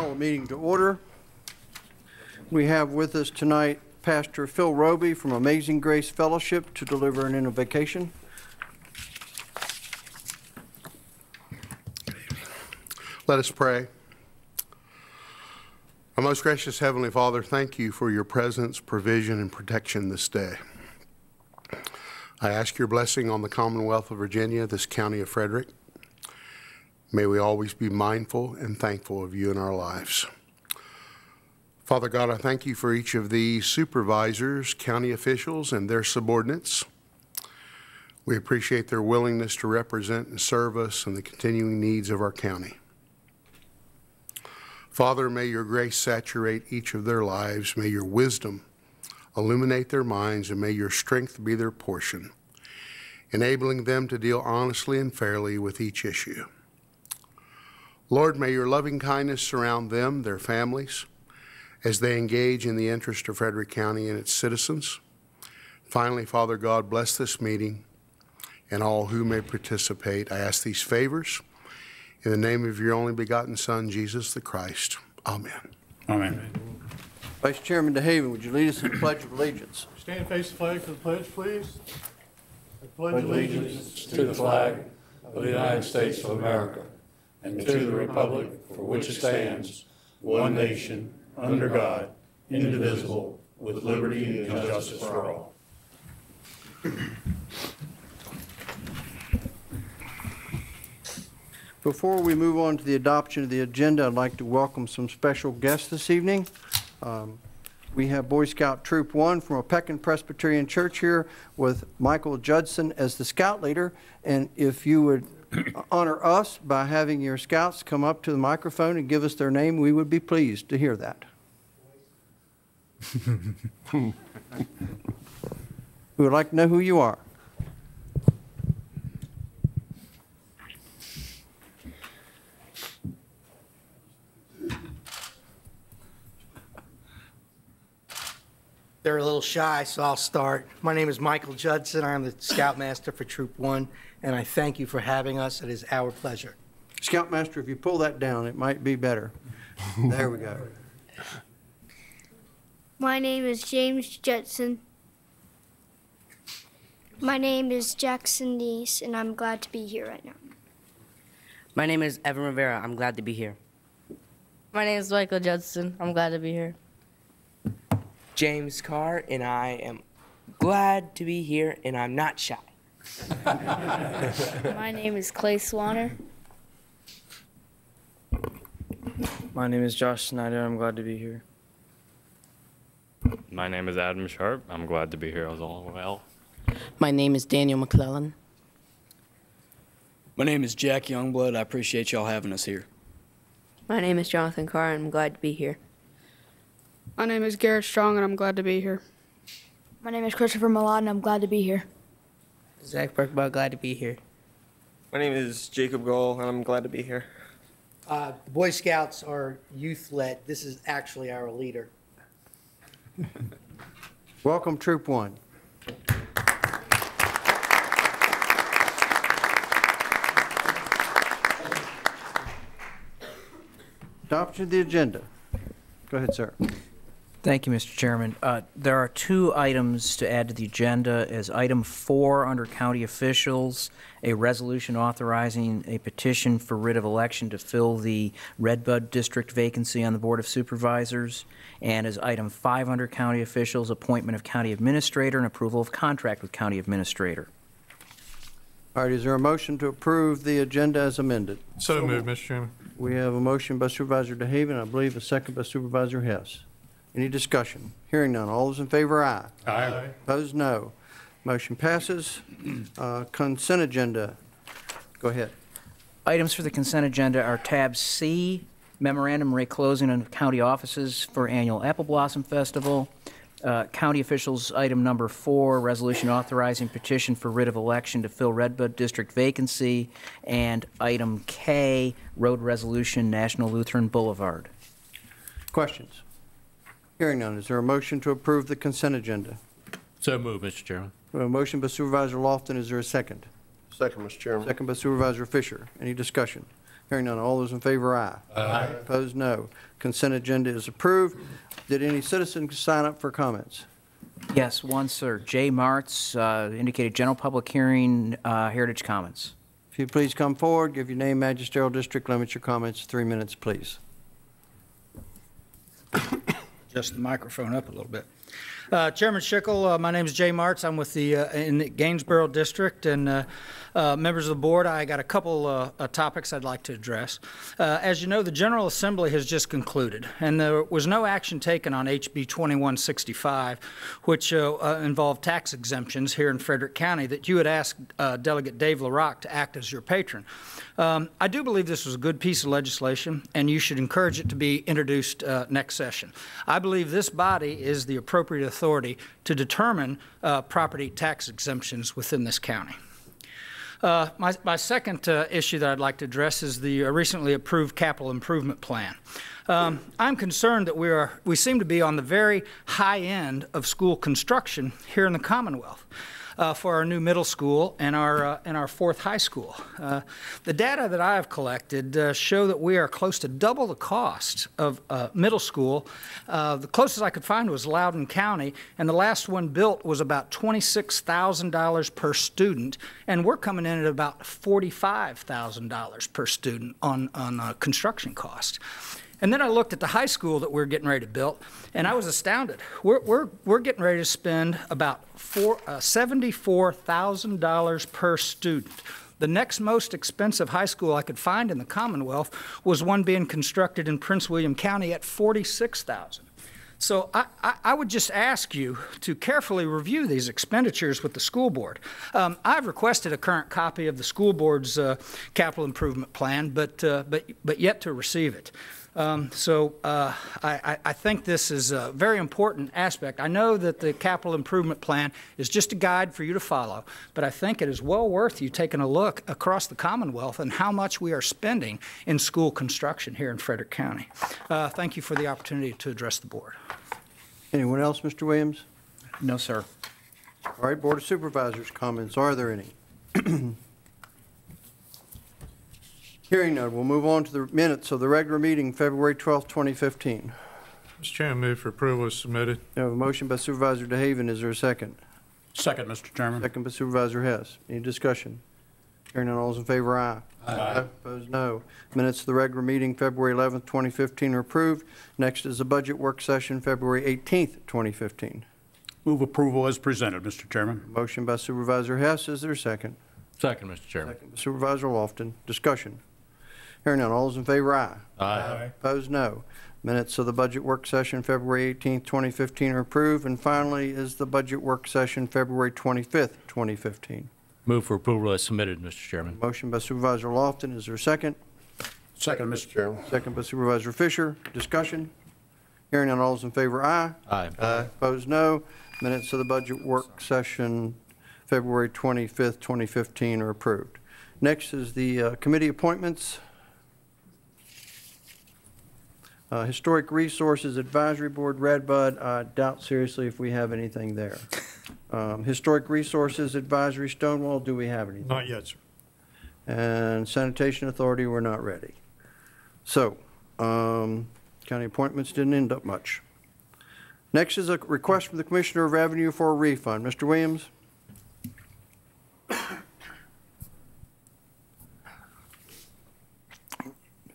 Call the meeting to order. We have with us tonight Pastor Phil Roby from Amazing Grace Fellowship to deliver an invocation. Let us pray. Our most gracious Heavenly Father, thank you for your presence, provision, and protection this day. I ask your blessing on the Commonwealth of Virginia, this county of Frederick. May we always be mindful and thankful of you in our lives. Father God, I thank you for each of these supervisors, county officials, and their subordinates. We appreciate their willingness to represent and serve us and the continuing needs of our county. Father, may your grace saturate each of their lives. May your wisdom illuminate their minds, and may your strength be their portion, enabling them to deal honestly and fairly with each issue. Lord, may your loving kindness surround them, their families, as they engage in the interest of Frederick County and its citizens. Finally, Father God, bless this meeting and all who may participate. I ask these favors in the name of your only begotten Son, Jesus the Christ. Amen. Amen. Vice Chairman DeHaven, would you lead us in the Pledge of Allegiance? Stand face to flag for the pledge, please. I pledge Allegiance to the flag of the United States of America and to the republic for which it stands, one nation, under God, indivisible, with liberty and justice for all. Before we move on to the adoption of the agenda, I'd like to welcome some special guests this evening. We have Boy Scout Troop 1 from Opequon Presbyterian Church here with Michael Judson as the scout leader. And if you would honor us by having your scouts come up to the microphone and give us their name, we would be pleased to hear that. We would like to know who you are. They're a little shy, so I'll start. My name is Michael Judson. I'm the Scoutmaster for Troop 1, and I thank you for having us. It is our pleasure. Scoutmaster, if you pull that down, it might be better. There we go. My name is James Judson. My name is Jackson Neese, and I'm glad to be here right now. My name is Evan Rivera. I'm glad to be here. My name is Michael Judson. I'm glad to be here. James Carr, and I am glad to be here, and I'm not shy. My name is Clay Swanner. My name is Josh Snyder. I'm glad to be here. My name is Adam Sharp. I'm glad to be here as well. My name is Daniel McClellan. My name is Jack Youngblood. I appreciate y'all having us here. My name is Jonathan Carr, and I'm glad to be here. My name is Garrett Strong, and I'm glad to be here. My name is Christopher Malott, and I'm glad to be here. Zach Burkbaugh, glad to be here. My name is Jacob Goll, and I'm glad to be here. The Boy Scouts are youth-led. This is actually our leader. Welcome, Troop 1. Adoption of the agenda. Go ahead, sir. Thank you, Mr. Chairman. There are two items to add to the agenda. As item 4 under county officials, a resolution authorizing a petition for writ of election to fill the Redbud District vacancy on the Board of Supervisors. And as item 5 under county officials, appointment of county administrator and approval of contract with county administrator. All right, is there a motion to approve the agenda as amended? So moved, Mr. Chairman. We have a motion by Supervisor DeHaven, I believe a second by Supervisor Hess. Any discussion? Hearing none. All those in favor, aye. Aye. Opposed, no. Motion passes. Consent agenda. Go ahead. Items for the consent agenda are tab C, memorandum rate closing of county offices for annual Apple Blossom Festival. County officials, item number 4, resolution authorizing petition for writ of election to fill Redbud District vacancy. And item K, road resolution, National Lutheran Boulevard. Questions? Hearing none. Is there a motion to approve the consent agenda? So moved, Mr. Chairman. We have a motion by Supervisor Lofton. Is there a second? Second, Mr. Chairman. Second by Supervisor Fisher. Any discussion? Hearing none, all those in favor, aye. Aye. Opposed, no. Consent agenda is approved. Did any citizens sign up for comments? Yes, one, sir. Jay Martz indicated general public hearing, Heritage Commons. If you'd please come forward, give your name, magisterial district, limit your comments to 3 minutes, please. Just the microphone up a little bit. Chairman Schickel, my name is Jay Martz. I'm with the in the Gainesboro District, and members of the board, I got a couple topics I'd like to address. As you know, the General Assembly has just concluded, and there was no action taken on HB 2165, which involved tax exemptions here in Frederick County that you had asked Delegate Dave LaRock to act as your patron. I do believe this was a good piece of legislation, and you should encourage it to be introduced next session. I believe this body is the appropriate authority to determine property tax exemptions within this county. My second issue that I'd like to address is the recently approved capital improvement plan. I'm concerned that we seem to be on the very high end of school construction here in the Commonwealth. For our new middle school and our fourth high school. The data that I have collected show that we are close to double the cost of middle school. The closest I could find was Loudoun County, and the last one built was about $26,000 per student, and we're coming in at about $45,000 per student on construction cost. And then I looked at the high school that we're getting ready to build, and I was astounded. We're getting ready to spend about $74,000 per student. The next most expensive high school I could find in the Commonwealth was one being constructed in Prince William County at $46,000. So I would just ask you to carefully review these expenditures with the school board. I've requested a current copy of the school board's capital improvement plan, but yet to receive it. I think this is a very important aspect. I know that the capital improvement plan is just a guide for you to follow, but I think it is well worth you taking a look across the Commonwealth and how much we are spending in school construction here in Frederick County. Thank you for the opportunity to address the board. Anyone else, Mr. Williams? No, sir. All right, Board of Supervisors comments. Are there any? Hearing none, we'll move on to the minutes of the regular meeting, February 12th, 2015. Mr. Chairman, move for approval as submitted. We have a motion by Supervisor DeHaven. Is there a second? Second, Mr. Chairman. Second by Supervisor Hess. Any discussion? Hearing none, all those in favor, aye. Aye. Opposed, no. Minutes of the regular meeting, February 11th, 2015 are approved. Next is the budget work session, February 18th, 2015. Move approval as presented, Mr. Chairman. Motion by Supervisor Hess. Is there a second? Second, Mr. Chairman. Second by Supervisor Lofton. Discussion. Hearing none, all those in favor, aye. Aye. Opposed, no. Minutes of the budget work session, February 18th, 2015 are approved. And finally is the budget work session, February 25th, 2015. Move for approval as submitted, Mr. Chairman. Motion by Supervisor Lofton. Is there a second? Second, Mr. Chairman. Second by Supervisor Fisher. Discussion. Hearing none, all those in favor, aye. Aye. Opposed, no. Minutes of the budget work session, February 25th, 2015 are approved. Next is the committee appointments. Historic Resources Advisory Board, Redbud, I doubt seriously if we have anything there. Historic Resources Advisory, Stonewall, do we have anything? Not yet, sir. And Sanitation Authority, we're not ready. So, county appointments didn't end up much. Next is a request from the Commissioner of Revenue for a refund. Mr. Williams?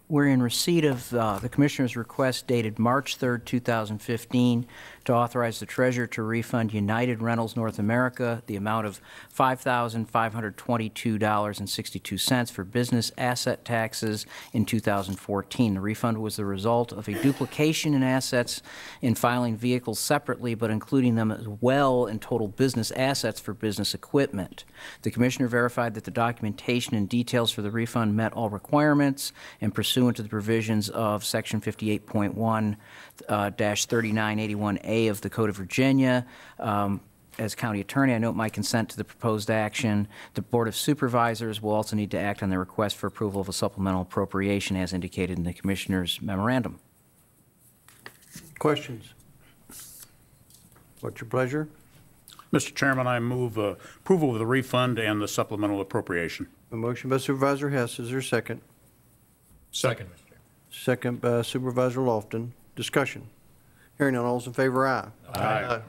We're in receipt of the Commissioner's request dated March 3rd, 2015, to authorize the Treasurer to refund United Rentals North America the amount of $5,522.62 for business asset taxes in 2014. The refund was the result of a duplication in assets in filing vehicles separately, but including them as well in total business assets for business equipment. The Commissioner verified that the documentation and details for the refund met all requirements and pursuant to the provisions of Section 58.1-3981A of the Code of Virginia. As County Attorney, I note my consent to the proposed action. The Board of Supervisors will also need to act on the request for approval of a supplemental appropriation as indicated in the Commissioner's memorandum. Questions? What's your pleasure? Mr. Chairman, I move approval of the refund and the supplemental appropriation. A motion by Supervisor Hess. Is there a second? Second, Mr. Chairman. Second by Supervisor Lofton. Discussion. Hearing none, all those in favor, aye. Aye.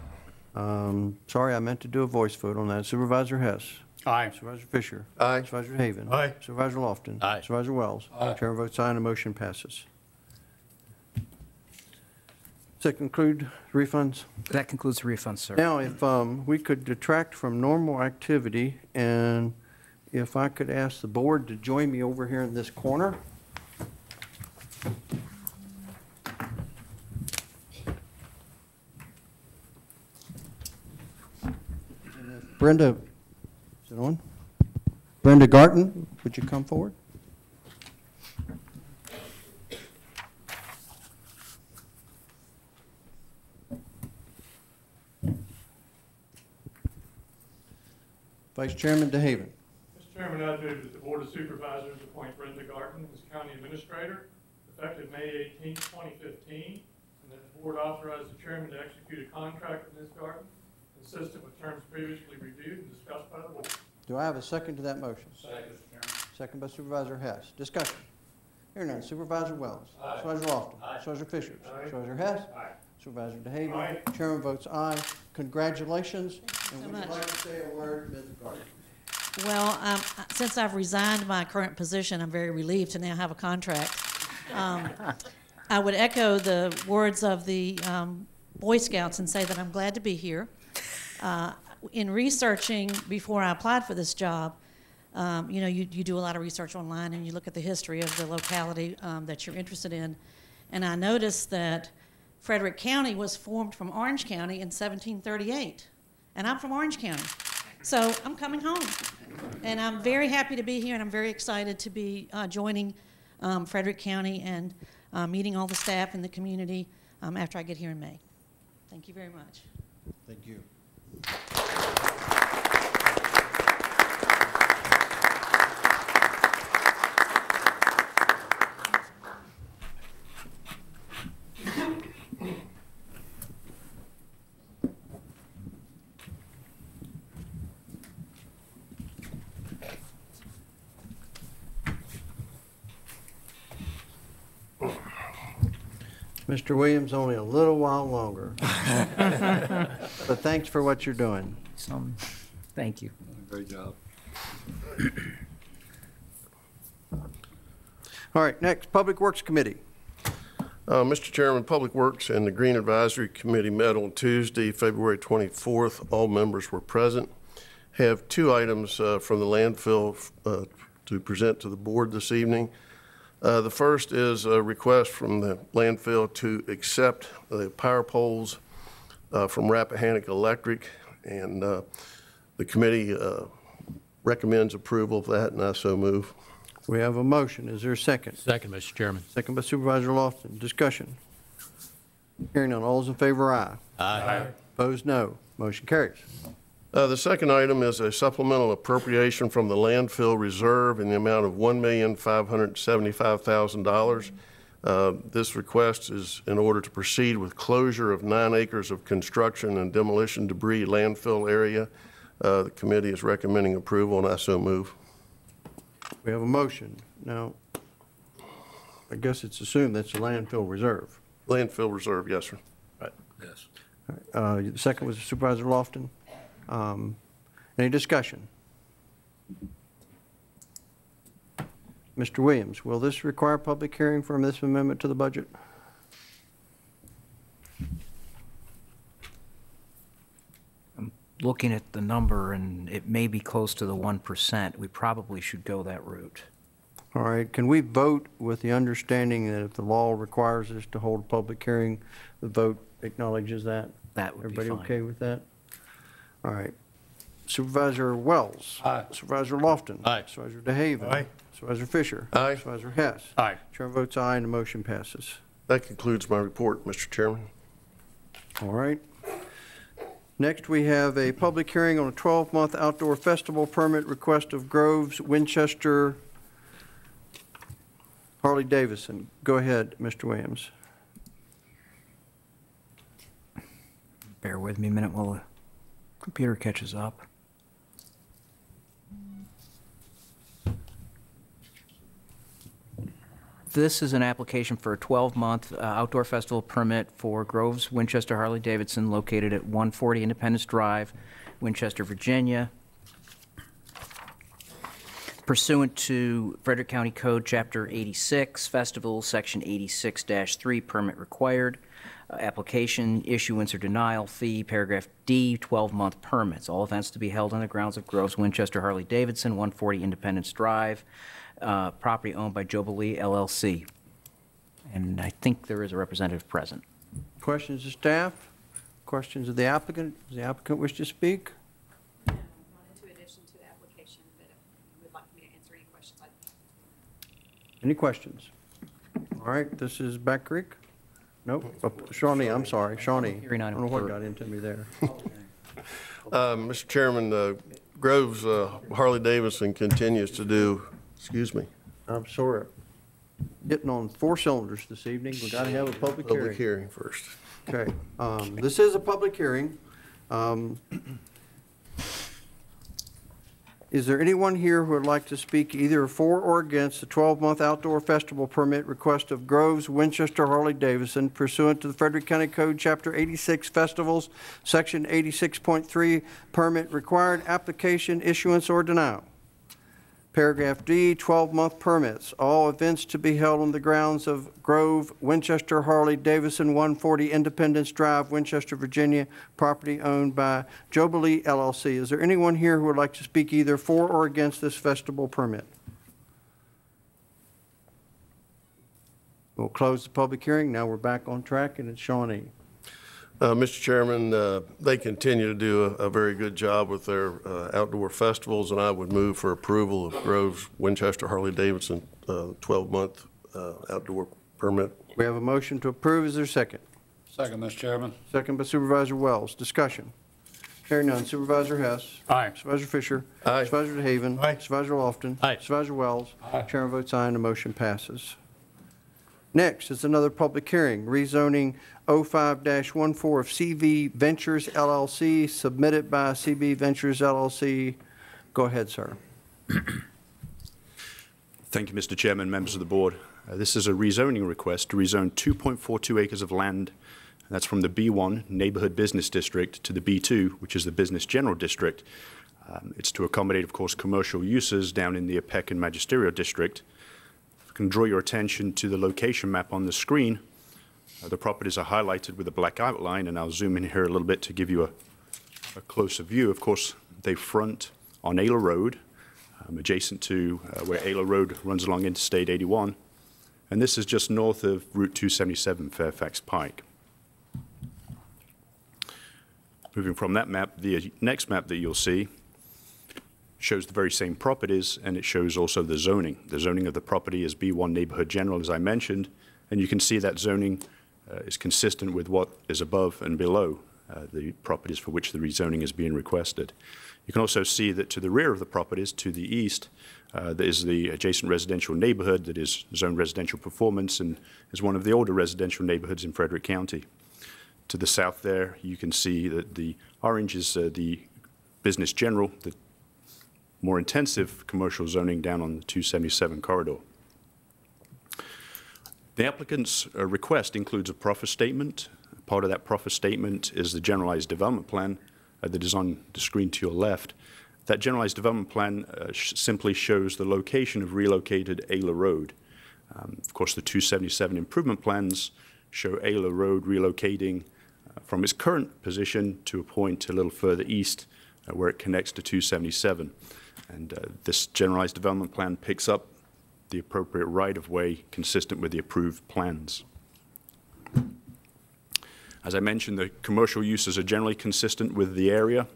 Sorry, I meant to do a voice vote on that. Supervisor Hess. Aye. Supervisor Fisher. Aye. Supervisor Haven. Aye. Supervisor Lofton. Aye. Supervisor Wells. Aye. Chair votes aye and the motion passes. Does that conclude refunds? That concludes the refunds, sir. Now, if we could detract from normal activity, and if I could ask the board to join me over here in this corner. Brenda, is it on? Brenda Garton, would you come forward? Vice Chairman DeHaven. Mr. Chairman, I move that the Board of Supervisors appoint Brenda Garton as County Administrator effective May 18, 2015, and that the Board authorize the Chairman to execute a contract with Ms. Garton consistent with terms previously reviewed and discussed by the Board. Do I have a second to that motion? Second, Mr. Chairman. Second by Supervisor Hess. Discussion. Hearing none. Supervisor Wells. Aye. Supervisor Lofton. Aye. Supervisor Fisher. Aye. Supervisor Hess. Aye. Supervisor DeHaven. Aye. Chairman votes aye. Congratulations. And would much. you like to say a word, Ms. Garton? Well, since I've resigned my current position, I'm very relieved to now have a contract. I would echo the words of the Boy Scouts and say that I'm glad to be here. In researching before I applied for this job, you know, you do a lot of research online and you look at the history of the locality that you're interested in. And I noticed that Frederick County was formed from Orange County in 1738. And I'm from Orange County. So I'm coming home. And I'm very happy to be here, and I'm very excited to be joining Frederick County and meeting all the staff in the community after I get here in May. Thank you very much. Thank you. Mr. Williams, only a little while longer. But thanks for what you're doing. Thank you. Great job. All right, next, Public Works Committee. Mr. Chairman, Public Works and the Green Advisory Committee met on Tuesday, February 24th. All members were present. Have two items from the landfill to present to the board this evening. The first is a request from the landfill to accept the power poles from Rappahannock Electric, and the committee recommends approval of that, and I so move. We have a motion. Is there a second? Second, Mr. Chairman. Second by Supervisor Lofton. Discussion. Hearing none. All those in favor, aye. Aye. Opposed, no. Motion carries. The second item is a supplemental appropriation from the landfill reserve in the amount of $1,575,000. This request is in order to proceed with closure of 9 acres of construction and demolition debris landfill area. The committee is recommending approval, and I so move. We have a motion. Now, I guess it's assumed that's a landfill reserve. Landfill reserve, yes, sir. Right. Yes. The second was Supervisor Lofton. Any discussion? Mr. Williams, will this require public hearing for this amendment to the budget? I'm looking at the number, and it may be close to the 1%. We probably should go that route. All right, can we vote with the understanding that if the law requires us to hold a public hearing, the vote acknowledges that? That would be Everybody fine. okay with that? All right. Supervisor Wells. Aye. Supervisor Lofton. Aye. Supervisor DeHaven. Aye. Supervisor Fisher. Aye. Supervisor Hess. Aye. Chair votes aye and the motion passes. That concludes my report, Mr. Chairman. All right. Next, we have a public hearing on a 12-month outdoor festival permit request of Groves Winchester Harley Davidson. Go ahead, Mr. Williams. Bear with me a minute while the computer catches up. This is an application for a 12-month outdoor festival permit for Groves Winchester Harley-Davidson located at 140 Independence Drive, Winchester, Virginia. Pursuant to Frederick County Code, Chapter 86, Festivals, Section 86-3, permit required. Application, issuance or denial fee, paragraph D, 12-month permits. All events to be held on the grounds of Groves Winchester Harley-Davidson, 140 Independence Drive, property owned by Jubilee LLC. And I think there is a representative present. Questions of staff? Questions of the applicant? Does the applicant wish to speak? Not in addition to the application, but if you would like me to answer any questions. Any questions? All right, this is Back Creek. Nope. Shawnee, I'm sorry. Shawnee. I don't know what got into me there. Mr. Chairman, Groves Harley-Davidson continues to do, excuse me. I'm sorry. Getting on 4 cylinders this evening. We got to have a public hearing. Public hearing first. Okay. This is a public hearing. Is there anyone here who would like to speak either for or against the 12-month outdoor festival permit request of Groves Winchester Harley-Davidson pursuant to the Frederick County Code, Chapter 86, Festivals, Section 86.3, permit required, application, issuance, or denial? Paragraph D, 12-month permits. All events to be held on the grounds of Grove Winchester Harley-Davidson, 140 Independence Drive, Winchester, Virginia, property owned by Jubilee LLC. Is there anyone here who would like to speak either for or against this festival permit? We'll close the public hearing. Now we're back on track, and it's Shawnee. Mr. Chairman, they continue to do a very good job with their outdoor festivals, and I would move for approval of Groves Winchester Harley-Davidson 12-month outdoor permit. We have a motion to approve. Is there a second? Second, Mr. Chairman. Second by Supervisor Wells. Discussion. Hearing none. Supervisor Hess. Aye. Supervisor Fisher. Aye. Supervisor DeHaven. Aye. Supervisor Lofton. Aye. Supervisor Wells. Aye. Chairman votes aye and the motion passes. Next is another public hearing, rezoning 05-14 of CV Ventures LLC, submitted by CB Ventures LLC. Go ahead, sir. Thank you, Mr. Chairman, members of the board. This is a rezoning request to rezone 2.42 acres of land. That's from the B1 Neighborhood Business District to the B2, which is the Business General District. It's to accommodate, of course, commercial uses down in the APEC and Magisterial District. Can draw your attention to the location map on the screen. The properties are highlighted with a black outline, and I'll zoom in here a little bit to give you a closer view. Of course, they front on Ayla Road, adjacent to where Ayla Road runs along Interstate 81, and this is just north of Route 277, Fairfax Pike. Moving from that map, the next map that you'll see shows the very same properties, and it shows also the zoning. The zoning of the property is B1 Neighborhood General, as I mentioned, and you can see that zoning is consistent with what is above and below the properties for which the rezoning is being requested. You can also see that to the rear of the properties, to the east, there is the adjacent residential neighborhood that is zoned residential performance and is one of the older residential neighborhoods in Frederick County. To the south there, you can see that the orange is the Business General, the more intensive commercial zoning down on the 277 corridor. The applicant's request includes a proffer statement. Part of that proffer statement is the generalized development plan that is on the screen to your left. That generalized development plan simply shows the location of relocated Ayla Road. Of course, the 277 improvement plans show Ayla Road relocating from its current position to a point a little further east where it connects to 277. And this generalized development plan picks up the appropriate right-of-way consistent with the approved plans. As I mentioned, the commercial uses are generally consistent with the area.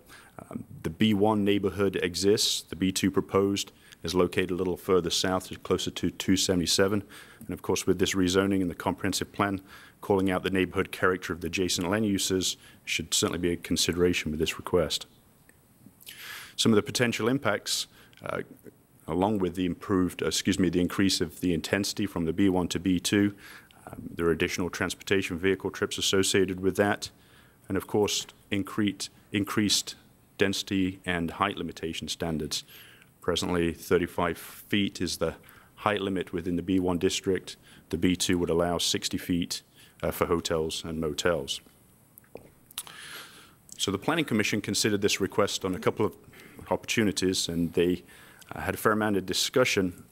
The B1 neighborhood exists. The B2 proposed is located a little further south, closer to 277. And of course, with this rezoning and the comprehensive plan, calling out the neighborhood character of the adjacent land uses should certainly be a consideration with this request. Some of the potential impacts, along with the the increase of the intensity from the B1 to B2, there are additional transportation vehicle trips associated with that, and of course, increased density and height limitation standards. Presently, 35 feet is the height limit within the B1 district. The B2 would allow 60 feet for hotels and motels. So the Planning Commission considered this request on a couple of opportunities, and they had a fair amount of discussion.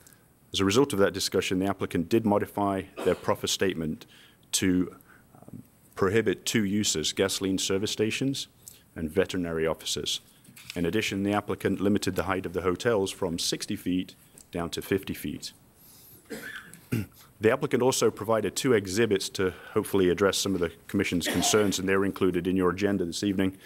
As a result of that discussion, the applicant did modify their proffer statement to prohibit two uses: gasoline service stations and veterinary offices. In addition, the applicant limited the height of the hotels from 60 feet down to 50 feet. The applicant also provided two exhibits to hopefully address some of the Commission's concerns, and they're included in your agenda this evening.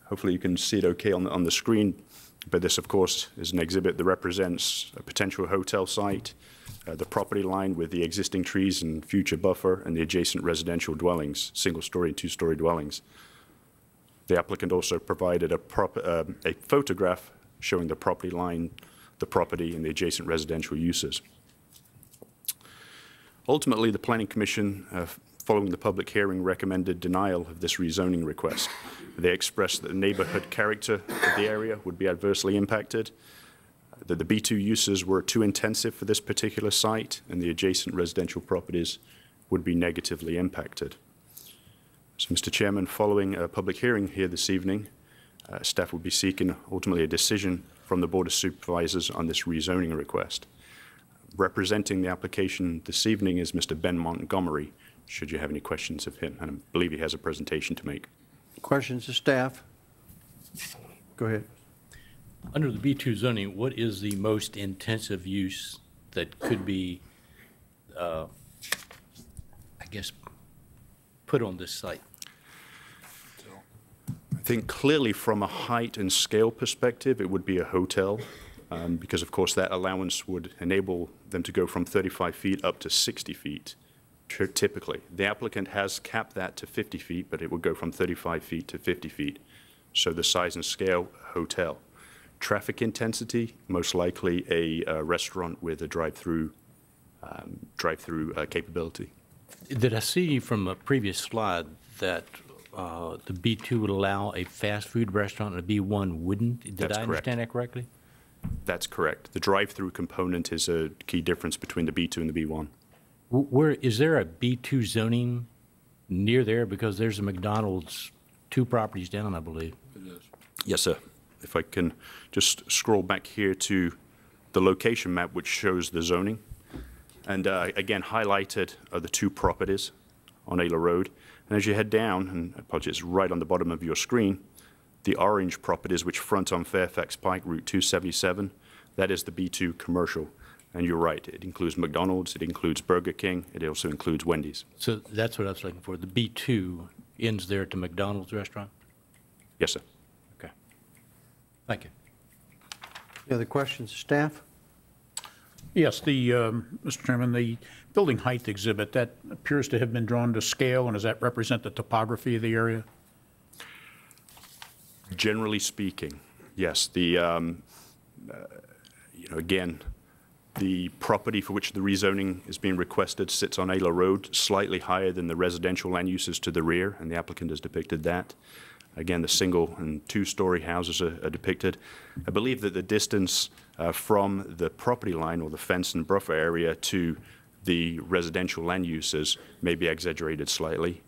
Hopefully you can see it okay on the screen, but this, of course, is an exhibit that represents a potential hotel site, the property line with the existing trees and future buffer, and the adjacent residential dwellings, single-story and two-story dwellings. The applicant also provided a photograph showing the property line, the property, and the adjacent residential uses. Ultimately, the Planning Commission, following the public hearing, recommended denial of this rezoning request. They expressed that the neighborhood character of the area would be adversely impacted, that the B2 uses were too intensive for this particular site, and the adjacent residential properties would be negatively impacted. So, Mr. Chairman, following a public hearing here this evening, staff will be seeking ultimately a decision from the Board of Supervisors on this rezoning request. Representing the application this evening is Mr. Ben Montgomery, should you have any questions of him, and I believe he has a presentation to make. Questions to staff? Go ahead. Under the B2 zoning, what is the most intensive use that could be, I guess, put on this site? I think clearly from a height and scale perspective, it would be a hotel, because of course that allowance would enable them to go from 35 feet up to 60 feet, typically. The applicant has capped that to 50 feet, but it would go from 35 feet to 50 feet. So the size and scale, hotel. Traffic intensity, most likely a restaurant with a drive-through capability. Did I see from a previous slide that the B2 would allow a fast food restaurant and a B1 wouldn't? Did I understand that correctly? That's correct. The drive-through component is a key difference between the B2 and the B1. Where is there a B2 zoning near there? Because there's a McDonald's 2 properties down, I believe. It is. Yes, sir. If I can just scroll back here to the location map, which shows the zoning. And again, highlighted are the 2 properties on Ayla Road. And as you head down, and I apologize, right on the bottom of your screen, the orange properties which front on Fairfax Pike, Route 277, that is the B2 commercial. And you're right, it includes McDonald's, it includes Burger King, it also includes Wendy's. So that's what I was looking for. The B2 ends there to McDonald's restaurant? Yes, sir. Okay. Thank you. Any other questions, staff? Yes, Mr. Chairman, the building height exhibit, that appears to have been drawn to scale, and does that represent the topography of the area? Generally speaking, yes. Again, the property for which the rezoning is being requested sits on Ayla Road, slightly higher than the residential land uses to the rear, and the applicant has depicted that. Again, the single and 2-story houses are depicted. I believe that the distance from the property line or the fence and buffer area to the residential land uses may be exaggerated slightly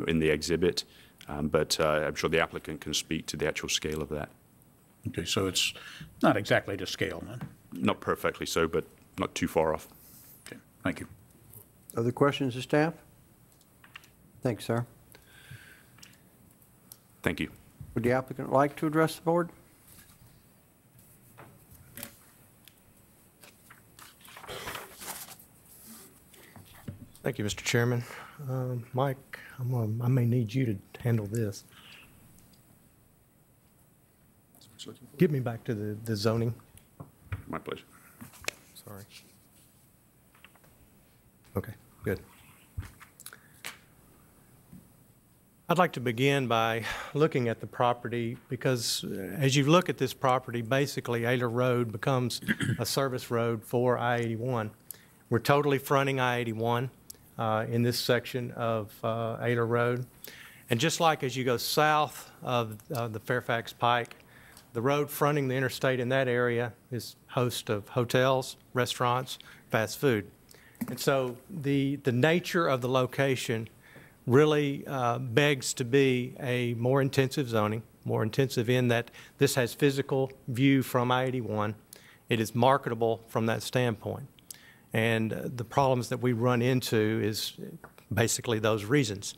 in the exhibit, but I'm sure the applicant can speak to the actual scale of that. Okay, so it's not exactly to scale, then? Not perfectly so, but not too far off. Okay, thank you. Other questions to staff? Thanks, sir. Thank you. Would the applicant like to address the board? Thank you, Mr. Chairman. Mike, I may need you to handle this. Get me back to the zoning. My pleasure. Sorry. Okay, good. I'd like to begin by looking at the property because as you look at this property, basically Ayla Road becomes a service road for I-81. We're totally fronting I-81 in this section of Ayla Road. And just like as you go south of the Fairfax Pike, the road fronting the interstate in that area is host of hotels, restaurants, fast food. And so the nature of the location really begs to be a more intensive zoning, more intensive in that this has physical view from I-81. It is marketable from that standpoint. And the problems that we run into is basically those reasons.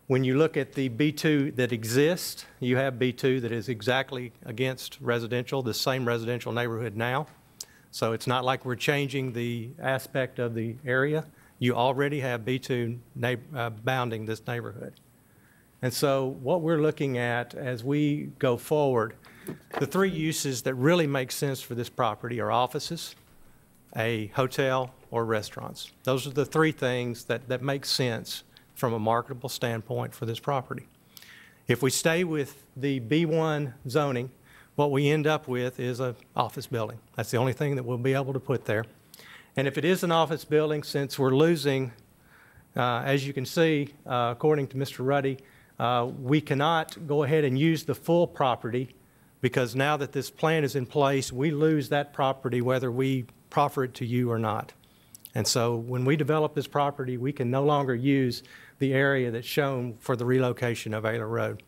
When you look at the B2 that exists, you have B2 that is exactly against residential, the same residential neighborhood now. So it's not like we're changing the aspect of the area. You already have B2 bounding this neighborhood. And so what we're looking at as we go forward, the three uses that really make sense for this property are offices, a hotel, or restaurants. Those are the three things that make sense from a marketable standpoint for this property. If we stay with the B1 zoning, what we end up with is an office building. That's the only thing that we'll be able to put there. And if it is an office building, since we're losing, as you can see, according to Mr. Ruddy, we cannot go ahead and use the full property because now that this plan is in place, we lose that property whether we proffer it to you or not. And so when we develop this property, we can no longer use the area that's shown for the relocation of Ayler Road.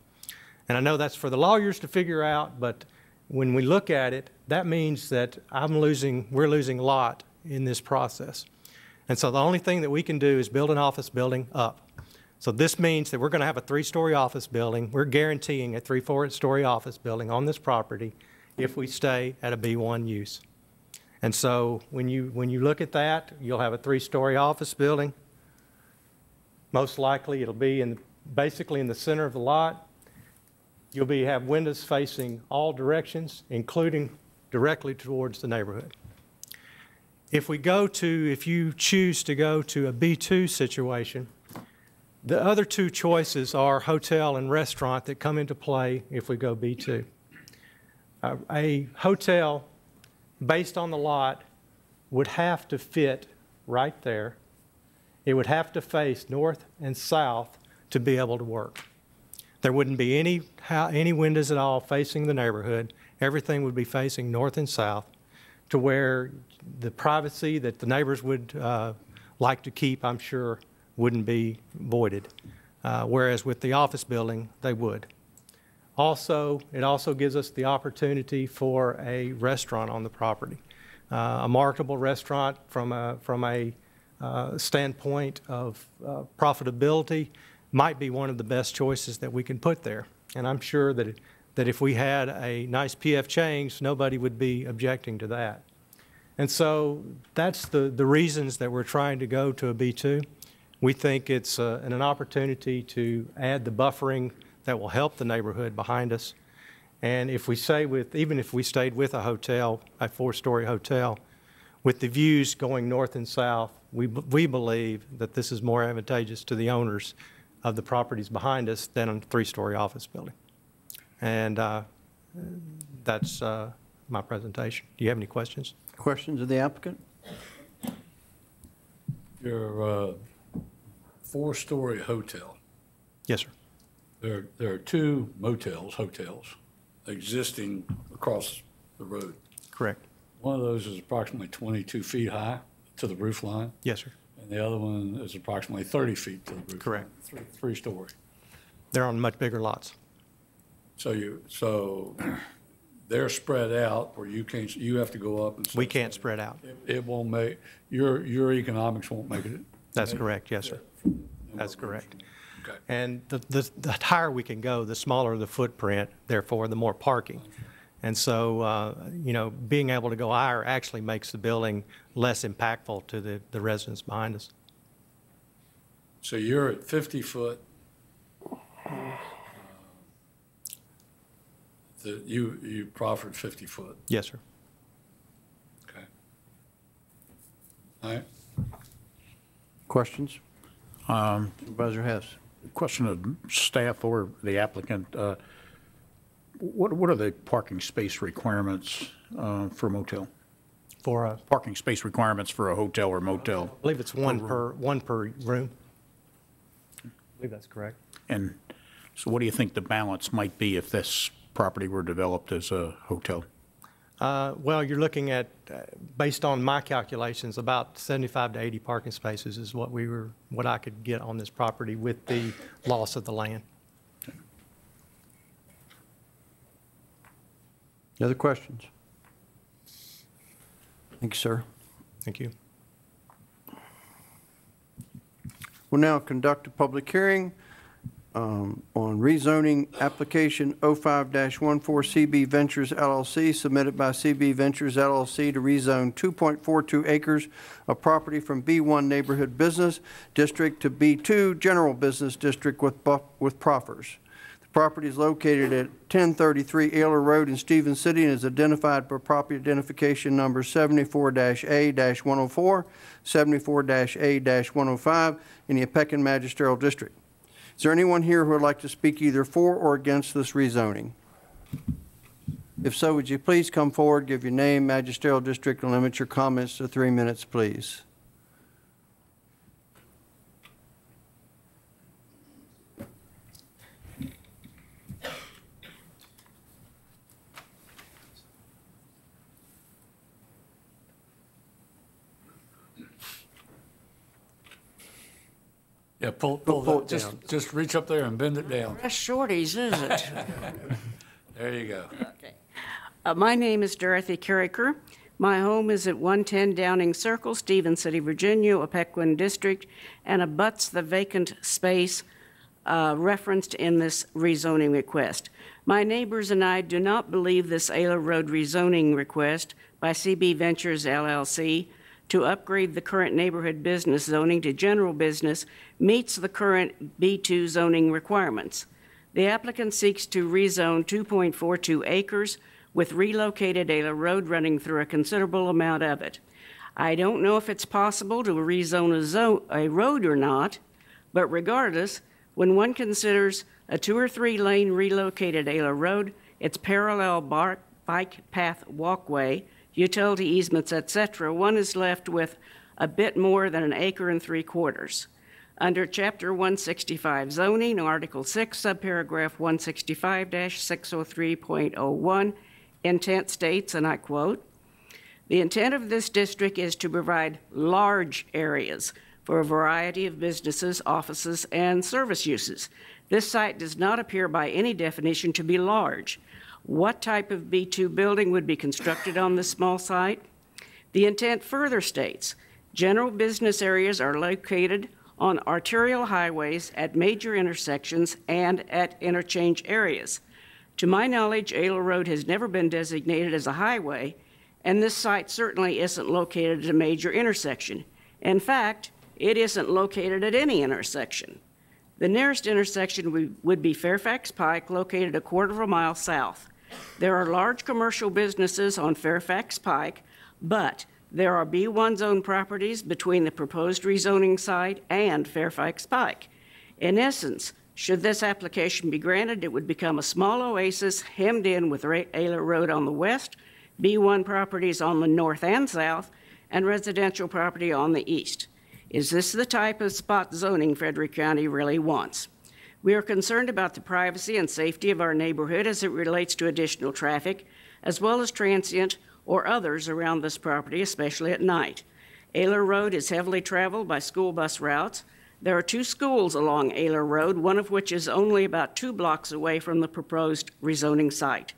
And I know that's for the lawyers to figure out, but when we look at it, that means that we're losing a lot in this process. And so the only thing that we can do is build an office building up. So this means that we're going to have a 3-story office building. We're guaranteeing a 3-4-story office building on this property if we stay at a B1 use. And so when you look at that, you'll have a 3-story office building. Most likely it'll be basically in the center of the lot. You'll have windows facing all directions, including directly towards the neighborhood. If you choose to go to a B2 situation, the other two choices are hotel and restaurant that come into play if we go B2. A hotel based on the lot would have to fit right there. It would have to face north and south to be able to work. There wouldn't be any windows at all facing the neighborhood. Everything would be facing north and south to where the privacy that the neighbors would like to keep, I'm sure, wouldn't be voided. Whereas with the office building, they would. Also, it also gives us the opportunity for a restaurant on the property. A marketable restaurant from a standpoint of profitability might be one of the best choices that we can put there. And I'm sure that if we had a nice PF Chang's, nobody would be objecting to that. And so that's the reasons that we're trying to go to a B2. We think it's an opportunity to add the buffering that will help the neighborhood behind us. And if we even if we stayed with a hotel, a 4-story hotel, with the views going north and south, we believe that this is more advantageous to the owners of the properties behind us than a 3-story office building. And that's my presentation. Do you have any questions? Questions of the applicant? Your 4-story hotel. Yes, sir. There are 2 hotels, existing across the road. Correct. One of those is approximately 22 feet high to the roof line. Yes, sir. And the other one is approximately 30 feet to the roof. Correct. Line. 3-story. They're on much bigger lots. So they're spread out where you have to go up and. We can't spread out. It won't make, your economics won't make it. That's correct, yes, sir. That's correct. Okay. And the higher we can go, the smaller the footprint, therefore the more parking. And so, being able to go higher actually makes the building less impactful to the residents behind us. So you're at 50 foot. You proffered 50 foot. Yes, sir. Okay. All right. Questions? Supervisor Hess. Question of staff or the applicant. What are the parking space requirements for a motel? For a parking space requirements for a hotel or motel? I believe it's one per room. I believe that's correct. And so what do you think the balance might be if this property were developed as a hotel? Well, you're looking at, based on my calculations, about 75 to 80 parking spaces is what I could get on this property with the loss of the land. Any other questions? Thank you, sir. Thank you. We'll now conduct a public hearing on rezoning application 05-14 CB Ventures LLC, submitted by CB Ventures LLC to rezone 2.42 acres of property from B1 Neighborhood Business District to B2 General Business District with proffers. The property is located at 1033 Ayler Road in Stevens City and is identified by property identification number 74-A-104, 74-A-105 in the Pekin Magisterial District. Is there anyone here who would like to speak either for or against this rezoning? If so, would you please come forward, give your name, magisterial district, and limit your comments to 3 minutes, please. Yeah, pull it that, just reach up there and bend it down. That's shorties, is it? There you go. Okay. My name is Dorothy Carricker. My home is at 110 Downing Circle, Stevens City, Virginia, Opequon District, and abuts the vacant space referenced in this rezoning request. My neighbors and I do not believe this Ayler Road rezoning request by CB Ventures LLC to upgrade the current neighborhood business zoning to general business meets the current B2 zoning requirements. The applicant seeks to rezone 2.42 acres with relocated Ayler Road running through a considerable amount of it. I don't know if it's possible to rezone a road or not, but regardless, when one considers a 2 or 3 lane relocated Ayler Road, its parallel bike path walkway, utility easements, etc., one is left with a bit more than 1 3/4 acres. Under Chapter 165 zoning, Article 6, subparagraph 165-603.01, intent states, and I quote, "The intent of this district is to provide large areas for a variety of businesses, offices, and service uses. This site does not appear by any definition to be large. What type of B2 building would be constructed on this small site? The intent further states, general business areas are located on arterial highways at major intersections and at interchange areas. To my knowledge, Ayler Road has never been designated as a highway, and this site certainly isn't located at a major intersection. In fact, it isn't located at any intersection. The nearest intersection would be Fairfax Pike, located 1/4 mile south. There are large commercial businesses on Fairfax Pike, but there are B1 zone properties between the proposed rezoning site and Fairfax Pike. In essence, should this application be granted, it would become a small oasis hemmed in with Ayler Road on the west, B1 properties on the north and south, and residential property on the east. Is this the type of spot zoning Frederick County really wants? We are concerned about the privacy and safety of our neighborhood as it relates to additional traffic, as well as transient or others around this property, especially at night. Ayler Road is heavily traveled by school bus routes. There are 2 schools along Ayler Road, one of which is only about 2 blocks away from the proposed rezoning site.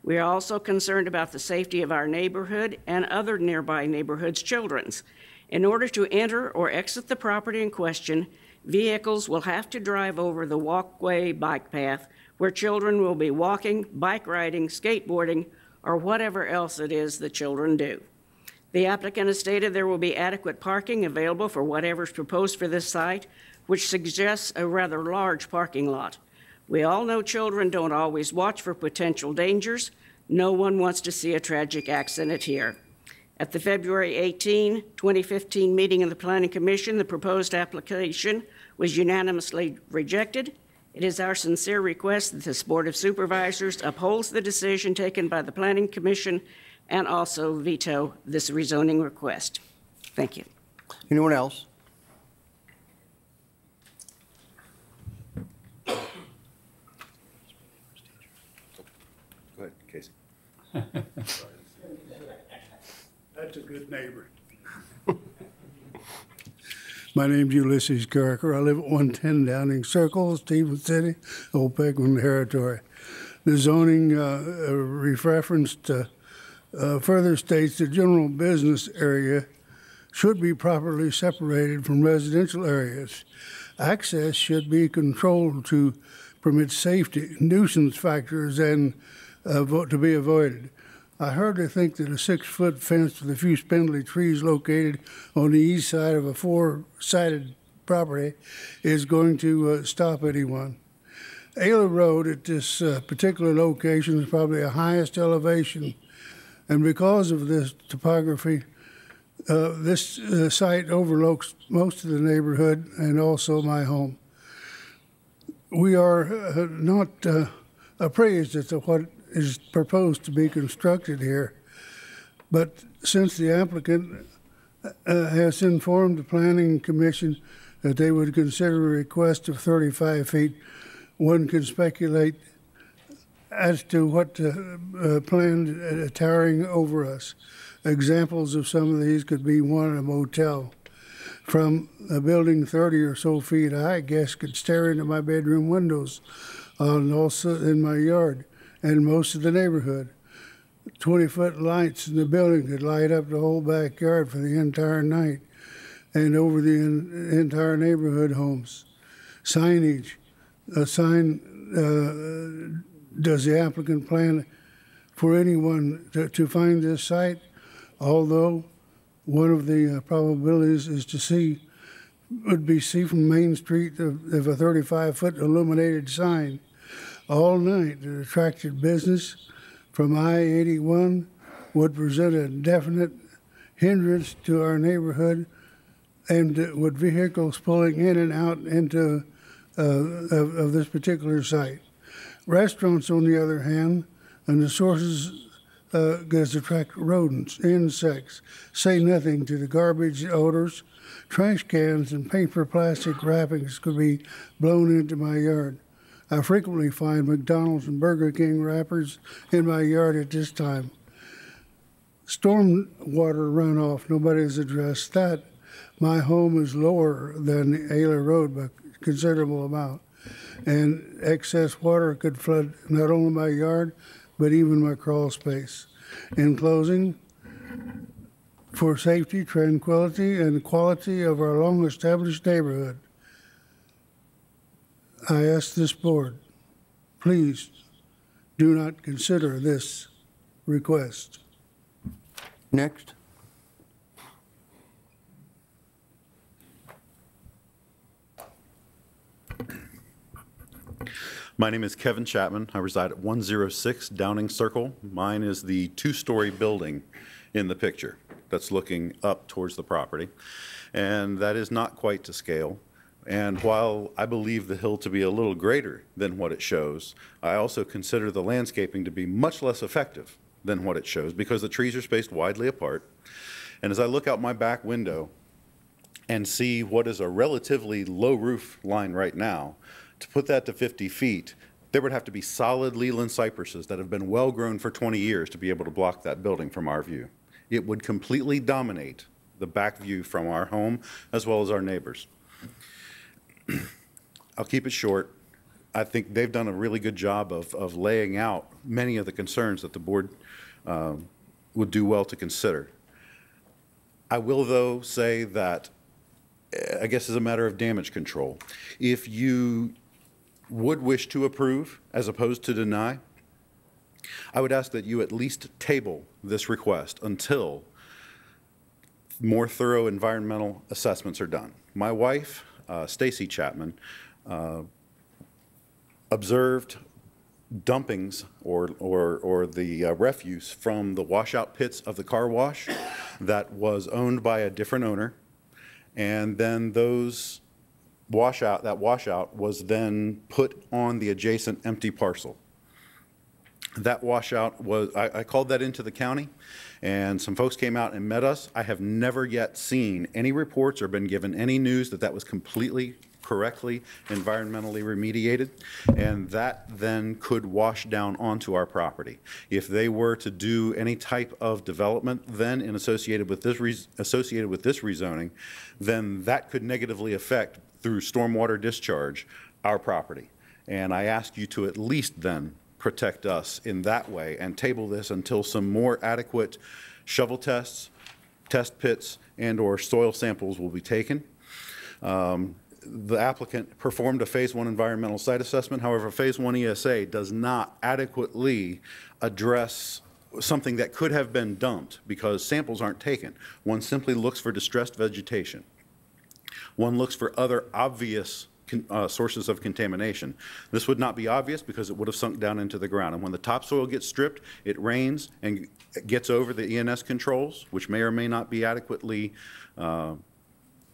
We are also concerned about the safety of our neighborhood and other nearby neighborhoods' children's. In order to enter or exit the property in question, vehicles will have to drive over the walkway bike path where children will be walking, bike riding, skateboarding, or whatever else it is the children do. The applicant has stated there will be adequate parking available for whatever's proposed for this site, which suggests a rather large parking lot. We all know children don't always watch for potential dangers. No one wants to see a tragic accident here. At the February 18, 2015 meeting of the Planning Commission, the proposed application was unanimously rejected. It is our sincere request that this Board of Supervisors upholds the decision taken by the Planning Commission and also veto this rezoning request. Thank you. Anyone else? Go ahead, Casey. That's a good neighbor. My name's Ulysses Carricker. I live at 110 Downing Circle, Stevens City, Old Pequot Territory. The zoning referenced further states the general business area should be properly separated from residential areas. Access should be controlled to permit safety, nuisance factors, and to be avoided. I hardly think that a 6-foot fence with a few spindly trees located on the east side of a 4-sided property is going to stop anyone. Ayler Road at this particular location is probably the highest elevation, and because of this topography, this site overlooks most of the neighborhood and also my home. We are not appraised as to what is proposed to be constructed here, but since the applicant has informed the Planning Commission that they would consider a request of 35 feet, one can speculate as to what planned towering over us. Examples of some of these could be one, a motel. From a building 30 or so feet high, I guess could stare into my bedroom windows and also in my yard and most of the neighborhood. 20-foot lights in the building could light up the whole backyard for the entire night and over the entire neighborhood homes. Signage. A sign, does the applicant plan for anyone to find this site? Although one of the probabilities is would be see from Main Street of a 35-foot illuminated sign all night that attracted business from I-81 would present a definite hindrance to our neighborhood and with vehicles pulling in and out into of this particular site. Restaurants, on the other hand, and the sources does attract rodents, insects, say nothing to the garbage odors. Trash cans and paper plastic wrappings could be blown into my yard. I frequently find McDonald's and Burger King wrappers in my yard at this time. Storm water runoff, nobody has addressed that. My home is lower than Ayler Road by a considerable amount, and excess water could flood not only my yard, but even my crawl space. In closing, for safety, tranquility, and quality of our long-established neighborhood, I ask this board, please do not consider this request. Next. My name is Kevin Chapman. I reside at 106 Downing Circle. Mine is the 2-story building in the picture that's looking up towards the property. And that is not quite to scale. And while I believe the hill to be a little greater than what it shows, I also consider the landscaping to be much less effective than what it shows because the trees are spaced widely apart. And as I look out my back window and see what is a relatively low roof line right now, to put that to 50 feet, there would have to be solid Leland cypresses that have been well grown for 20 years to be able to block that building from our view. It would completely dominate the back view from our home as well as our neighbors. I'll keep it short. I think they've done a really good job of laying out many of the concerns that the board would do well to consider. I will, though, say that, I guess as a matter of damage control, if you would wish to approve as opposed to deny, I would ask that you at least table this request until more thorough environmental assessments are done. My wife, Stacy Chapman, observed dumpings or the refuse from the washout pits of the car wash that was owned by a different owner, and then that washout was then put on the adjacent empty parcel. That washout was, I called that into the county, and some folks came out and met us. I have never yet seen any reports or been given any news that that was completely correctly environmentally remediated, and that then could wash down onto our property. If they were to do any type of development then associated with this rezoning, then that could negatively affect, through stormwater discharge, our property. And I ask you to at least then protect us in that way and table this until some more adequate shovel tests, test pits, and/or soil samples will be taken. The applicant performed a Phase 1 environmental site assessment. However, Phase 1 ESA does not adequately address something that could have been dumped because samples aren't taken. One simply looks for distressed vegetation. One looks for other obvious sources of contamination. This would not be obvious because it would have sunk down into the ground. And when the topsoil gets stripped, it rains and gets over the ENS controls, which may or may not be adequately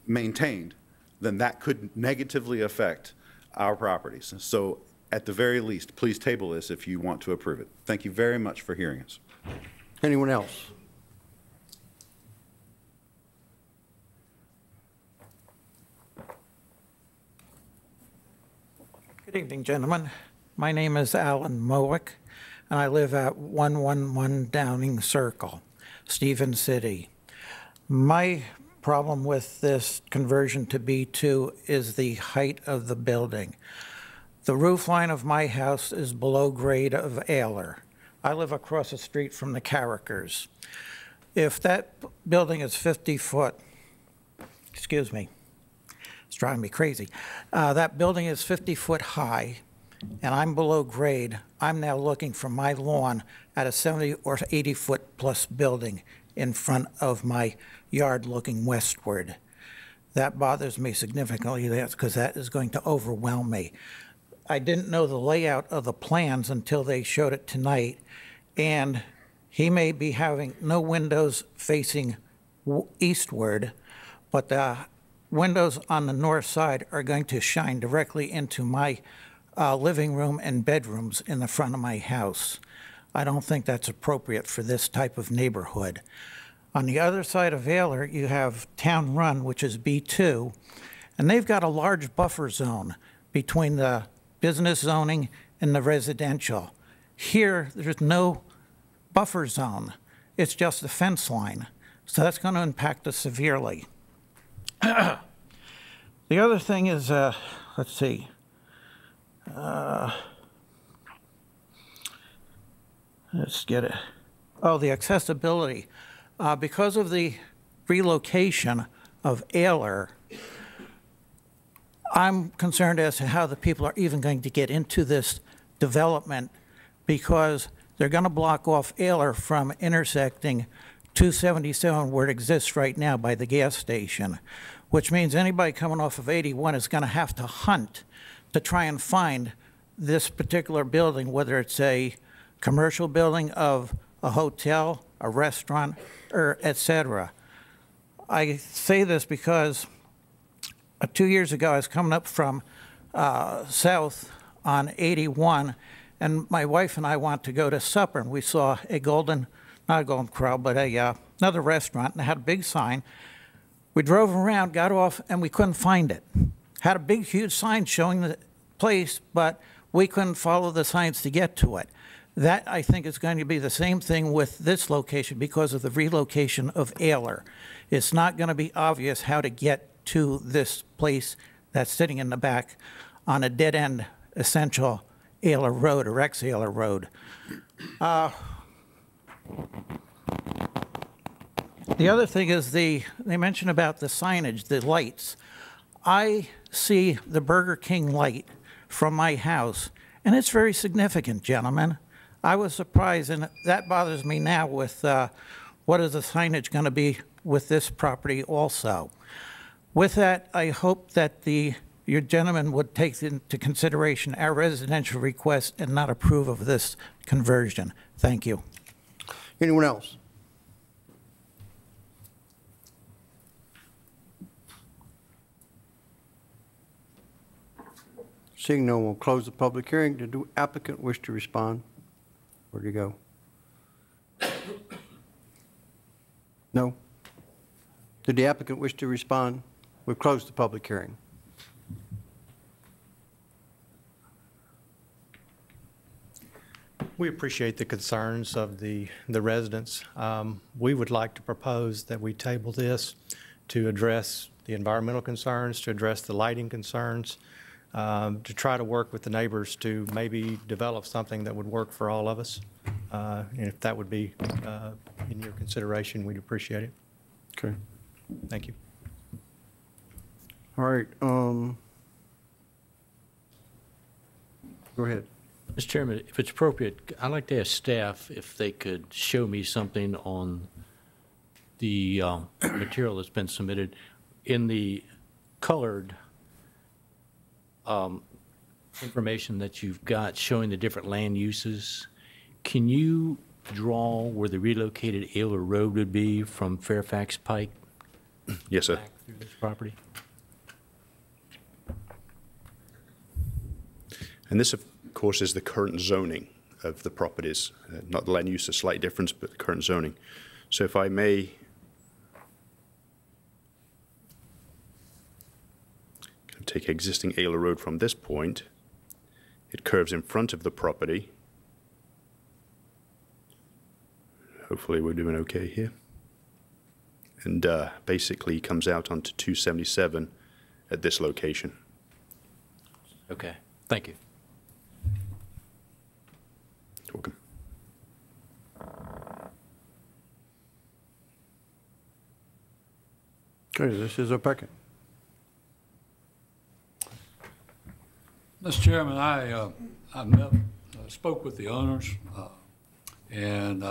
maintained, then that could negatively affect our properties. So at the very least, please table this if you want to approve it. Thank you very much for hearing us. Anyone else? Good evening, gentlemen. My name is Alan Mowick, and I live at 111 Downing Circle, Stevens City. My problem with this conversion to B2 is the height of the building. The roof line of my house is below grade of Ayler. I live across the street from the Carrickers. If that building is 50 foot, excuse me, it's driving me crazy. That building is 50 foot high, and I'm below grade. I'm now looking from my lawn at a 70 or 80 foot plus building in front of my yard looking westward. That bothers me significantly because that is going to overwhelm me. I didn't know the layout of the plans until they showed it tonight, and he may be having no windows facing eastward, but the windows on the north side are going to shine directly into my living room and bedrooms in the front of my house. I don't think that's appropriate for this type of neighborhood. On the other side of Ayler, you have Town Run, which is B2, and they've got a large buffer zone between the business zoning and the residential. Here, there's no buffer zone. It's just a fence line. So that's going to impact us severely. The other thing is, let's see. Let's get it. Oh, the accessibility. Because of the relocation of Ayler, I'm concerned as to how the people are even going to get into this development because they're going to block off Ayler from intersecting 277 where it exists right now by the gas station, which means anybody coming off of 81 is going to have to hunt to try and find this particular building, whether it's a commercial building of a hotel, a restaurant, or et cetera. I say this because 2 years ago I was coming up from south on 81, and my wife and I want to go to supper, and we saw a not a Golden Corral, but another restaurant, and it had a big sign. We drove around, got off, and we couldn't find it. Had a big, huge sign showing the place, but we couldn't follow the signs to get to it. That, I think, is going to be the same thing with this location because of the relocation of Ayler. It's not going to be obvious how to get to this place that's sitting in the back on a dead-end essential Ayler Road or ex-Ayler Road. The other thing is they mentioned about the signage, the lights. I see the Burger King light from my house, and it's very significant, gentlemen. I was surprised, and that bothers me now with what is the signage going to be with this property also. With that, I hope that your gentlemen would take into consideration our residential request and not approve of this conversion. Thank you. Anyone else? Seeing no one, we'll close the public hearing. Did the applicant wish to respond? Where'd he go? No? Did the applicant wish to respond? We've closed the public hearing. We appreciate the concerns of the residents. We would like to propose that we table this to address the environmental concerns, to address the lighting concerns, to try to work with the neighbors to maybe develop something that would work for all of us. And if that would be in your consideration, we'd appreciate it. Okay. Thank you. All right. Go ahead. Mr. Chairman, if it's appropriate, I'd like to ask staff if they could show me something on the material that's been submitted in the colored information that you've got showing the different land uses. Can you draw where the relocated Ayler Road would be from Fairfax Pike? Yes, sir. Back through this property? And this, of course, is the current zoning of the properties. Not the land use, a slight difference, but the current zoning. So if I may take existing Ayler Road from this point, it curves in front of the property. Hopefully we're doing okay here. And basically comes out onto 277 at this location. Okay, thank you. You're welcome. Okay, this is Opeka. Mr. Chairman, I spoke with the owners and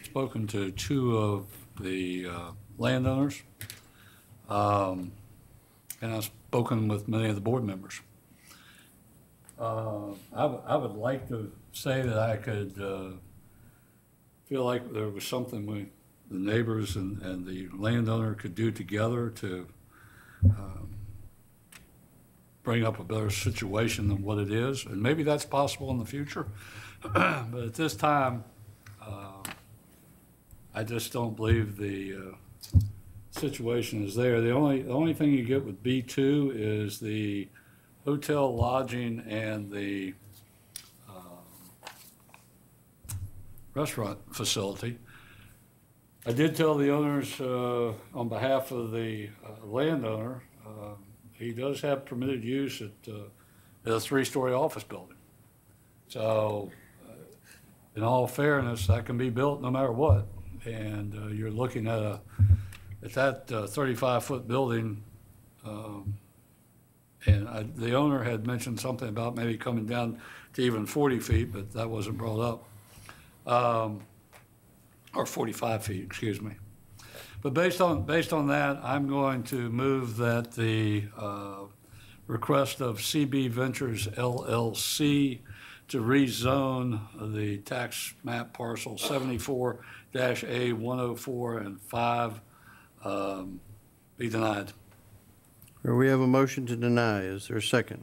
spoken to two of the landowners, and I've spoken with many of the board members. I would like to say that I could feel like there was something the neighbors and the landowner could do together to bring up a better situation than what it is. And maybe that's possible in the future. But at this time, I just don't believe the situation is there. The only thing you get with B2 is the hotel lodging and the restaurant facility. I did tell the owners on behalf of the landowner, he does have permitted use at a three-story office building. So in all fairness, that can be built no matter what. And you're looking at that 35-foot building, and the owner had mentioned something about maybe coming down to even 40 feet, but that wasn't brought up. Or 45 feet, excuse me. But based on that, I'm going to move that the request of CB Ventures LLC to rezone the tax map parcel 74-A104 and 5 be denied. We have a motion to deny. Is there a second?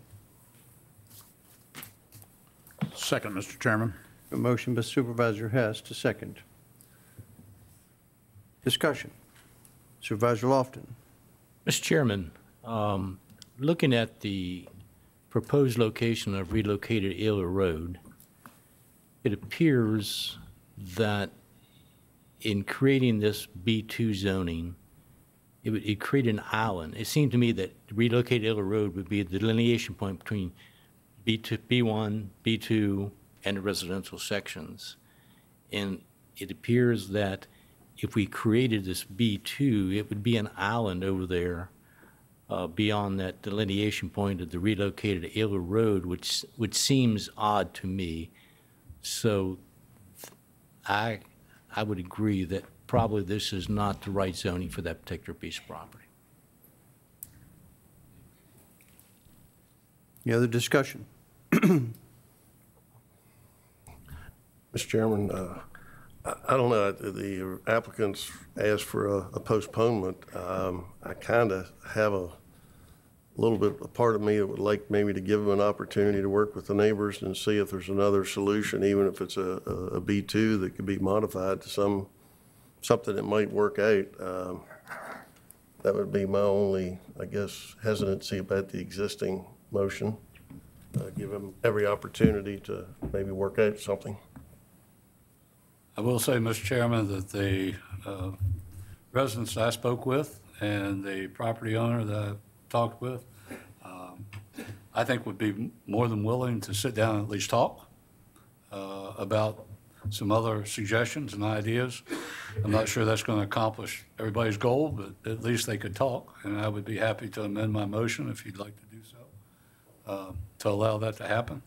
Second, Mr. Chairman. A motion by Supervisor Hess to second. Discussion. Supervisor Lofton. Mr. Chairman, looking at the proposed location of relocated Ayler Road, it appears that in creating this B2 zoning, it created an island. It seemed to me that relocated Ayler Road would be the delineation point between B2, B1, B2, and the residential sections. And it appears that if we created this B2, it would be an island over there beyond that delineation point of the relocated Ayler Road, which seems odd to me. So I would agree that probably this is not the right zoning for that particular piece of property. Any other discussion? Mr. Chairman, I don't know, the applicants asked for a postponement. I kind of have a little bit, a part of me that would like maybe to give them an opportunity to work with the neighbors and see if there's another solution, even if it's a B2 that could be modified to something that might work out. That would be my only, I guess, hesitancy about the existing motion. give them every opportunity to maybe work out something. I will say, Mr. Chairman, that the residents I spoke with and the property owner that I talked with, I think would be more than willing to sit down and at least talk about some other suggestions and ideas. I'm not sure that's going to accomplish everybody's goal, but at least they could talk, and I would be happy to amend my motion if you'd like to do so, to allow that to happen.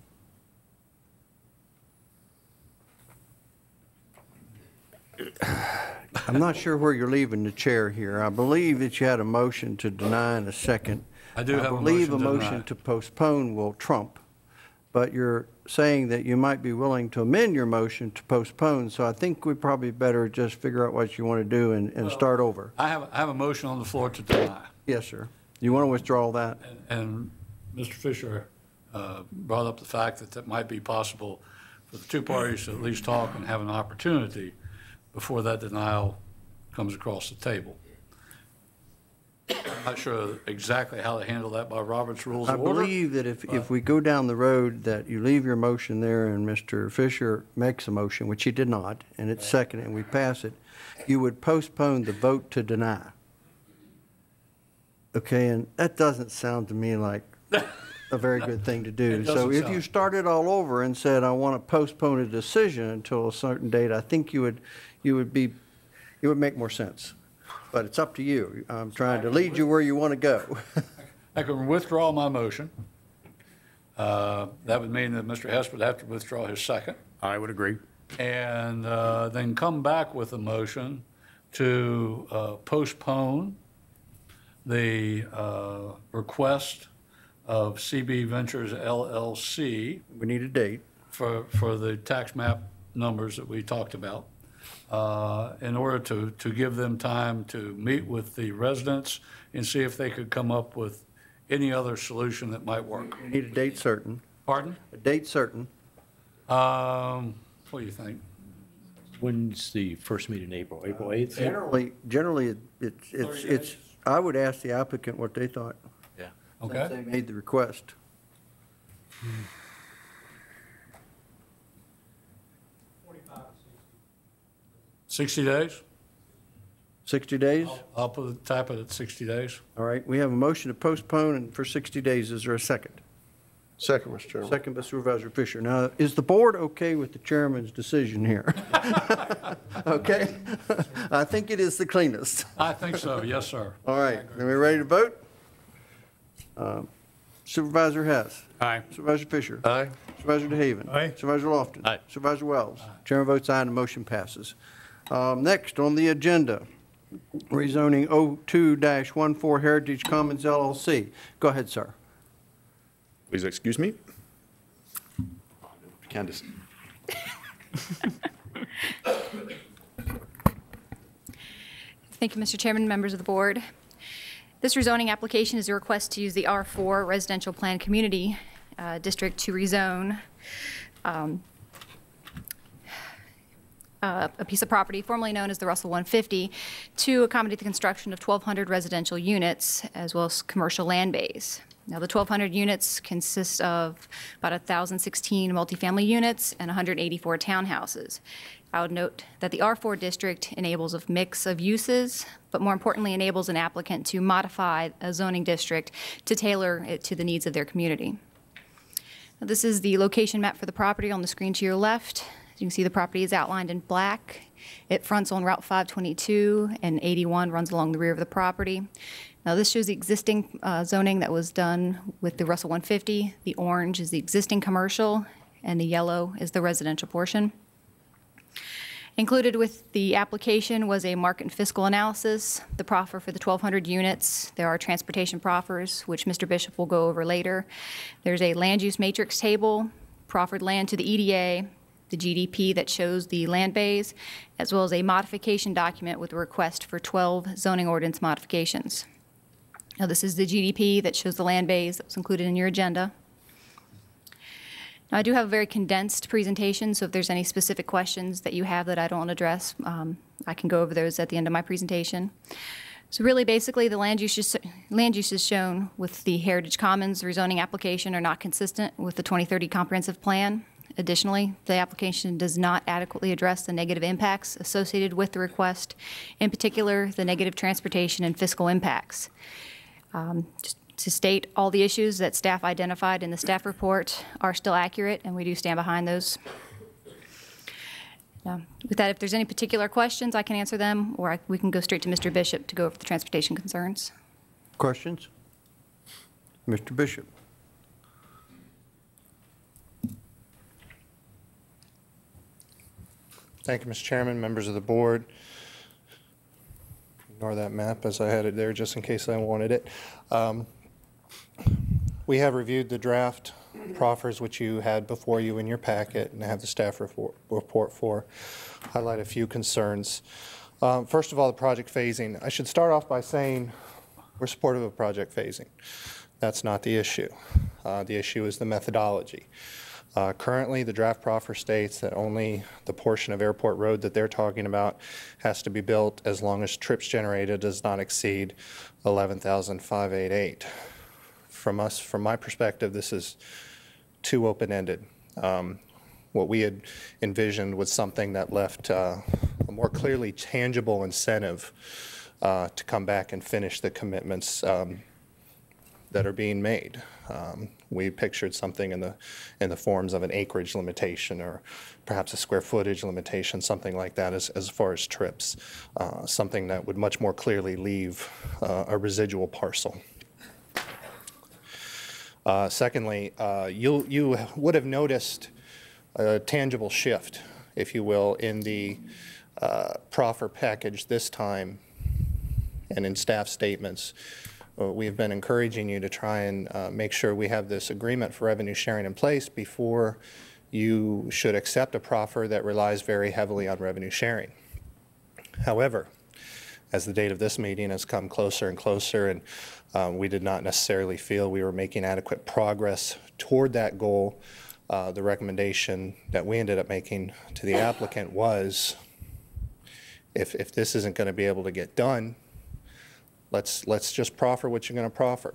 I'm not sure where you're leaving the chair here. I believe that you had a motion to deny in a second. I do have a believe motion a to motion deny. to postpone will trump, but you're saying that you might be willing to amend your motion to postpone, so I think we probably better just figure out what you want to do and start over. I have a motion on the floor to deny. Yes, sir. You want to withdraw that? And Mr. Fisher brought up the fact that that might be possible for the two parties to at least talk and have an opportunity before that denial comes across the table. I'm not sure exactly how to handle that by Robert's Rules I of Order. believe that if we go down the road that you leave your motion there and Mr. Fisher makes a motion, which he did not, and it's second and we pass it, you would postpone the vote to deny. Okay, and that doesn't sound to me like a very good thing to do. It So doesn't if sound. you started all over and said, I want to postpone a decision until a certain date, I think it would make more sense. But it's up to you. I'm trying to lead you where you want to go. I can withdraw my motion. That would mean that Mr. Hess would have to withdraw his second. I would agree. And then come back with a motion to postpone the request of CB Ventures LLC. We need a date. For the tax map numbers that we talked about, in order to give them time to meet with the residents and see if they could come up with any other solution that might work. We need a date certain. Pardon? A date certain. What do you think? When's the first meeting in April? April 8th? Generally, it's, I would ask the applicant what they thought. Yeah. Okay. Since they made the request. 60 days? 60 days? I'll type it at 60 days. All right, we have a motion to postpone and for 60 days. Is there a second? Second, Mr. Chairman. Second by Supervisor Fisher. Now, is the board okay with the chairman's decision here? Okay? I think it is the cleanest. I think so, yes, sir. All right, are we ready to vote? Supervisor Hess. Aye. Supervisor Fisher. Aye. Supervisor DeHaven. Aye. Supervisor Lofton. Aye. Supervisor Wells. Chairman votes aye and the motion passes. Next on the agenda, rezoning 02-14 Heritage Commons LLC. Go ahead, sir. Please excuse me. Candace. Thank you, Mr. Chairman, members of the board. This rezoning application is a request to use the R4 Residential Plan Community District to rezone a piece of property formerly known as the Russell 150 to accommodate the construction of 1,200 residential units as well as commercial land bays. Now, the 1,200 units consist of about 1,016 multifamily units and 184 townhouses. I would note that the R4 district enables a mix of uses, but more importantly enables an applicant to modify a zoning district to tailor it to the needs of their community. Now, this is the location map for the property on the screen to your left. As you can see, the property is outlined in black. It fronts on Route 522, and 81 runs along the rear of the property. Now, this shows the existing zoning that was done with the Russell 150. The orange is the existing commercial, and the yellow is the residential portion. Included with the application was a market and fiscal analysis, the proffer for the 1,200 units. There are transportation proffers, which Mr. Bishop will go over later. There's a land use matrix table, proffered land to the EDA, the GDP that shows the land bays, as well as a modification document with a request for 12 zoning ordinance modifications. Now, this is the GDP that shows the land bays that was included in your agenda. Now, I do have a very condensed presentation, so if there's any specific questions that you have that I don't address, I can go over those at the end of my presentation. So really, basically, the land uses shown with the Heritage Commons rezoning application are not consistent with the 2030 comprehensive plan. Additionally, the application does not adequately address the negative impacts associated with the request, in particular, the negative transportation and fiscal impacts. Just to state, all the issues that staff identified in the staff report are still accurate, and we do stand behind those. With that, if there's any particular questions, I can answer them, or we can go straight to Mr. Bishop to go over the transportation concerns. Questions? Mr. Bishop. Thank you, Mr. Chairman, members of the board. Ignore that map as I had it there just in case I wanted it. We have reviewed the draft proffers which you had before you in your packet, and I have the staff report for. Highlight a few concerns. First of all, the project phasing. I should start off by saying we're supportive of project phasing. That's not the issue. The issue is the methodology. Currently, the draft proffer states that only the portion of Airport Road that they're talking about has to be built as long as trips generated does not exceed 11,588. From my perspective, this is too open-ended. What we had envisioned was something that left a more clearly tangible incentive to come back and finish the commitments that are being made. We pictured something in the forms of an acreage limitation or perhaps a square footage limitation, something like that as far as trips, something that would much more clearly leave a residual parcel. Secondly, you would have noticed a tangible shift, if you will, in the proffer package this time and in staff statements. We have been encouraging you to try and make sure we have this agreement for revenue sharing in place before you should accept a proffer that relies very heavily on revenue sharing. However, as the date of this meeting has come closer and closer, and we did not necessarily feel we were making adequate progress toward that goal, the recommendation that we ended up making to the applicant was, if this isn't going to be able to get done, let's just proffer what you're going to proffer.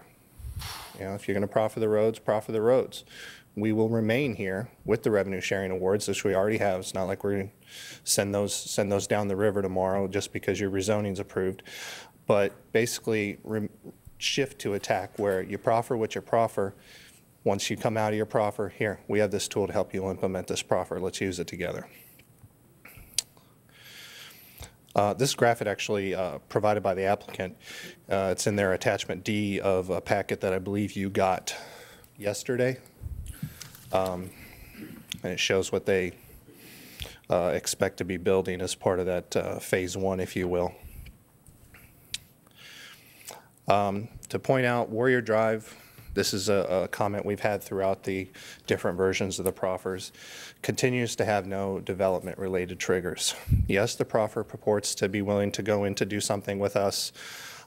You know, if you're going to proffer the roads, proffer the roads. We will remain here with the revenue sharing awards, which we already have. It's not like we're going to send those down the river tomorrow just because your rezoning's approved. But basically, shift to attack where you proffer what you proffer. Once you come out of your proffer, here, we have this tool to help you implement this proffer. Let's use it together. This graphic actually provided by the applicant. It's in their attachment D of a packet that I believe you got yesterday. And it shows what they expect to be building as part of that phase one, if you will. To point out Warrior Drive, this is a comment we've had throughout the different versions of the proffers, continues to have no development-related triggers. Yes, the proffer purports to be willing to go in to do something with us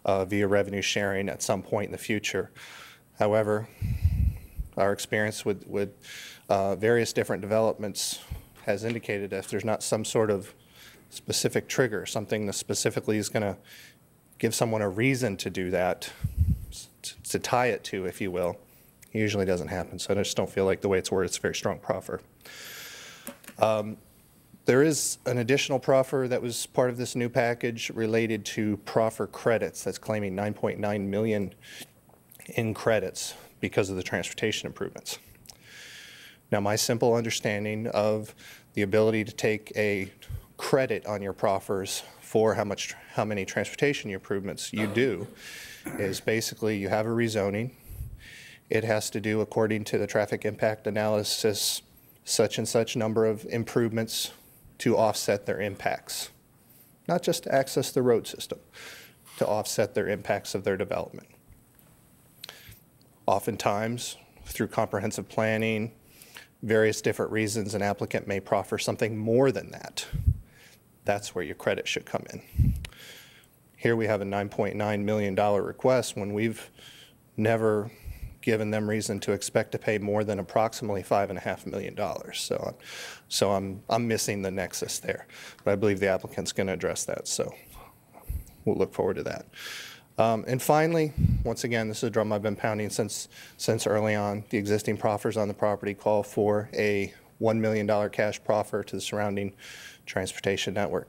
via revenue sharing at some point in the future. However, our experience with various different developments has indicated that if there's not some sort of specific trigger, something that specifically is going to give someone a reason to do that, to tie it to, if you will, it usually doesn't happen. So I just don't feel like the way it's worded, it's a very strong proffer. There is an additional proffer that was part of this new package related to proffer credits that's claiming $9.9 million in credits because of the transportation improvements. Now, my simple understanding of the ability to take a credit on your proffers for how many transportation improvements you do is basically you have a rezoning. It has to do, according to the traffic impact analysis, such and such number of improvements to offset their impacts. Not just to access the road system, to offset their impacts of their development. Oftentimes, through comprehensive planning, various different reasons, an applicant may proffer something more than that. That's where your credit should come in. Here we have a $9.9 million request when we've never given them reason to expect to pay more than approximately $5.5 million. So I'm missing the nexus there, but I believe the applicant's going to address that. So we'll look forward to that. And finally, once again, this is a drum I've been pounding since early on. The existing proffers on the property call for a $1 million cash proffer to the surrounding transportation network.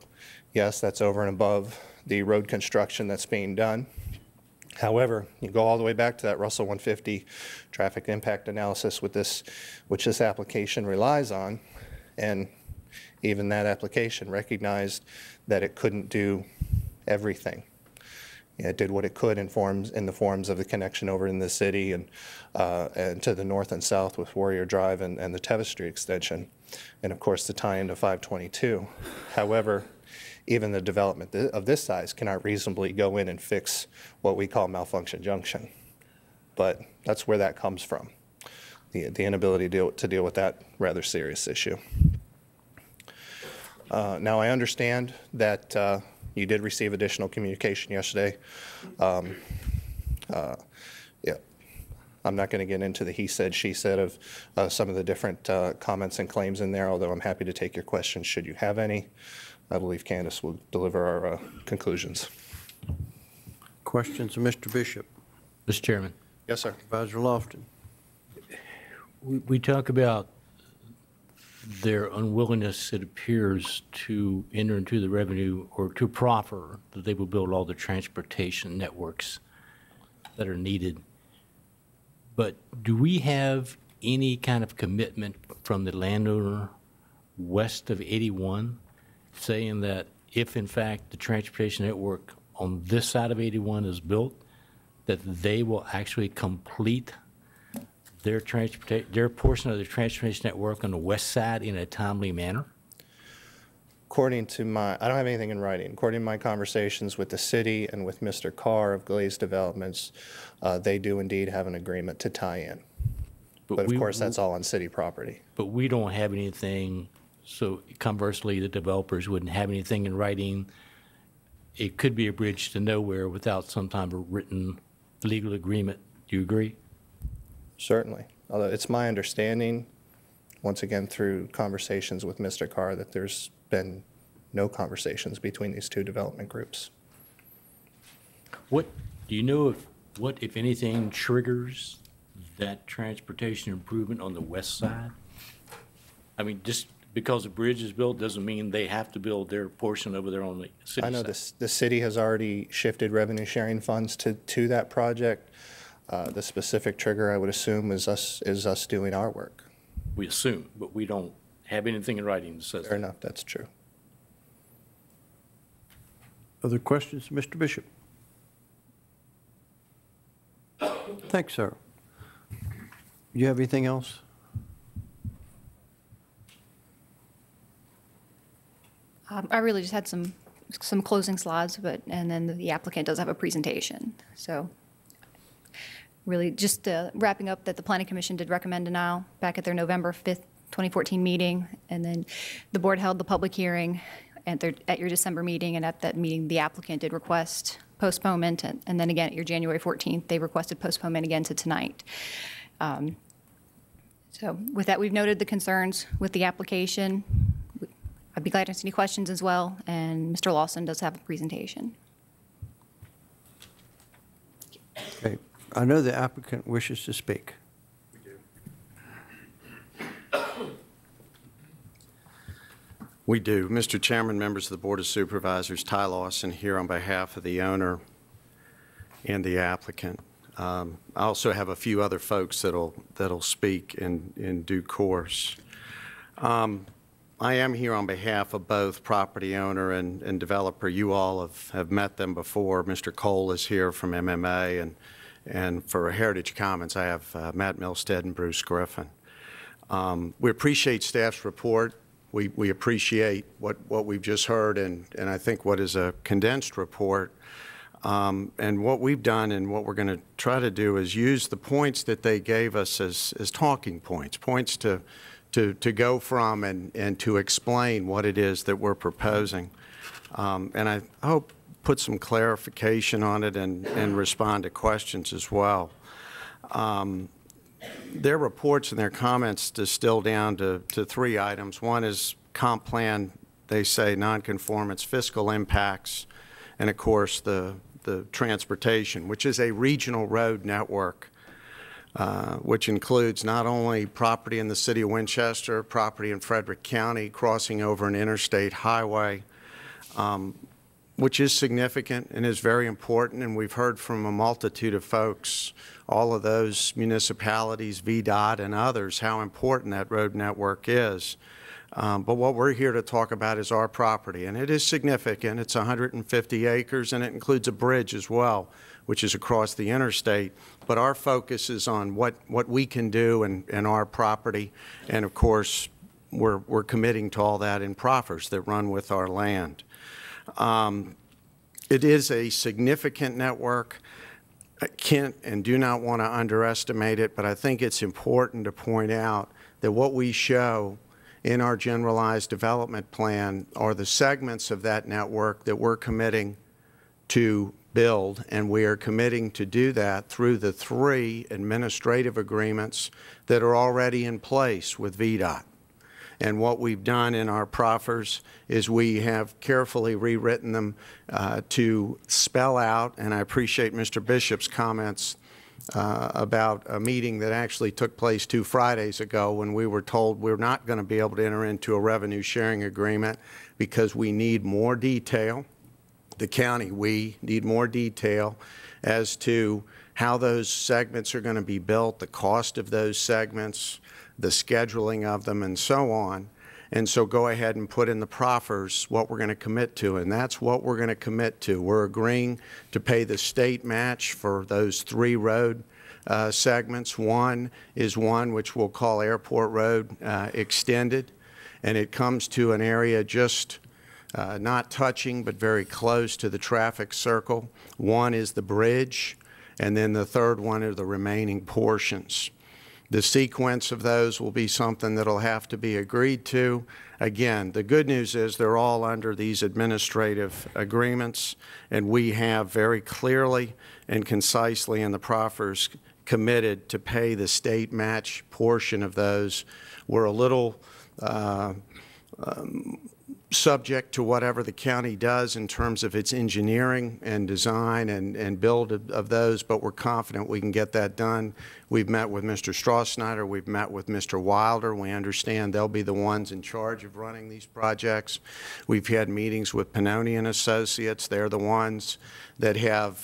Yes, that's over and above the road construction that's being done. However, you go all the way back to that Russell 150 traffic impact analysis which this application relies on, and even that application recognized that it couldn't do everything. It did what it could in the forms of the connection over in the city and to the north and south with Warrior Drive and the Tevis Street extension, and of course the tie into 522. However, even the development of this size cannot reasonably go in and fix what we call malfunction junction. But that's where that comes from, the inability to deal with that rather serious issue. Now I understand that you did receive additional communication yesterday. Yeah, I'm not going to get into the he said, she said of some of the different comments and claims in there, although I'm happy to take your questions should you have any. I believe Candace will deliver our conclusions. Questions of Mr. Bishop? Mr. Chairman. Yes, sir. Supervisor Lofton. We talk about their unwillingness, it appears, to enter into the revenue or to proffer that they will build all the transportation networks that are needed. But do we have any kind of commitment from the landowner west of 81 saying that if in fact the transportation network on this side of 81 is built, that they will actually complete their portion of the transportation network on the west side in a timely manner? According to I don't have anything in writing. According to my conversations with the city and with Mr. Carr of Glaze Developments, they do indeed have an agreement to tie in. But of course, that's all on city property. But we don't have anything, so conversely, the developers wouldn't have anything in writing. It could be a bridge to nowhere without some type of written legal agreement. Do you agree? Certainly. Although it's my understanding, once again through conversations with Mr. Carr, that there's been no conversations between these two development groups. What do you know what, if anything, triggers that transportation improvement on the west side? I mean, just because a bridge is built doesn't mean they have to build their portion over there on the city side. I know the city has already shifted revenue sharing funds to that project. The specific trigger, I would assume, is us doing our work. We assume, but we don't have anything in writing that says that. Fair enough, that's true. Other questions, Mr. Bishop? Thanks, sir. You have anything else? I really just had some closing slides, and then the applicant does have a presentation. So really just wrapping up that the Planning Commission did recommend denial back at their November 5th, 2014 meeting, and then the board held the public hearing at your December meeting, and at that meeting the applicant did request postponement, and then again at your January 14th they requested postponement again to tonight. So with that, we've noted the concerns with the application. I'd be glad to answer any questions as well, and Mr. Lawson does have a presentation. Okay. I know the applicant wishes to speak. We do. Mr. Chairman, members of the Board of Supervisors, Ty Lawson here on behalf of the owner and the applicant. I also have a few other folks that'll speak in due course. I am here on behalf of both property owner and developer. You all have met them before. Mr. Cole is here from MMA, and for Heritage Commons, I have Matt Milstead and Bruce Griffin. We appreciate staff's report. We appreciate what we've just heard, and I think what is a condensed report. And what we've done and what we're going to try to do is use the points that they gave us as talking points to go from and to explain what it is that we're proposing. And I hope put some clarification on it and respond to questions as well. Their reports and their comments distill down to three items. One is comp plan, they say nonconformance, fiscal impacts, and of course the transportation, which is a regional road network, which includes not only property in the city of Winchester, property in Frederick County, crossing over an interstate highway, which is significant and is very important. And we've heard from a multitude of folks, all of those municipalities, VDOT and others, how important that road network is. But what we're here to talk about is our property, and it is significant. It's 150 acres, and it includes a bridge as well, which is across the interstate. But our focus is on what we can do in our property, and of course, we're committing to all that in proffers that run with our land. It is a significant network. I can't and do not want to underestimate it, but I think it's important to point out that what we show in our generalized development plan are the segments of that network that we're committing to build, and we are committing to do that through the 3 administrative agreements that are already in place with VDOT. And what we've done in our proffers is we have carefully rewritten them to spell out, and I appreciate Mr. Bishop's comments about a meeting that actually took place 2 Fridays ago when we were told we're not going to be able to enter into a revenue sharing agreement because we need more detail. The county, we need more detail as to how those segments are going to be built, the cost of those segments, the scheduling of them, and so on. And so go ahead and put in the proffers what we're going to commit to, and that's what we're going to commit to. We're agreeing to pay the state match for those 3 road segments. One is one which we'll call Airport Road Extended, and it comes to an area just not touching but very close to the traffic circle. One is the bridge, and then the third one are the remaining portions. The sequence of those will be something that'll have to be agreed to. Again, the good news is they're all under these administrative agreements, and we have very clearly and concisely in the proffers committed to pay the state match portion of those. We're a little subject to whatever the county does in terms of its engineering and design and build of those, but we're confident we can get that done. We've met with Mr. Strausnider, we've met with Mr. Wilder. We understand they'll be the ones in charge of running these projects. We've had meetings with Pannoni and Associates. They're the ones that have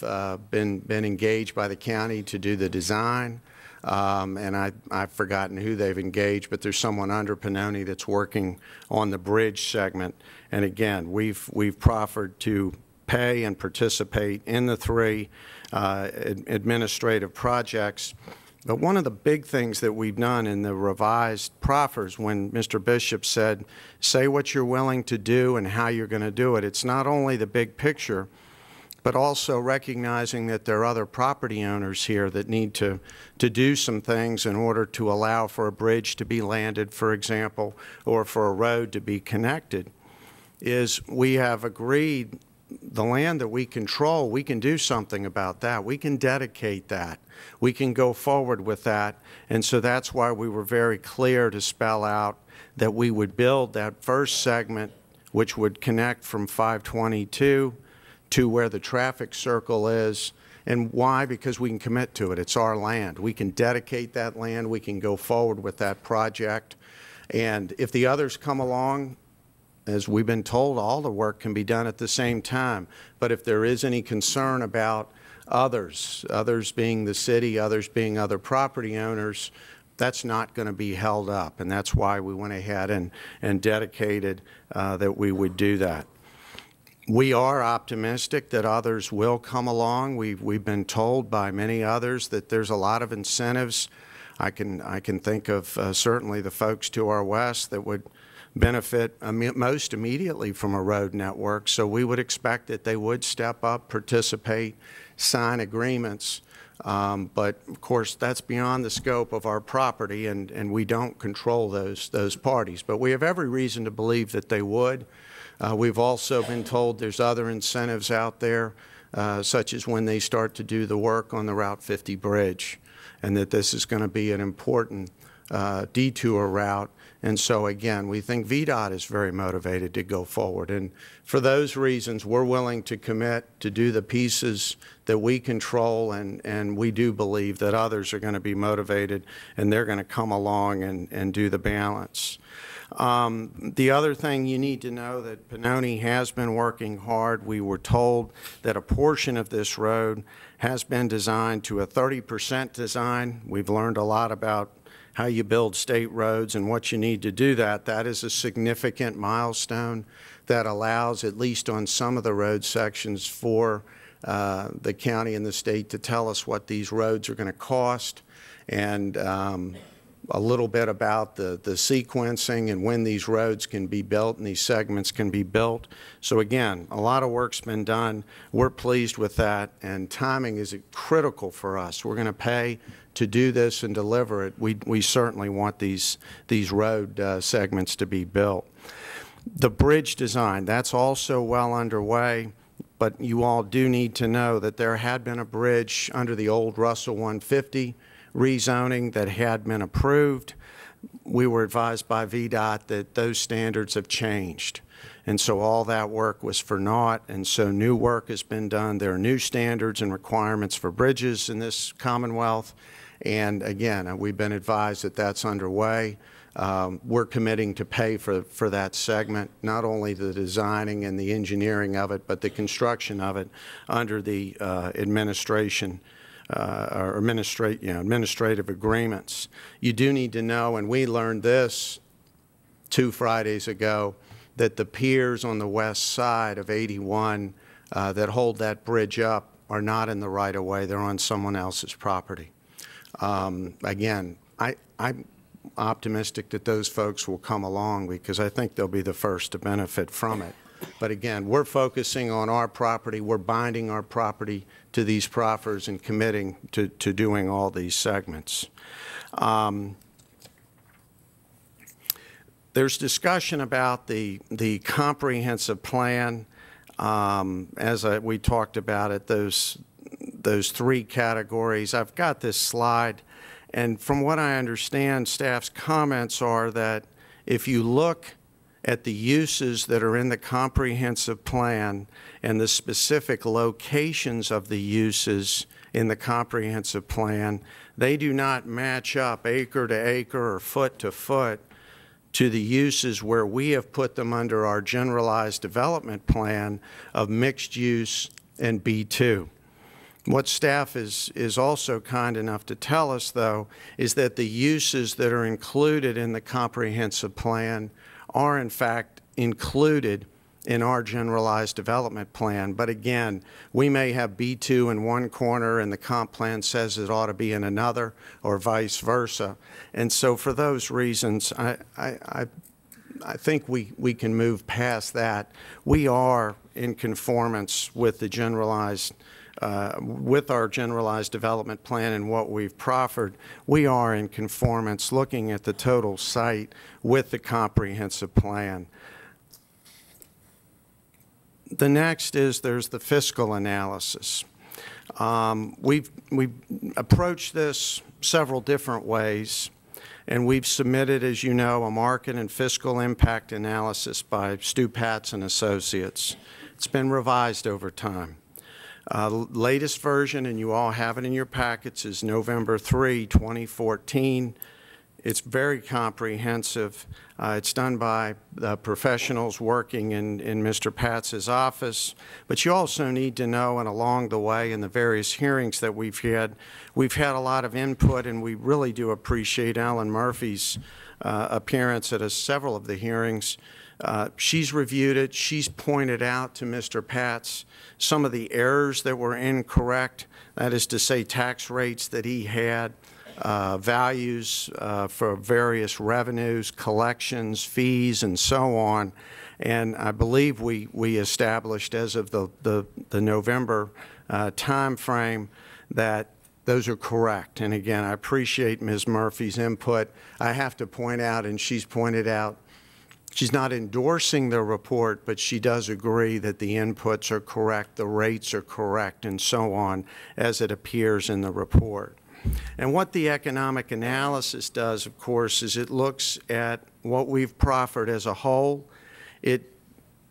been engaged by the county to do the design. And I've forgotten who they've engaged, but there's someone under Pannoni that's working on the bridge segment. And again, we've proffered to pay and participate in the 3 administrative projects. But one of the big things that we've done in the revised proffers, when Mr. Bishop said, say what you're willing to do and how you're going to do it, it's not only the big picture, but also recognizing that there are other property owners here that need to do some things in order to allow for a bridge to be landed, for example, or for a road to be connected, is we have agreed the land that we control, we can do something about that. We can dedicate that. We can go forward with that. And so that's why we were very clear to spell out that we would build that first segment, which would connect from 522 to where the traffic circle is. And why? Because we can commit to it. It's our land. We can dedicate that land. We can go forward with that project. And if the others come along, as we've been told, all the work can be done at the same time. But if there is any concern about others being the city, others being other property owners, that's not going to be held up. And that's why we went ahead and dedicated that we would do that. We are optimistic that others will come along. We've been told by many others that there's a lot of incentives. I can think of certainly the folks to our west that would benefit most immediately from a road network. So we would expect that they would step up, participate, sign agreements. But of course, that's beyond the scope of our property, and we don't control those parties. But we have every reason to believe that they would. We've also been told there's other incentives out there, such as when they start to do the work on the Route 50 bridge, and that this is going to be an important detour route. And so, again, we think VDOT is very motivated to go forward. And for those reasons, we're willing to commit to do the pieces that we control, and we do believe that others are going to be motivated, and they're going to come along and do the balance. The other thing you need to know that Pennoni has been working hard. We were told that a portion of this road has been designed to a 30% design. We've learned a lot about how you build state roads and what you need to do that. That is a significant milestone that allows, at least on some of the road sections, for the county and the state to tell us what these roads are going to cost, and a little bit about the sequencing and when these roads can be built and these segments can be built. So again, a lot of work's been done. We're pleased with that, and timing is critical for us. We're going to pay to do this and deliver it. We certainly want these road segments to be built. The bridge design, that's also well underway, but you all do need to know that there had been a bridge under the old Russell 150 rezoning that had been approved. We were advised by VDOT that those standards have changed. And so all that work was for naught, and so new work has been done. There are new standards and requirements for bridges in this Commonwealth. And again, we've been advised that that's underway. We're committing to pay for that segment, not only the designing and the engineering of it, but the construction of it under the administration or administrative agreements. You do need to know, and we learned this 2 Fridays ago, that the piers on the west side of 81 that hold that bridge up are not in the right-of-way. They're on someone else's property. Again, I'm optimistic that those folks will come along because I think they'll be the first to benefit from it. But again, we're focusing on our property. We're binding our property to these proffers and committing to doing all these segments. There's discussion about the comprehensive plan. As we talked about it, those 3 categories. I've got this slide, and from what I understand, staff's comments are that if you look at the uses that are in the comprehensive plan and the specific locations of the uses in the comprehensive plan, they do not match up acre to acre or foot to foot to the uses where we have put them under our generalized development plan of mixed use and B2. What staff is also kind enough to tell us, though, is that the uses that are included in the comprehensive plan are, in fact, included in our generalized development plan. But again, we may have B2 in one corner and the comp plan says it ought to be in another, or vice versa. And so for those reasons, I think we can move past that. We are in conformance with the generalized with our generalized development plan and what we've proffered. We are in conformance looking at the total site with the comprehensive plan. The next is there's the fiscal analysis. We've approached this several different ways, and we've submitted, as you know, a market and fiscal impact analysis by Stu Patz and Associates. It's been revised over time. Latest version, and you all have it in your packets, is November 3, 2014. It's very comprehensive. It's done by professionals working in Mr. Patz's office. But you also need to know, and along the way in the various hearings that we've had a lot of input, and we really do appreciate Alan Murphy's appearance at several of the hearings. She's reviewed it. She's pointed out to Mr. Patz some of the errors that were incorrect, that is to say tax rates that he had, values for various revenues, collections, fees, and so on. And I believe we established as of the November time frame that those are correct. And again, I appreciate Ms. Murphy's input. I have to point out, and she's pointed out, she's not endorsing the report, but she does agree that the inputs are correct, the rates are correct, and so on, as it appears in the report. And what the economic analysis does, of course, is it looks at what we've proffered as a whole. It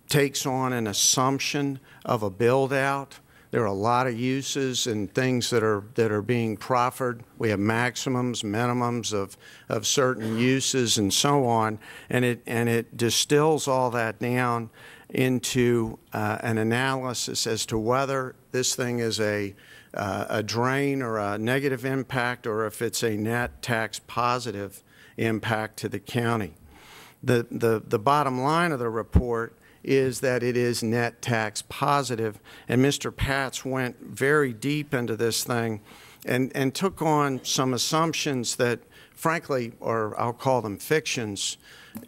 takes on an assumption of a build-out. There are a lot of uses and things that are being proffered. We have maximums, minimums of certain uses and so on, and it distills all that down into an analysis as to whether this thing is a drain or a negative impact, or if it's a net tax positive impact to the county. The bottom line of the report is that it is net tax positive, and Mr. Patz went very deep into this thing and took on some assumptions that, frankly, or I'll call them fictions,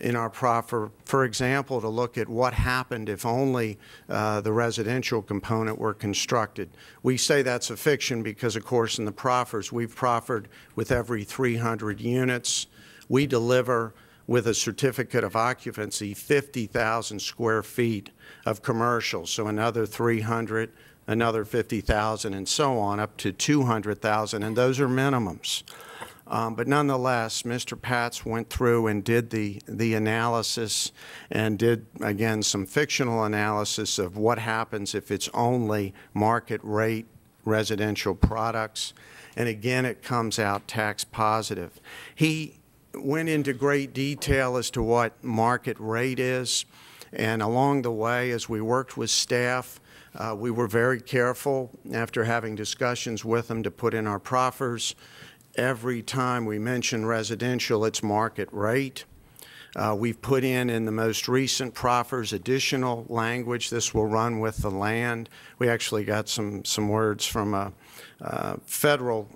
in our proffer. For example, to look at what happened if only the residential component were constructed. We say that's a fiction because, of course, in the proffers, we've proffered with every 300 units. We deliver with a certificate of occupancy 50,000 square feet of commercial, so another 300, another 50,000, and so on, up to 200,000, and those are minimums. But nonetheless, Mr. Patz went through and did the analysis and did, again, some fictional analysis of what happens if it's only market rate residential products. And again, it comes out tax positive. He went into great detail as to what market rate is. And along the way, as we worked with staff, we were very careful, after having discussions with them, to put in our proffers. Every time we mention residential, it's market rate. We've put in the most recent proffers additional language. This will run with the land. We actually got some words from a federal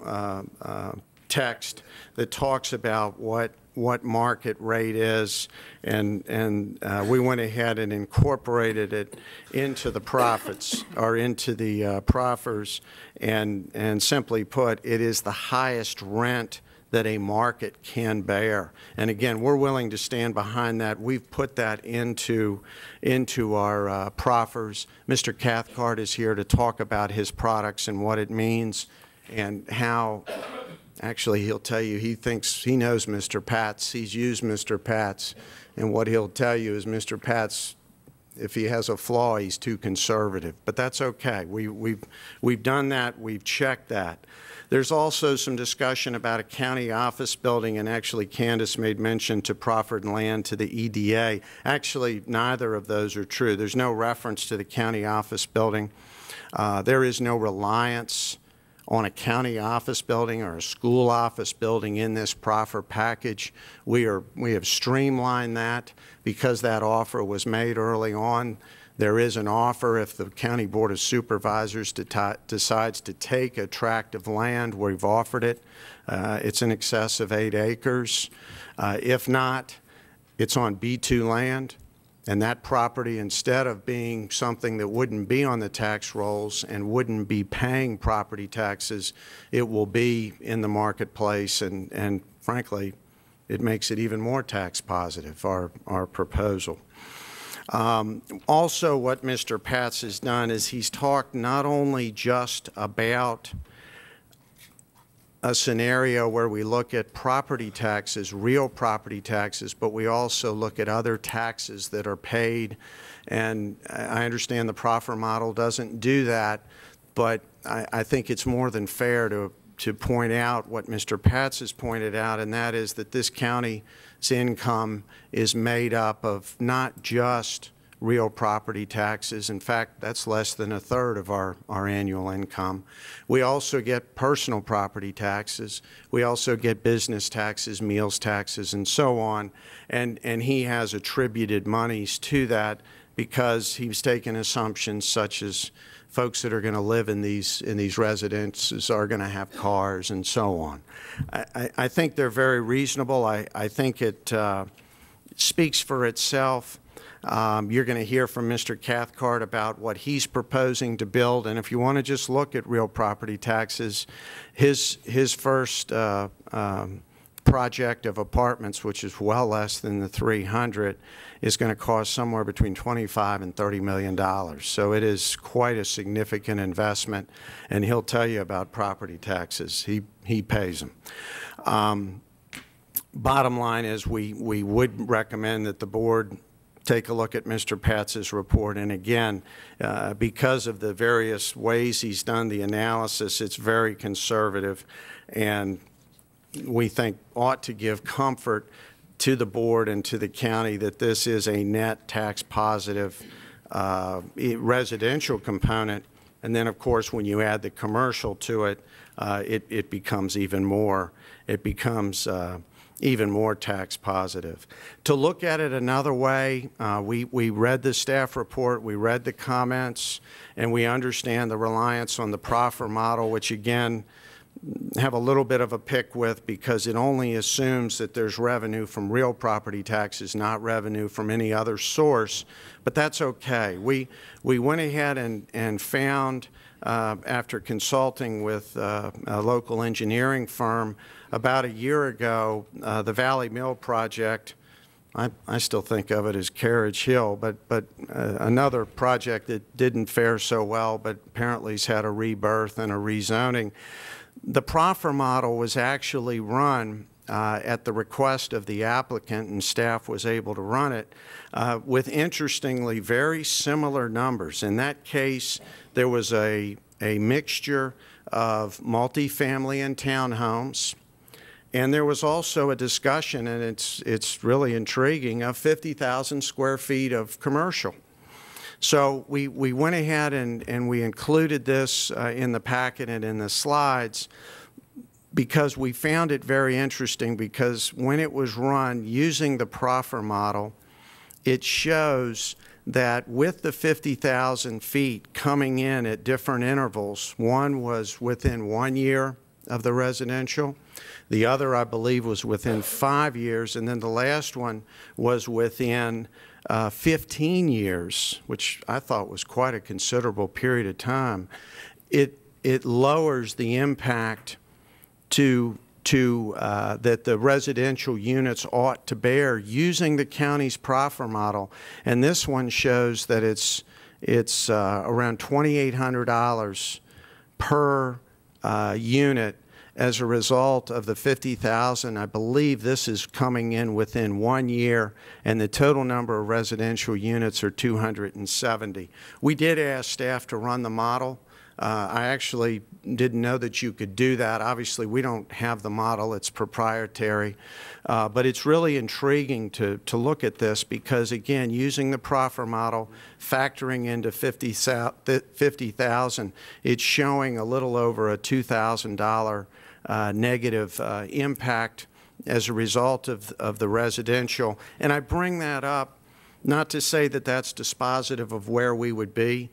text that talks about what market rate is, and we went ahead and incorporated it into the profits, or into the proffers, and simply put, it is the highest rent that a market can bear. And again, we're willing to stand behind that. We've put that into our proffers. Mr. Cathcart is here to talk about his products and what it means, and how, actually, he'll tell you he thinks he knows Mr. Patz. He's used Mr. Patz, and what he'll tell you is Mr. Patz, if he has a flaw, he's too conservative. But that's okay. We've done that. We've checked that. There's also some discussion about a county office building, and actually Candace made mention to proffered land to the EDA. Actually, neither of those are true. There's no reference to the county office building. There is no reliance on a county office building or a school office building in this proffer package. We have streamlined that because that offer was made early on. There is an offer if the County Board of Supervisors decides to take a tract of land. We've offered it. It's in excess of 8 acres. If not, it's on B2 land. And that property, instead of being something that wouldn't be on the tax rolls and wouldn't be paying property taxes, it will be in the marketplace, and frankly, it makes it even more tax positive, our proposal. Also, what Mr. Patz has done is he's talked not only just about a scenario where we look at property taxes, real property taxes, but we also look at other taxes that are paid. And I understand the proffer model doesn't do that, but I think it's more than fair to point out what Mr. Patz has pointed out, and that is that this county's income is made up of not just real property taxes. In fact, that's less than a third of our annual income. We also get personal property taxes. We also get business taxes, meals taxes, and so on. And he has attributed monies to that because he's taken assumptions such as folks that are going to live in these residences are going to have cars and so on. I think they're very reasonable. I think it speaks for itself. You're going to hear from Mr. Cathcart about what he's proposing to build, and if you want to just look at real property taxes, his first project of apartments, which is well less than the 300, is going to cost somewhere between $25 and $30 million. So it is quite a significant investment, and he'll tell you about property taxes. He pays them. Bottom line is we would recommend that the board take a look at Mr. Patz's report. And again, because of the various ways he's done the analysis, it's very conservative, and we think ought to give comfort to the board and to the county that this is a net tax positive residential component. And then, of course, when you add the commercial to it, it becomes even more. It becomes even more tax positive. To look at it another way, we read the staff report, we read the comments, and we understand the reliance on the proffer model, which again have a little bit of a pick with because it only assumes that there's revenue from real property taxes, not revenue from any other source, but that's okay. We went ahead and found, after consulting with a local engineering firm about a year ago, the Valley Mill project. I still think of it as Carriage Hill, but another project that didn't fare so well, but apparently has had a rebirth and a rezoning. The proffer model was actually run at the request of the applicant, and staff was able to run it with, interestingly, very similar numbers. In that case, there was a mixture of multifamily and townhomes, and there was also a discussion, and it's really intriguing, of 50,000 square feet of commercial. So we went ahead and we included this in the packet and in the slides because we found it very interesting, because when it was run using the proffer model, it shows that with the 50,000 feet coming in at different intervals, one was within 1 year of the residential, the other, I believe, was within 5 years, and then the last one was within 15 years, which I thought was quite a considerable period of time. It lowers the impact that the residential units ought to bear using the county's proffer model, and this one shows that it's around $2,800 per unit as a result of the 50,000. I believe this is coming in within 1 year, and the total number of residential units are 270. We did ask staff to run the model. I actually didn't know that you could do that. Obviously, we don't have the model. It's proprietary. But it's really intriguing to look at this because, again, using the proffer model, factoring into 50,000, it's showing a little over a $2,000 negative impact as a result of the residential. And I bring that up not to say that that's dispositive of where we would be.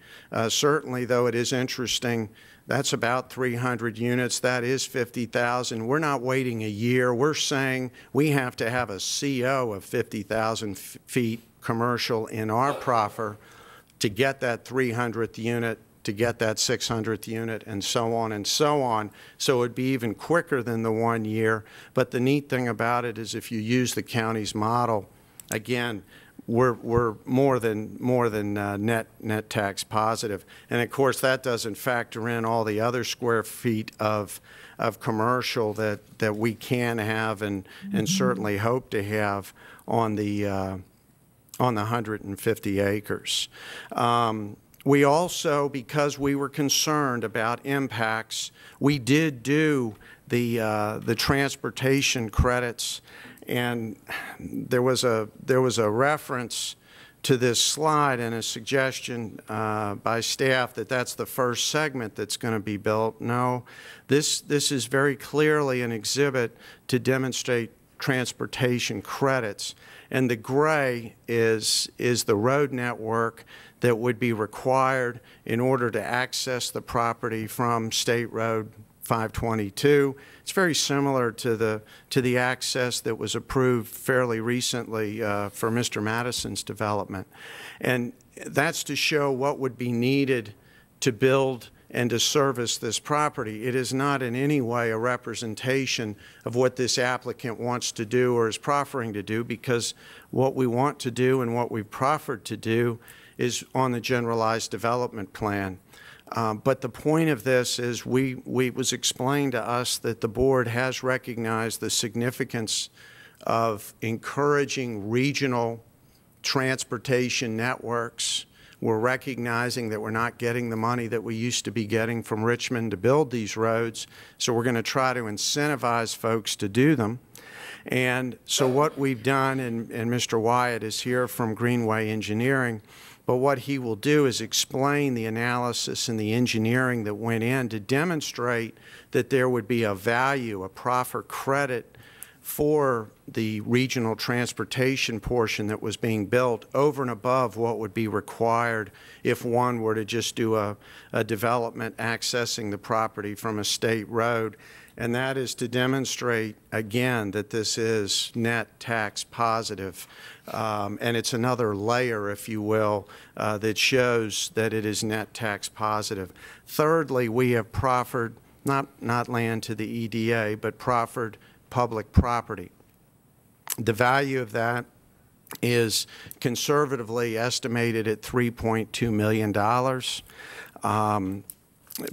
Certainly, though, it is interesting. That's about 300 units. That is 50,000. We're not waiting a year. We're saying we have to have a CO of 50,000 feet commercial in our proffer to get that 300th unit, to get that 600th unit, and so on and so on. So it would be even quicker than the 1 year. But the neat thing about it is if you use the county's model, again, we're more than net tax positive. And of course, that doesn't factor in all the other square feet of commercial that we can have and certainly hope to have on the 150 acres. We also, because we were concerned about impacts, we did do the transportation credits, and there was a reference to this slide and a suggestion by staff that that's the first segment that's going to be built. No, this is very clearly an exhibit to demonstrate transportation credits, and the gray is the road network that would be required in order to access the property from State Road 522. It's very similar to the access that was approved fairly recently for Mr. Madison's development. And that's to show what would be needed to build and to service this property. It is not in any way a representation of what this applicant wants to do or is proffering to do, because what we want to do and what we've proffered to do is on the generalized development plan. But the point of this is it was explained to us that the board has recognized the significance of encouraging regional transportation networks. We're recognizing that we're not getting the money that we used to be getting from Richmond to build these roads, so we're going to try to incentivize folks to do them. And so what we've done, and Mr. Wyatt is here from Greenway Engineering, but what he will do is explain the analysis and the engineering that went in to demonstrate that there would be a value, a proffer credit for the regional transportation portion that was being built over and above what would be required if one were to just do a development accessing the property from a state road. And that is to demonstrate, again, that this is net tax positive. And it's another layer, if you will, that shows that it is net tax positive. Thirdly, we have proffered, not land to the EDA, but proffered public property. The value of that is conservatively estimated at $3.2 million.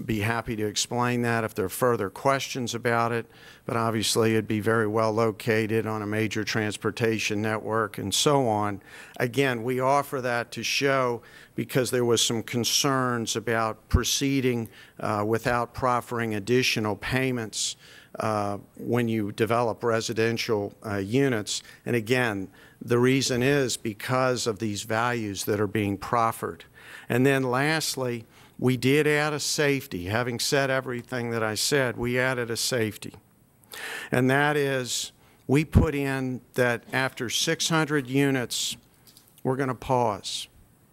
Be happy to explain that if there are further questions about it, but obviously it'd be very well located on a major transportation network and so on. Again, we offer that to show, because there was some concerns about proceeding without proffering additional payments when you develop residential units. And again, the reason is because of these values that are being proffered. And then lastly, we did add a safety. Having said everything that I said, we added a safety. And that is, we put in that after 600 units, we're going to pause.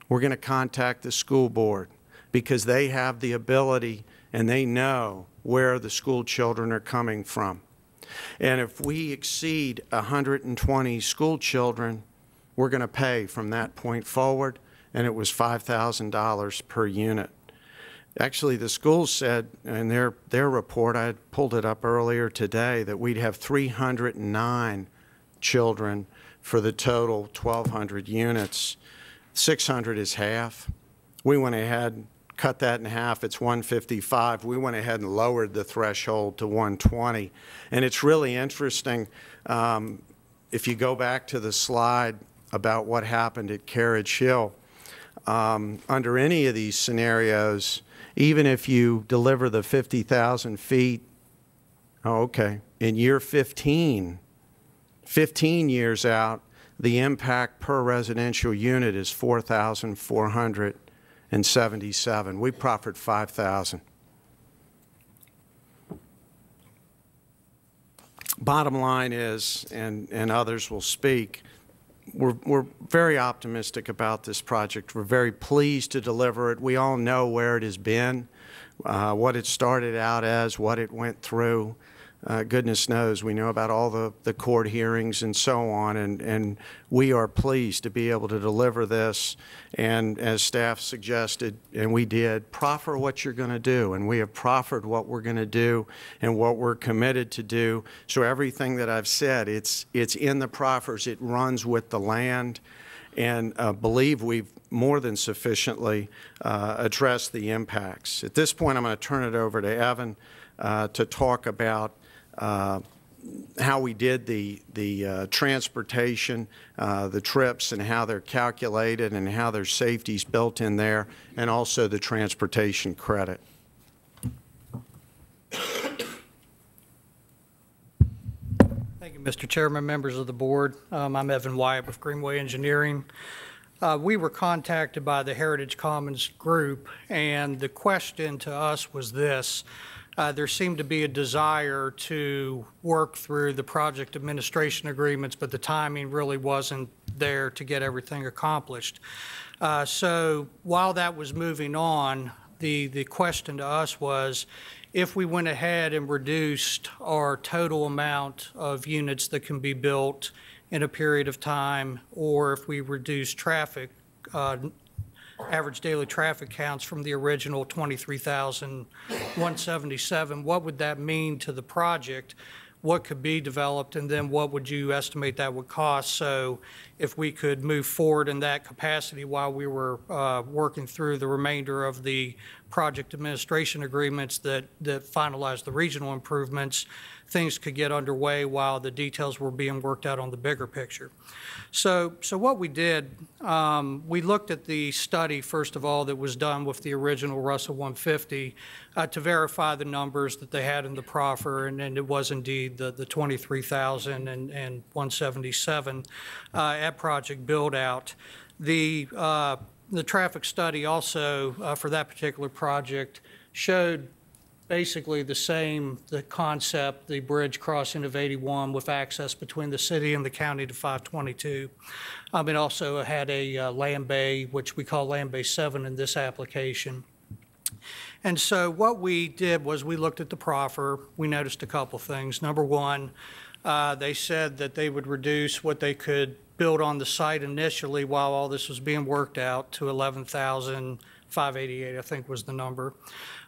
We're going to contact the school board, because they have the ability and they know where the school children are coming from. And if we exceed 120 school children, we're going to pay from that point forward, and it was $5,000 per unit. Actually, the schools said in their report, I had pulled it up earlier today, that we'd have 309 children for the total 1,200 units. 600 is half. We went ahead, cut that in half. It's 155. We went ahead and lowered the threshold to 120. And it's really interesting. If you go back to the slide about what happened at Carriage Hill, under any of these scenarios, even if you deliver the 50,000 feet, in year 15, 15 years out, the impact per residential unit is 4,477. We proffered 5,000. Bottom line is, and others will speak, we're very optimistic about this project. We're very pleased to deliver it. We all know where it has been, what it started out as, what it went through. Goodness knows, we know about all the court hearings and so on, and we are pleased to be able to deliver this. And as staff suggested, and we did, proffer what you're going to do, and we have proffered what we're going to do and what we're committed to do. So everything that I've said, it's in the proffers. It runs with the land, and believe we've more than sufficiently addressed the impacts. At this point, I'm going to turn it over to Evan to talk about how we did the transportation, the trips, and how they're calculated and how there's safeties built in there, and also the transportation credit. Thank you, Mr. Chairman, members of the board. I'm Evan Wyatt with Greenway Engineering. We were contacted by the Heritage Commons group, and the question to us was this. There seemed to be a desire to work through the project administration agreements, but the timing really wasn't there to get everything accomplished. So while that was moving on, the question to us was, if we went ahead and reduced our total amount of units that can be built in a period of time, or if we reduce traffic average daily traffic counts from the original 23,177. What would that mean to the project? What could be developed, and then what would you estimate that would cost? So if we could move forward in that capacity while we were working through the remainder of the project administration agreements that finalized the regional improvements, things could get underway while the details were being worked out on the bigger picture. So what we did, we looked at the study, first of all, that was done with the original Russell 150 to verify the numbers that they had in the proffer, and it was indeed the 23,177 at project build out. The traffic study also for that particular project showed basically the concept, the bridge crossing of 81 with access between the city and the county to 522. It also had a land bay, which we call land bay 7 in this application. And so what we did was we looked at the proffer. We noticed a couple things. Number one, they said that they would reduce what they could build on the site initially while all this was being worked out to 11,588, I think was the number.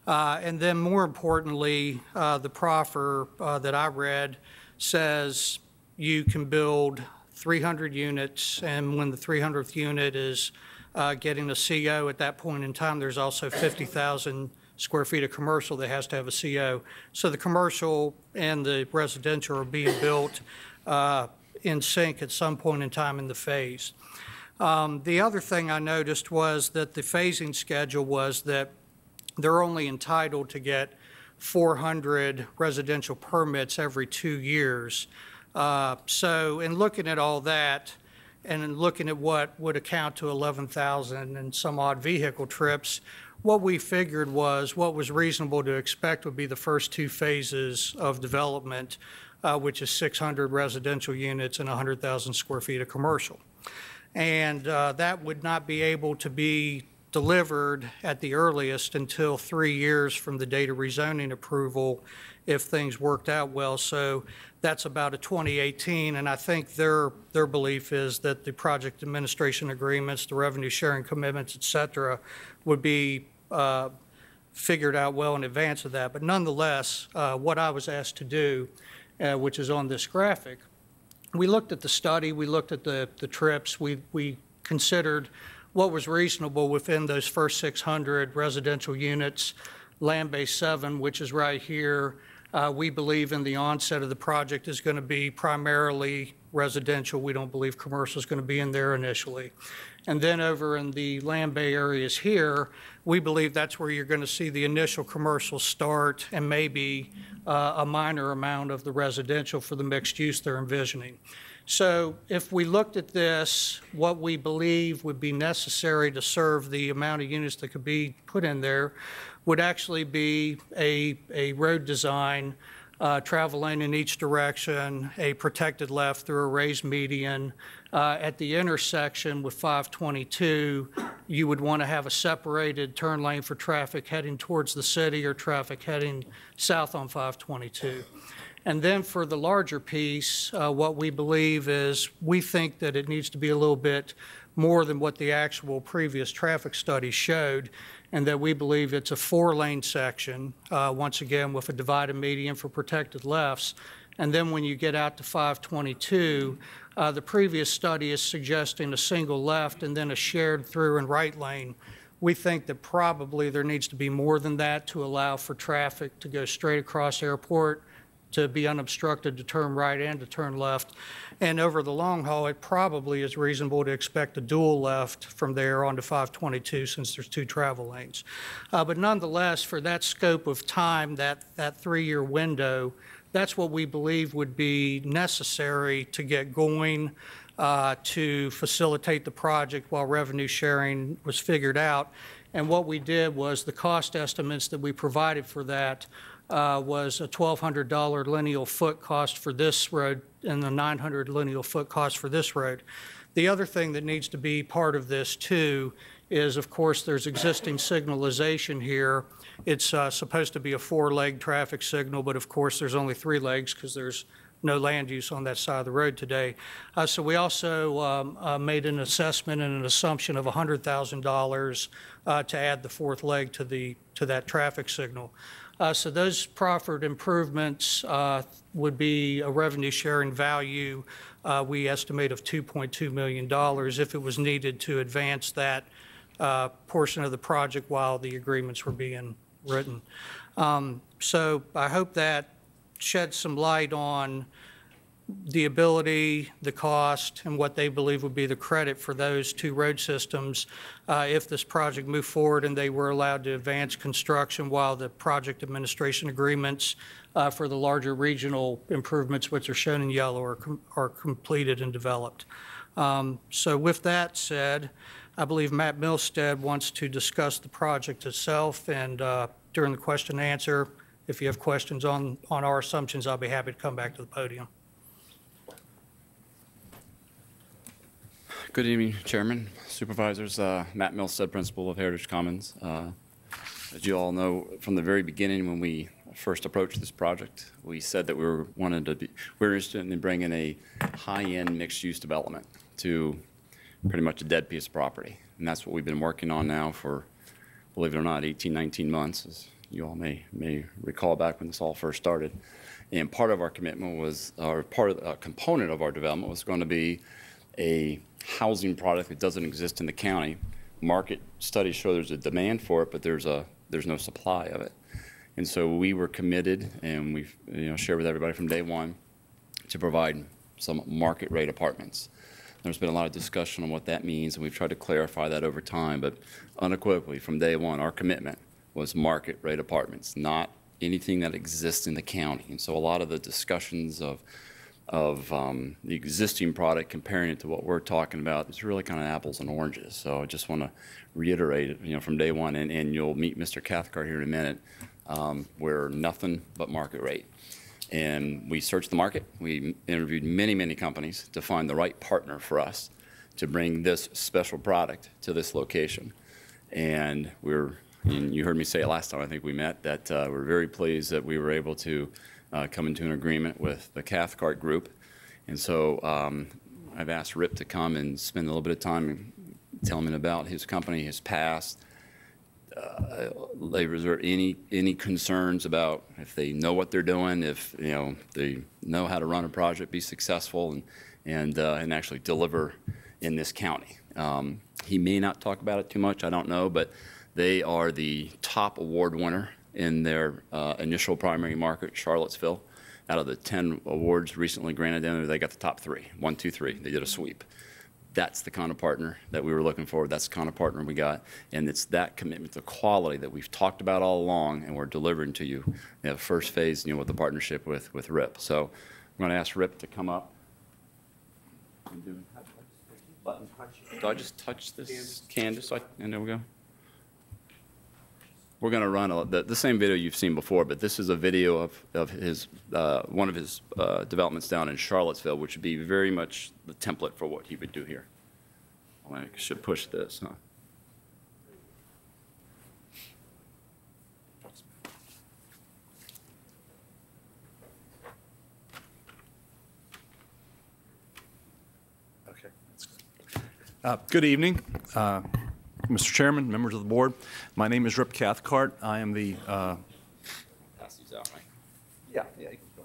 And then more importantly, the proffer that I read says you can build 300 units, and when the 300th unit is getting a CO at that point in time, there's also 50,000 square feet of commercial that has to have a CO. So the commercial and the residential are being built in sync at some point in time in the phase. The other thing I noticed was that the phasing schedule was that they're only entitled to get 400 residential permits every 2 years. So in looking at all that, and in looking at what would account to 11,000 and some odd vehicle trips, what we figured was what was reasonable to expect would be the first 2 phases of development, which is 600 residential units and 100,000 square feet of commercial. And that would not be able to be delivered at the earliest until 3 years from the date of rezoning approval if things worked out well. So that's about a 2018, and I think their belief is that the project administration agreements, the revenue sharing commitments, et cetera, would be figured out well in advance of that. But nonetheless, what I was asked to do, which is on this graphic, we looked at the study, we looked at the trips, we considered what was reasonable within those first 600 residential units. Land Bay 7, which is right here, we believe in the onset of the project is going to be primarily residential. We don't believe commercial is going to be in there initially. And then over in the Land Bay areas here, we believe that's where you're going to see the initial commercial start and maybe a minor amount of the residential for the mixed use they're envisioning. So if we looked at this, what we believe would be necessary to serve the amount of units that could be put in there would actually be a road design, travel lane in each direction, a protected left through a raised median. At the intersection with 522, you would want to have a separated turn lane for traffic heading towards the city or traffic heading south on 522. And then for the larger piece, what we believe is we think that it needs to be a little bit more than what the actual previous traffic study showed, and that we believe it's a 4-lane section, once again with a divided median for protected lefts. And then when you get out to 522, the previous study is suggesting a single left and then a shared through and right lane. We think that probably there needs to be more than that to allow for traffic to go straight across Airport, to be unobstructed, to turn right and to turn left. And over the long haul, it probably is reasonable to expect a dual left from there onto 522 since there's 2 travel lanes. But nonetheless, for that scope of time, that 3-year window, that's what we believe would be necessary to get going to facilitate the project while revenue sharing was figured out. And what we did was the cost estimates that we provided for that was a $1,200 lineal foot cost for this road and the $900 lineal foot cost for this road. The other thing that needs to be part of this too is, of course, there's existing signalization here. It's supposed to be a 4-leg traffic signal, but of course there's only 3 legs because there's no land use on that side of the road today. So we also made an assessment and an assumption of $100,000 to add the fourth leg to that traffic signal. So those proffered improvements would be a revenue sharing value we estimate of $2.2 million if it was needed to advance that portion of the project while the agreements were being written. So I hope that sheds some light on the ability, the cost, and what they believe would be the credit for those two road systems if this project moved forward and they were allowed to advance construction while the project administration agreements for the larger regional improvements, which are shown in yellow, are completed and developed. So with that said, I believe Matt Milstead wants to discuss the project itself, and during the question and answer, if you have questions on our assumptions, I'll be happy to come back to the podium. Good evening, Chairman, Supervisors. Matt Milstead, Principal of Heritage Commons. As you all know, from the very beginning when we first approached this project, we said that we were interested in bringing a high-end mixed-use development to pretty much a dead piece of property. And that's what we've been working on now for, believe it or not, 18, 19 months, as you all may recall back when this all first started. And part of our commitment was, or part of a component of our development was going to be a housing product that doesn't exist in the county. Market studies show there's a demand for it, but there's no supply of it. And so we were committed, and we've shared with everybody from day one, to provide some market rate apartments. There's been a lot of discussion on what that means, and we've tried to clarify that over time, but unequivocally from day one, our commitment was market rate apartments, not anything that exists in the county. And so a lot of the discussions of the existing product, comparing it to what we're talking about, it's really kind of apples and oranges. So I just want to reiterate it, from day one, and you'll meet Mr. Cathcart here in a minute. We're nothing but market rate. And we searched the market. We interviewed many, many companies to find the right partner for us to bring this special product to this location. And you heard me say it last time I think we met, that we're very pleased that we were able to come into an agreement with the Cathcart Group. And so I've asked Rip to come and spend a little bit of time telling me about his company, his past. Is there any concerns about if they know what they're doing, if they know how to run a project, be successful, and actually deliver in this county? He may not talk about it too much, I don't know, but they are the top award winner in their initial primary market, Charlottesville. Out of the 10 awards recently granted them, they got the top 3, 1, 2, 3. They did a sweep. That's the kind of partner that we were looking for. That's the kind of partner we got. And it's that commitment to quality that we've talked about all along, and we're delivering to you. The first phase, with the partnership with Rip. So I'm going to ask Rip to come up. Do I just touch this canvas? And there we go. We're going to run the same video you've seen before, but this is a video of his one of his developments down in Charlottesville, which would be very much the template for what he would do here. I should push this, huh? Okay, that's good. Good evening. Mr. Chairman, members of the board, my name is Rip Cathcart. I am the pass these out, right? Yeah, you can go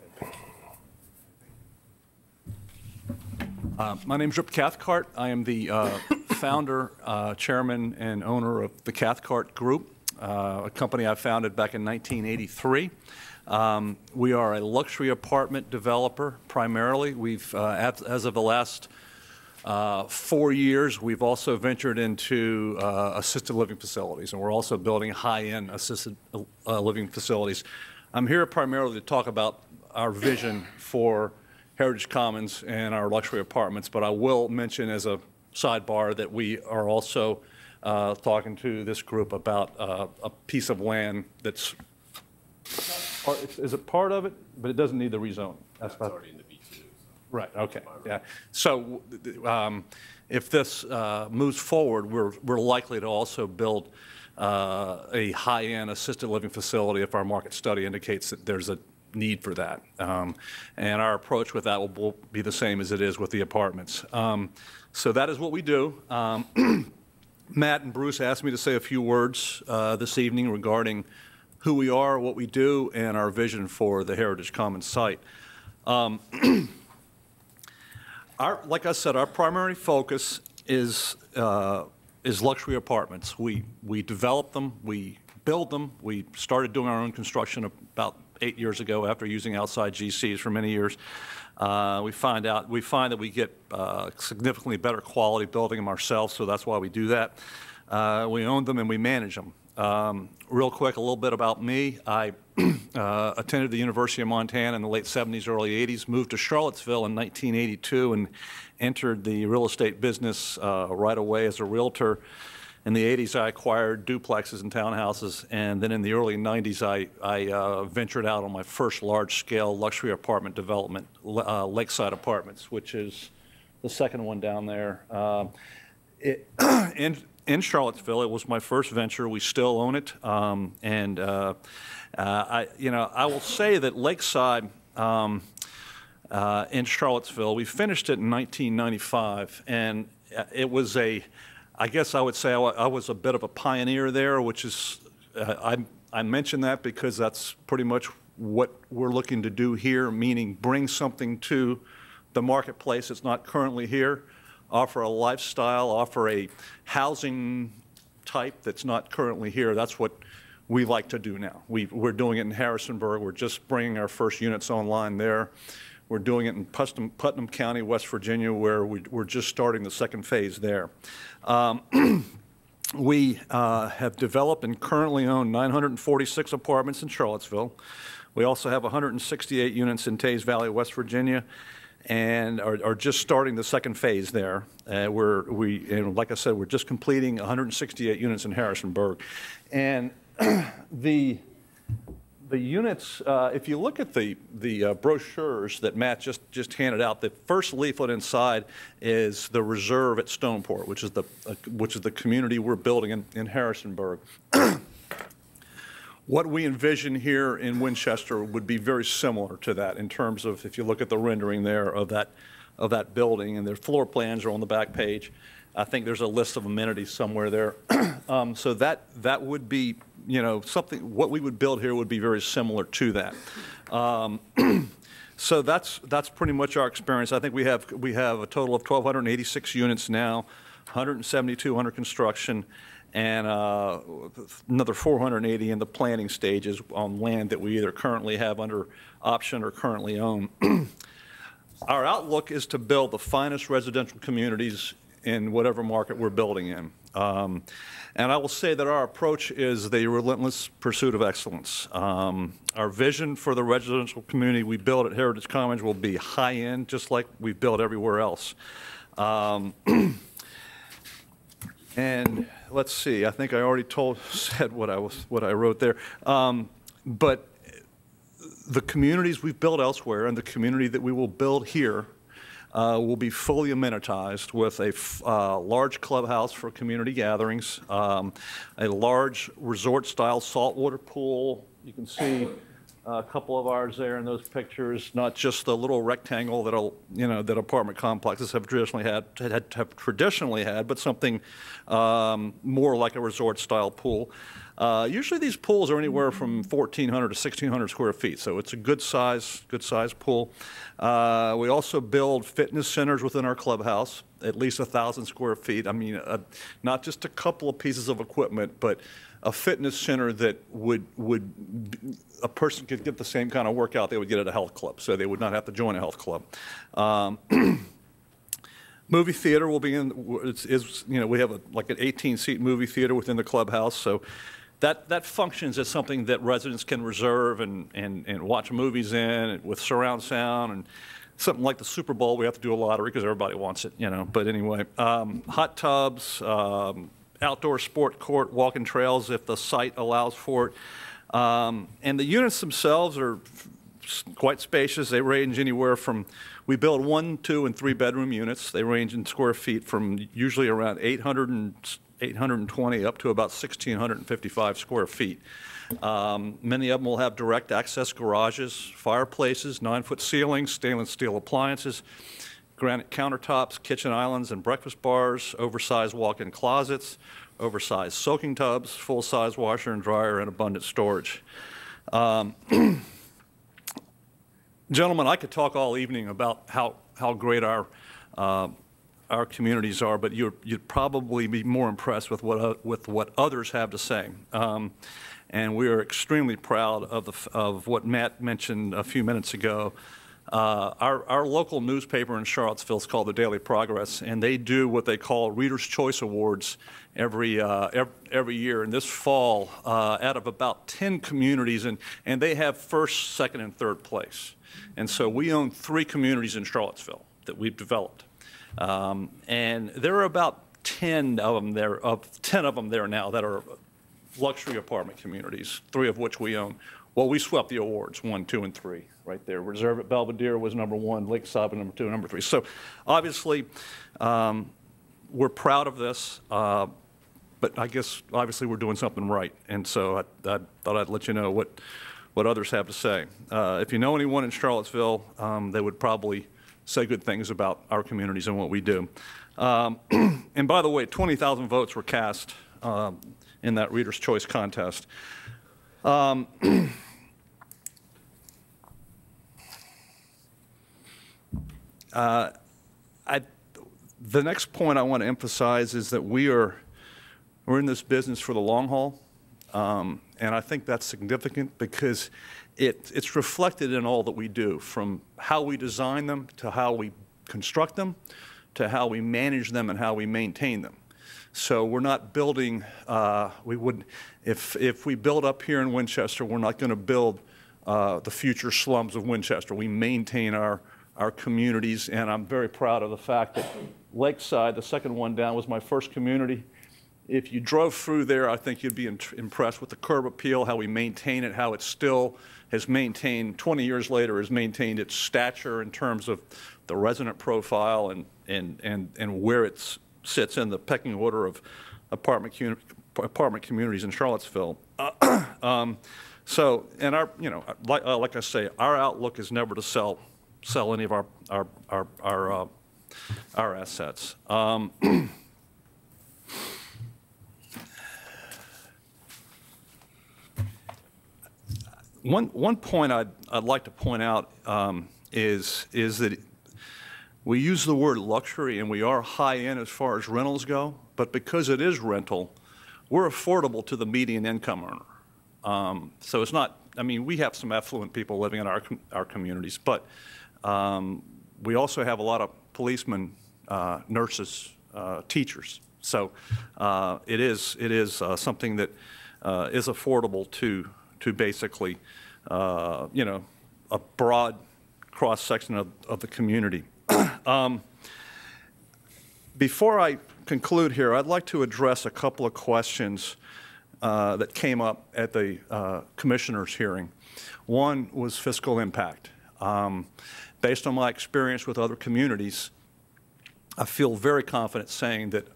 ahead. My name is Rip Cathcart. I am the founder, chairman, and owner of the Cathcart Group, a company I founded back in 1983. We are a luxury apartment developer primarily. We've, as of the last 4 years, we've also ventured into assisted living facilities, and we're also building high-end assisted living facilities. I'm here primarily to talk about our vision for Heritage Commons and our luxury apartments, but I will mention as a sidebar that we are also talking to this group about a piece of land that's, is it part of it? But it doesn't need the rezoning. That's already in the B2. Right, okay, yeah. So if this moves forward, we're likely to also build a high-end assisted living facility if our market study indicates that there's a need for that. And our approach with that will be the same as it is with the apartments. So that is what we do. Matt and Bruce asked me to say a few words this evening regarding who we are, what we do, and our vision for the Heritage Commons site. Like I said, our primary focus is luxury apartments. We develop them, we build them. We started doing our own construction about 8 years ago after using outside GCs for many years. We find that we get significantly better quality building them ourselves, so that's why we do that. We own them and we manage them. Real quick, a little bit about me. I attended the University of Montana in the late 70s, early 80s, moved to Charlottesville in 1982 and entered the real estate business right away as a realtor. In the 80s, I acquired duplexes and townhouses, and then in the early 90s, I ventured out on my first large-scale luxury apartment development, Lakeside Apartments, which is the second one down there. In Charlottesville, it was my first venture. We still own it, I will say that Lakeside in Charlottesville, we finished it in 1995, and it was I guess I would say I was a bit of a pioneer there, which is, I mention that because that's pretty much what we're looking to do here, meaning bring something to the marketplace that's not currently here, offer a lifestyle, offer a housing type that's not currently here. That's what we like to do now. We're doing it in Harrisonburg. We're just bringing our first units online there. We're doing it in Putnam County, West Virginia, where we're just starting the second phase there. We have developed and currently own 946 apartments in Charlottesville. We also have 168 units in Teays Valley, West Virginia, and are just starting the second phase there. And like I said, we're just completing 168 units in Harrisonburg. And the units, if you look at the brochures that Matt just handed out, the first leaflet inside is the reserve at Stoneport, which is the community we're building in Harrisonburg. What we envision here in Winchester would be very similar to that in terms of, if you look at the rendering there of that building, and their floor plans are on the back page. I think there's a list of amenities somewhere there. So that would be, something, what we would build here would be very similar to that. So that's pretty much our experience. I think we have a total of 1,286 units now, 172 under construction, and another 480 in the planning stages on land that we either currently have under option or currently own. Our outlook is to build the finest residential communities in whatever market we're building in. And I will say that our approach is the relentless pursuit of excellence. Our vision for the residential community we build at Heritage Commons will be high-end, just like we build everywhere else. And let's see, I think I already said what I wrote there. But the communities we've built elsewhere and the community that we will build here will be fully amenitized with a large clubhouse for community gatherings, a large resort-style saltwater pool. You can see a couple of ours there in those pictures, not just the little rectangle that apartment complexes have traditionally had, but something more like a resort-style pool. Usually these pools are anywhere from 1,400 to 1,600 square feet, so it's a good size pool. We also build fitness centers within our clubhouse, at least 1,000 square feet. I mean, not just a couple of pieces of equipment, but a fitness center that a person could get the same kind of workout they would get at a health club, so they would not have to join a health club. Movie theater will be we have like an 18-seat movie theater within the clubhouse, so that functions as something that residents can reserve and watch movies in with surround sound, and something like the Super Bowl, we have to do a lottery because everybody wants it, But anyway, hot tubs, outdoor sport court, walking trails if the site allows for it. And the units themselves are quite spacious. They range anywhere from, we build 1, 2, and 3 bedroom units. They range in square feet from usually around 820 up to about 1,655 square feet. Many of them will have direct access garages, fireplaces, 9-foot ceilings, stainless steel appliances, granite countertops, kitchen islands and breakfast bars, oversized walk-in closets, oversized soaking tubs, full-size washer and dryer, and abundant storage. Gentlemen, I could talk all evening about how great our communities are, but you'd probably be more impressed with what others have to say. And we are extremely proud of what Matt mentioned a few minutes ago. Our local newspaper in Charlottesville is called the Daily Progress, and they do what they call Reader's Choice Awards every year. And this fall, out of about 10 communities, and they have first, second, and third place. And so we own 3 communities in Charlottesville that we've developed. And there are about 10 of them there now that are luxury apartment communities, 3 of which we own. Well, we swept the awards, 1, 2, and 3, right there. Reserve at Belvedere was number 1, Lakeside was number 2, and number 3. So obviously, we're proud of this, but I guess obviously we're doing something right. And so I thought I'd let you know what others have to say. If you know anyone in Charlottesville, they would probably say good things about our communities and what we do. And by the way, 20,000 votes were cast in that Reader's Choice contest. The next point I want to emphasize is that we're in this business for the long haul, and I think that's significant because it's reflected in all that we do, from how we design them to how we construct them to how we manage them and how we maintain them. So we're not building, if we build up here in Winchester, we're not going to build the future slums of Winchester. We maintain our communities, and I'm very proud of the fact that Lakeside, the second one down, was my first community. If you drove through there, I think you'd be impressed with the curb appeal, how we maintain it, how it still has maintained, 20 years later, has maintained its stature in terms of the resident profile and where it sits in the pecking order of apartment communities in Charlottesville. So, and our, like I say, our outlook is never to sell any of our assets. One point I'd like to point out is that we use the word luxury, and we are high-end as far as rentals go, but because it is rental, we're affordable to the median income earner. So it's not, I mean, we have some affluent people living in our communities, but we also have a lot of policemen, nurses, teachers. So it is something that is affordable to basically, a broad cross-section of the community. Before I conclude here, I'd like to address a couple of questions that came up at the commissioner's hearing. One was fiscal impact. Based on my experience with other communities, I feel very confident saying that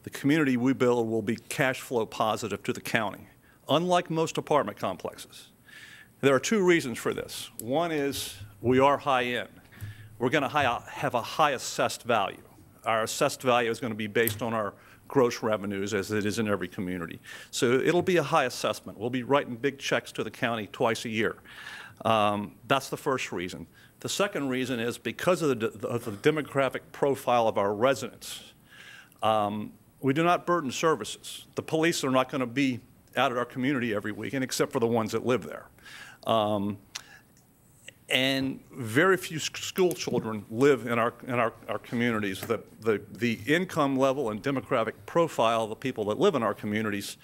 the community we build will be cash flow positive to the county, unlike most apartment complexes. There are 2 reasons for this. One is we are high-end. We're going to have a high assessed value. Our assessed value is going to be based on our gross revenues, as it is in every community. So it'll be a high assessment. We'll be writing big checks to the county twice a year. That's the first reason. The second reason is because of the demographic profile of our residents. We do not burden services. The police are not going to be out at our community every weekend, except for the ones that live there. And very few school children live in our communities. The income level and demographic profile of the people that live in our communities,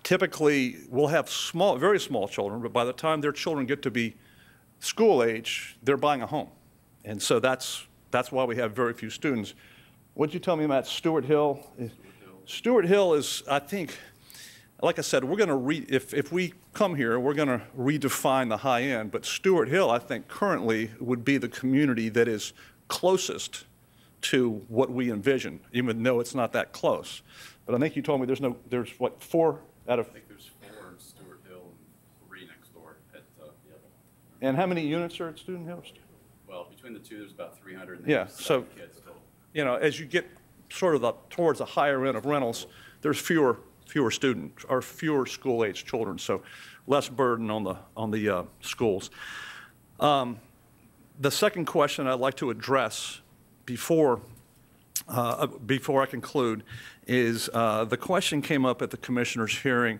typically will have very small children, but by the time their children get to be school age, they're buying a home. And so that's why we have very few students. What did you tell me about Stewart Hill? Stewart Hill is, I think, like I said, we're going to if we come here, we're going to redefine the high end. But Stewart Hill, I think, currently would be the community that is closest to what we envision, even though it's not that close. But I think you told me there's what, 4 out of. I think there's 4 in Stewart Hill and 3 next door at the other one. And how many units are at Stewart Hill? Well, between the two, there's about 300. Yeah. So, kids total. you know, as you get sort of towards the higher end of rentals, there's fewer students or fewer school-age children, so less burden on the schools. The second question I'd like to address before I conclude is the question came up at the commissioner's hearing: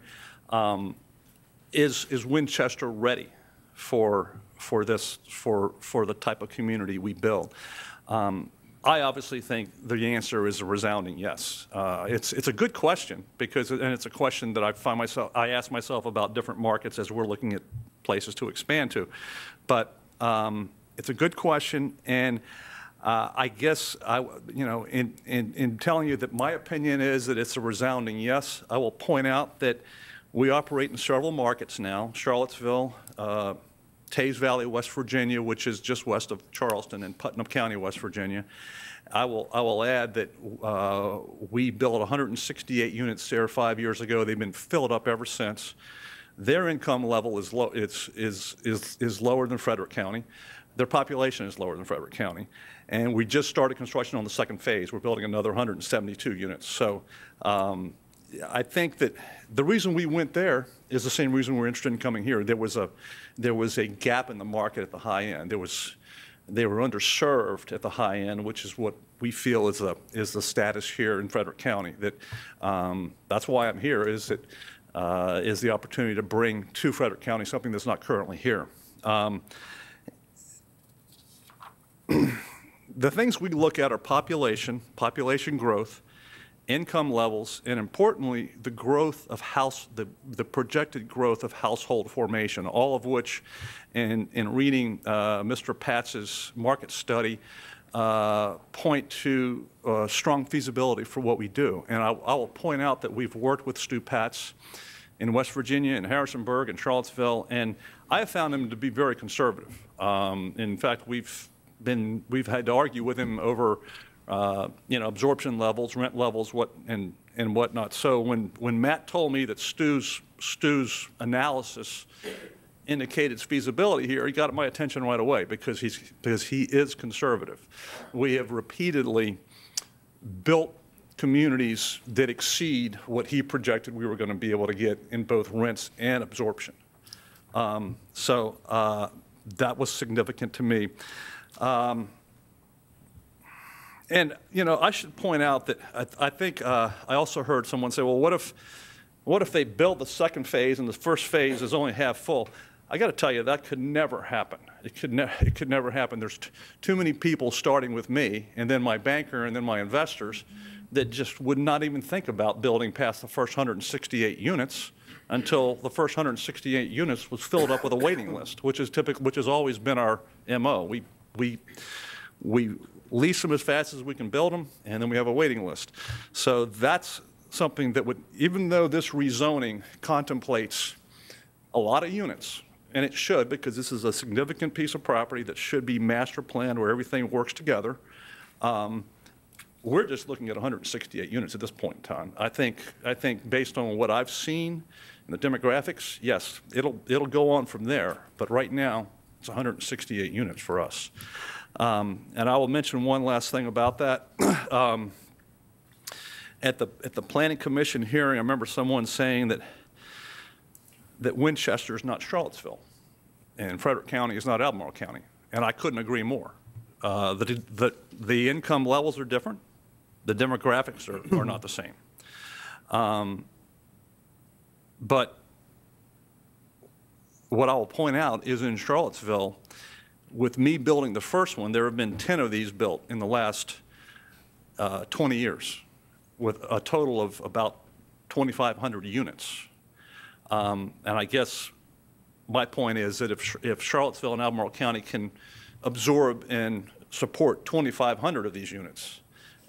is Winchester ready for the type of community we build? I obviously think the answer is a resounding yes. It's a good question because, and it's a question that I ask myself about different markets as we're looking at places to expand to. But it's a good question, and I guess in telling you that my opinion is that it's a resounding yes, I will point out that we operate in several markets now: Charlottesville, Taves Valley, West Virginia, which is just west of Charleston, and Putnam County, West Virginia. I will add that we built 168 units there 5 years ago. They've been filled up ever since. Their income level is low. Is lower than Frederick County. Their population is lower than Frederick County, and we just started construction on the second phase. We're building another 172 units. So I think that the reason we went there is the same reason we're interested in coming here. There was a gap in the market at the high end. They were underserved at the high end, which is what we feel is the status here in Frederick County. That's why I'm here. Is the opportunity to bring to Frederick County something that's not currently here. The things we look at are population growth, income levels, and importantly, the growth of the projected growth of household formation, all of which, in reading Mr. Patz's market study, point to strong feasibility for what we do. And I will point out that we've worked with Stu Patz in West Virginia, in Harrisonburg, and Charlottesville, and I have found him to be very conservative. In fact, we've had to argue with him over absorption levels, rent levels, and whatnot. So when Matt told me that Stu's analysis indicated feasibility here, he got my attention right away because he is conservative. We have repeatedly built communities that exceed what he projected we were going to be able to get in both rents and absorption. So that was significant to me. And, I should point out that I think I also heard someone say, well, what if they build the second phase and the first phase is only half full? I got to tell you, that could never happen. It could never happen. There's too many people starting with me, and then my banker, and then my investors, that just would not even think about building past the first 168 units until the first 168 units was filled up with a waiting list, which has always been our MO. We lease them as fast as we can build them, and then we have a waiting list. So that's something that would, even though this rezoning contemplates a lot of units, and it should, because this is a significant piece of property that should be master planned where everything works together, we're just looking at 168 units at this point in time. I think based on what I've seen in the demographics, yes, it'll go on from there. But right now, it's 168 units for us. And I will mention one last thing about that. At the Planning Commission hearing, I remember someone saying that Winchester is not Charlottesville, and Frederick County is not Albemarle County, and I couldn't agree more. The income levels are different. The demographics are not the same. But what I will point out is in Charlottesville, with me building the first one, there have been 10 of these built in the last 20 years, with a total of about 2,500 units. And I guess my point is that if Charlottesville and Albemarle County can absorb and support 2,500 of these units,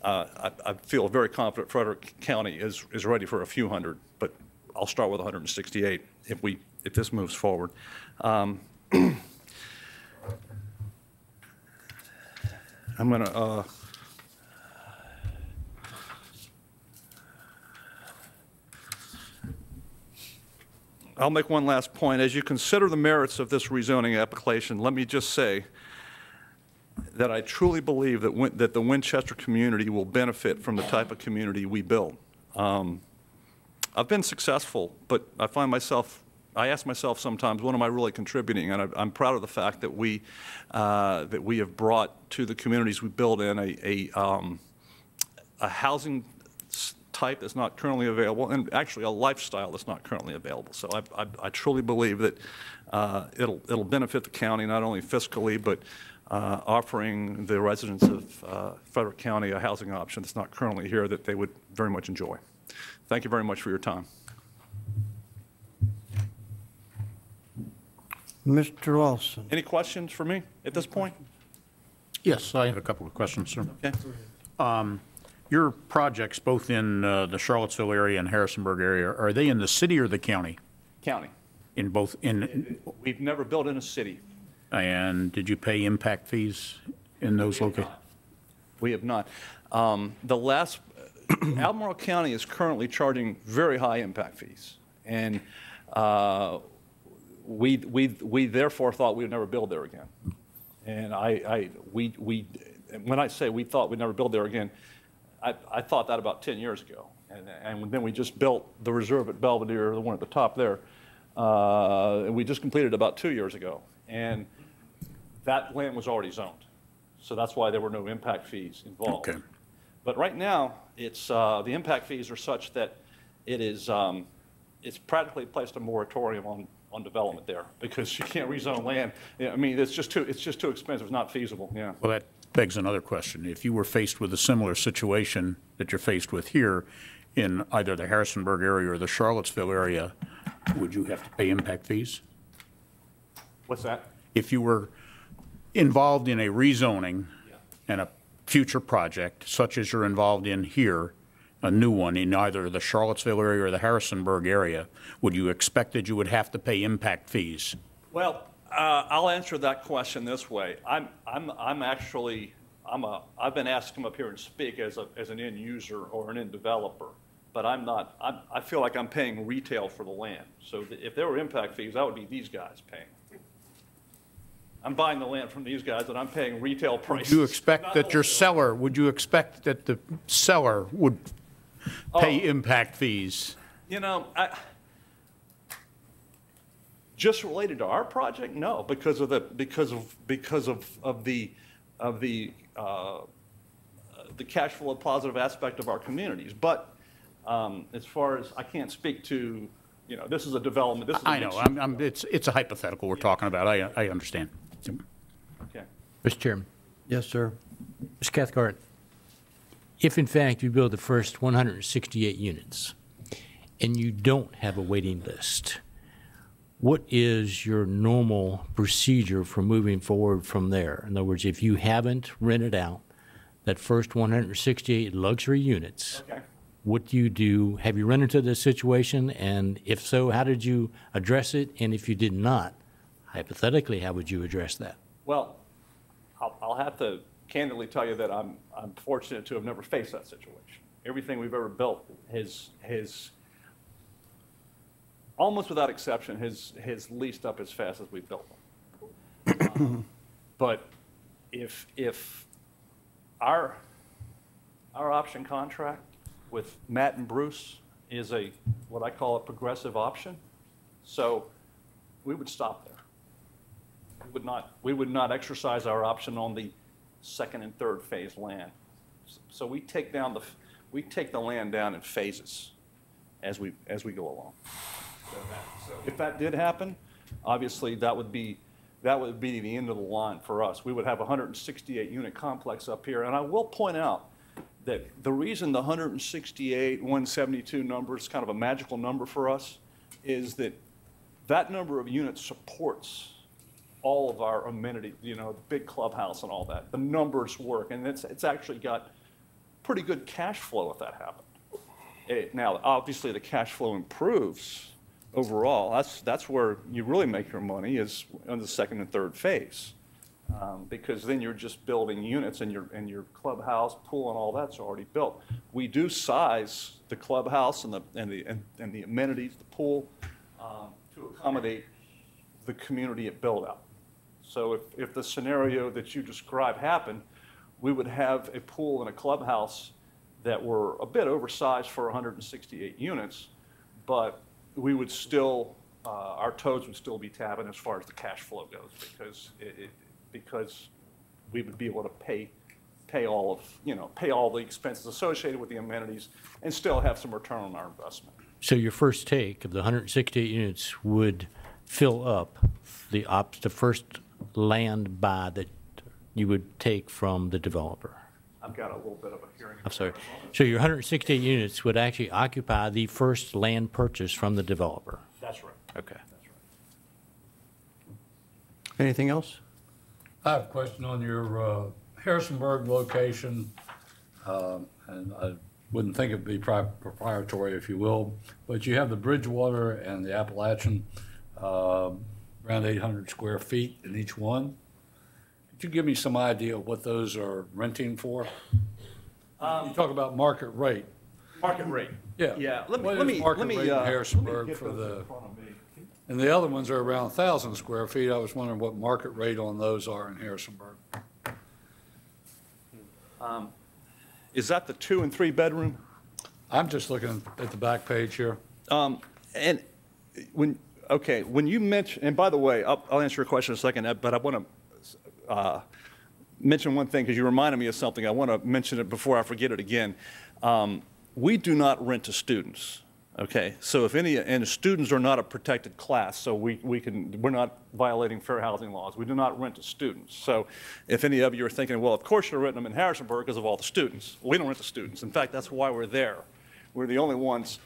I feel very confident Frederick County is ready for a few hundred, but I'll start with 168 if this moves forward. I'm going to I'll make one last point. As you consider the merits of this rezoning application, let me just say that I truly believe that the Winchester community will benefit from the type of community we build. I've been successful, but I ask myself sometimes, what am I really contributing? And I'm proud of the fact that we have brought to the communities we build in a housing type that's not currently available, and actually a lifestyle that's not currently available. So I truly believe that it'll benefit the county not only fiscally, but offering the residents of Frederick County a housing option that's not currently here that they would very much enjoy. Thank you very much for your time. Mr. Lawson. Any questions for me at this point? Yes, I have a couple of questions, sir. Okay. Your projects, both in the Charlottesville area and Harrisonburg area, are they in the city or the county? County. In both? We've never built in a city. And did you pay impact fees in those locations? We have not. Albemarle County is currently charging very high impact fees, and we therefore thought we would never build there again. And when I say we thought we'd never build there again, I thought that about 10 years ago, and then we just built the reserve at Belvedere, the one at the top there, and we just completed about 2 years ago, and that land was already zoned, so that's why there were no impact fees involved. Okay. But right now, it's the impact fees are such that it's practically placed a moratorium on development there because you can't rezone land. I mean, it's just too expensive. It's not feasible. Yeah. Well, that begs another question. If you were faced with a similar situation that you're faced with here in either the Harrisonburg area or the Charlottesville area, would you have to pay impact fees? What's that? If you were involved in a rezoning and a future project, such as you're involved in here, a new one in either the Charlottesville area or the Harrisonburg area, would you expect that you would have to pay impact fees? Well, I'll answer that question this way. I've been asked to come up here and speak as an end user or an end developer, but I'm not. I feel like I'm paying retail for the land. So if there were impact fees, that would be these guys paying. I'm buying the land from these guys, and I'm paying retail prices. Would you expect that your seller? Would you expect that the seller would pay impact fees? You know, just related to our project, no, because of the cash flow positive aspect of our communities. But as far as I can't speak to, you know, this is a development. This is I know. It's a hypothetical we're talking about. I understand. Okay. Mr. Chairman. Yes, sir. Mr. Cathcart, if in fact you build the first 168 units and you don't have a waiting list, what is your normal procedure for moving forward from there? In other words, if you haven't rented out that first 168 luxury units, okay, what do you do? Have you run into this situation? And if so, how did you address it? And if you did not, hypothetically, how would you address that? Well, I'll have to candidly tell you that I'm fortunate to have never faced that situation. Everything we've ever built has almost without exception, has leased up as fast as we've built them. But if our option contract with Matt and Bruce is what I call a progressive option, so we would stop there. We would not exercise our option on the second and third phase land. So we take the land down in phases as we go along. So if that did happen, obviously that would be the end of the line for us. We would have a 168 unit complex up here, and I will point out that the reason the 168, 172 number is kind of a magical number for us is that number of units supports all of our amenities, you know, the big clubhouse and all that. The numbers work, and it's actually got pretty good cash flow if that happened. Now, obviously, the cash flow improves overall. That's where you really make your money, is on the second and third phase. Because then you're just building units, and your clubhouse, pool, and all that's already built. We do size the clubhouse and the amenities, the pool, to accommodate the community at build-out. So if the scenario that you described happened, we would have a pool and a clubhouse that were a bit oversized for 168 units, but we would still, our toes would still be tapping as far as the cash flow goes, because we would be able to pay all the expenses associated with the amenities and still have some return on our investment. So your first take of the 168 units would fill up the first land buy that you would take from the developer? I've got a little bit of a hearing. I'm sorry. So your 168 units would actually occupy the first land purchase from the developer? That's right. Okay. That's right. Anything else? I have a question on your Harrisonburg location, and I wouldn't think it'd be proprietary, if you will, but you have the Bridgewater and the Appalachian, around 800 square feet in each one. Could you give me some idea of what those are renting for? You talk about market rate. Market rate. Yeah. Yeah. What is market rate in Harrisonburg for the? And the other ones are around 1,000 square feet. I was wondering what market rate on those are in Harrisonburg. Is that the 2 and 3 bedroom? I'm just looking at the back page here. And when you mention, and by the way, I'll answer your question in a second, but I want to mention one thing, because you reminded me of something. I want to mention it before I forget it again. We do not rent to students. Okay, so and students are not a protected class, so we're not violating fair housing laws. We do not rent to students. So if any of you are thinking, well, of course you're renting them in Harrisonburg because of all the students. We don't rent to students. In fact, that's why we're there. We're the only ones.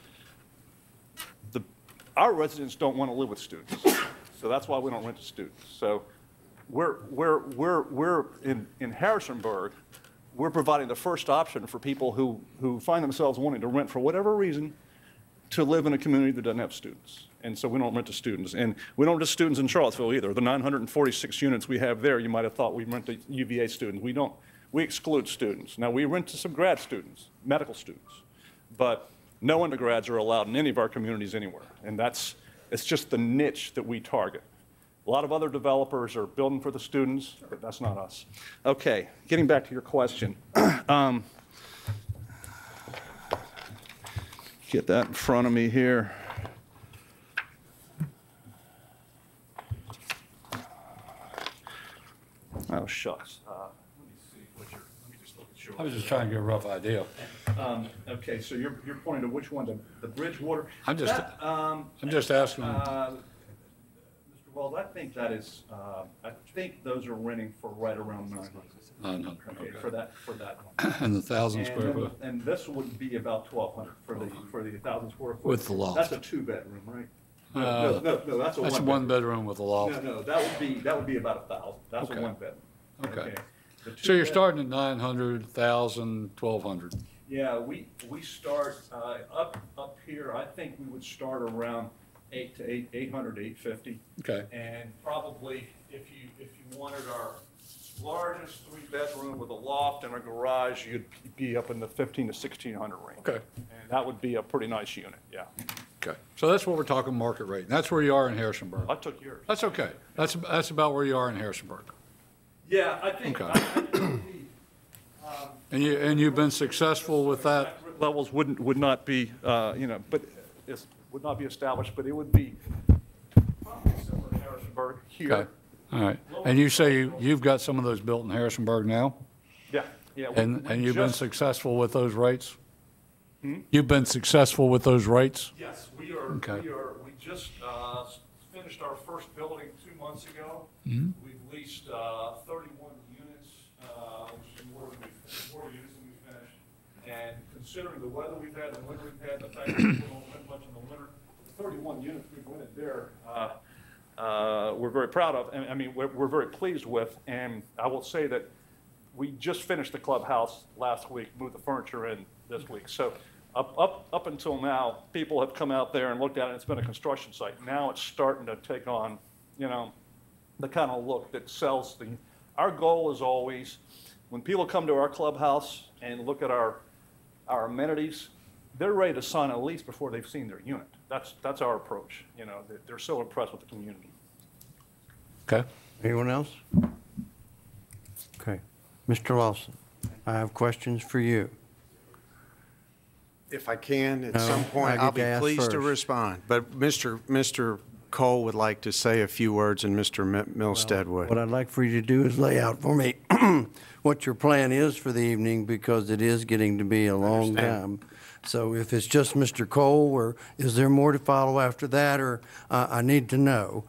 Our residents don't want to live with students, so that's why we don't rent to students. So we're in Harrisonburg. We're providing the first option for people who find themselves wanting to rent for whatever reason, to live in a community that doesn't have students. And so we don't rent to students. And we don't rent to students in Charlottesville either. The 946 units we have there, you might have thought we rent to UVA students. We don't. We exclude students. Now, we rent to some grad students, medical students, but no undergrads are allowed in any of our communities anywhere. And it's just the niche that we target. A lot of other developers are building for the students, but that's not us. Okay, getting back to your question. Get that in front of me here. Oh, shucks. Let me see let me just look at yours. I was just trying to get a rough idea. Okay, so you're pointing to which one, the Bridgewater? I'm just asking. Mr. Wells, I think that is, I think those are renting for right around 900. 900, okay. For that one. And the 1,000 square foot? And this would be about 1,200 for the 1,000 square foot. With the loft. That's a 2-bedroom, right? No, that's a That's one one bedroom with a loft. No, that would be about 1,000. That's Okay. a 1-bedroom. Okay. So you're starting at 900, 1,000, 1,200. Yeah, we start up here. I think we would start around 800, 850. Okay. And probably if you wanted our largest 3-bedroom with a loft and a garage, you'd be up in the 1,500 to 1,600 range. Okay. And that would be a pretty nice unit. Yeah. Okay. So that's what we're talking market rate. And that's where you are in Harrisonburg. I took yours. That's okay. That's about where you are in Harrisonburg. Yeah, I think. Okay. And you've been successful with that? Levels would not be, but it would not be established, but it would be probably similar to Harrisonburg here. Okay. All right. And you say you've got some of those built in Harrisonburg now? Yeah, yeah. And you've been successful with those rates? You've been successful with those rates? Yes, we are. Okay. We just finished our first building 2 months ago. Mhm. We've leased 31 units, which is more units than we finished. And considering the weather we've had, the winter we've had, the fact that we don't rent much in the winter, the 31 units we've rented there, we're very proud of. And I mean, we're very pleased with. And I will say that we just finished the clubhouse last week, moved the furniture in this week. So Up until now, people have come out there and looked at it, it's been a construction site. Now it's starting to take on, you know, the kind of look that sells the, our goal is always, when people come to our clubhouse and look at our amenities, they're ready to sign a lease before they've seen their unit. That's our approach. You know, they're so impressed with the community. Okay. Anyone else? Okay. Mr. Lawson, I have questions for you. If I can, at No, some point, I I'll get be to ask pleased to first. respond. But Mr. Cole would like to say a few words, and Mr. Milstead would. What I'd like for you to do is lay out for me what your plan is for the evening, because it is getting to be a long time. So if it's just Mr. Cole, or is there more to follow after that, or I need to know.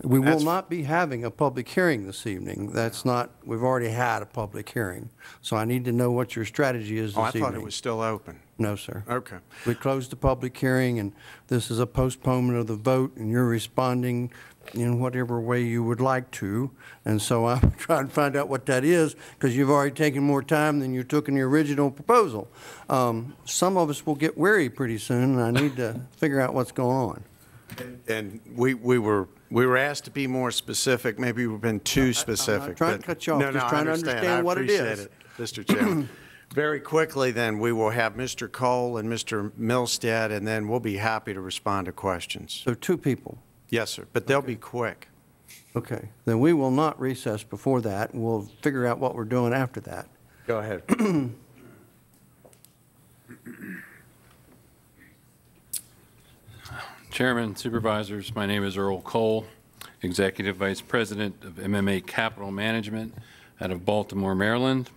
We will not be having a public hearing this evening. That's not, we've already had a public hearing. So I need to know what your strategy is this Oh, I evening. thought it was still open. No, sir. Okay. We closed the public hearing, and this is a postponement of the vote, and you're responding in whatever way you would like to. And so I'm trying to find out what that is, because you've already taken more time than you took in the original proposal. Some of us will get weary pretty soon, and I need to figure out what's going on. And we were asked to be more specific. Maybe we've been too specific. I'm not trying to cut you off, No, just I trying to understand. understand what it is. I appreciate it, Mr. Chairman. Very quickly, then, we will have Mr. Cole and Mr. Milstead, and then we'll be happy to respond to questions. So 2 people. Yes, sir, but they'll be quick. Okay. Then we will not recess before that, and we'll figure out what we're doing after that. Go ahead. Chairman, Supervisors, my name is Earl Cole, Executive Vice President of MMA Capital Management out of Baltimore, Maryland.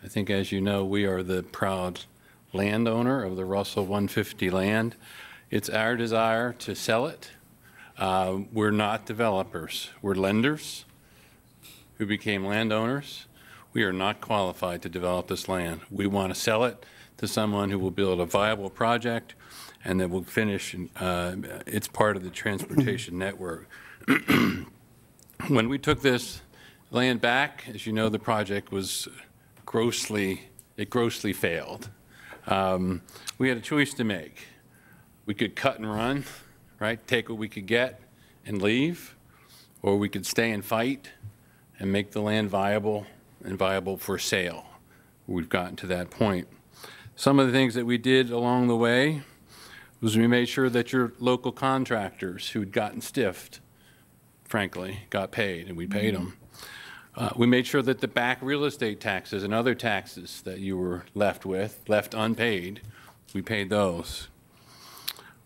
I think, as you know, we are the proud landowner of the Russell 150 land. It's our desire to sell it. We're not developers. We're lenders who became landowners. We are not qualified to develop this land. We want to sell it to someone who will build a viable project and that will finish, it's part of the transportation network. When we took this land back, as you know, the project was grossly failed. We had a choice to make. We could cut and run, right? Take what we could get and leave, or we could stay and fight and make the land viable and viable for sale. We've gotten to that point. Some of the things that we did along the way was we made sure that your local contractors who'd gotten stiffed, frankly, got paid, and we paid them. We made sure that the back real estate taxes and other taxes that you were left unpaid, we paid those.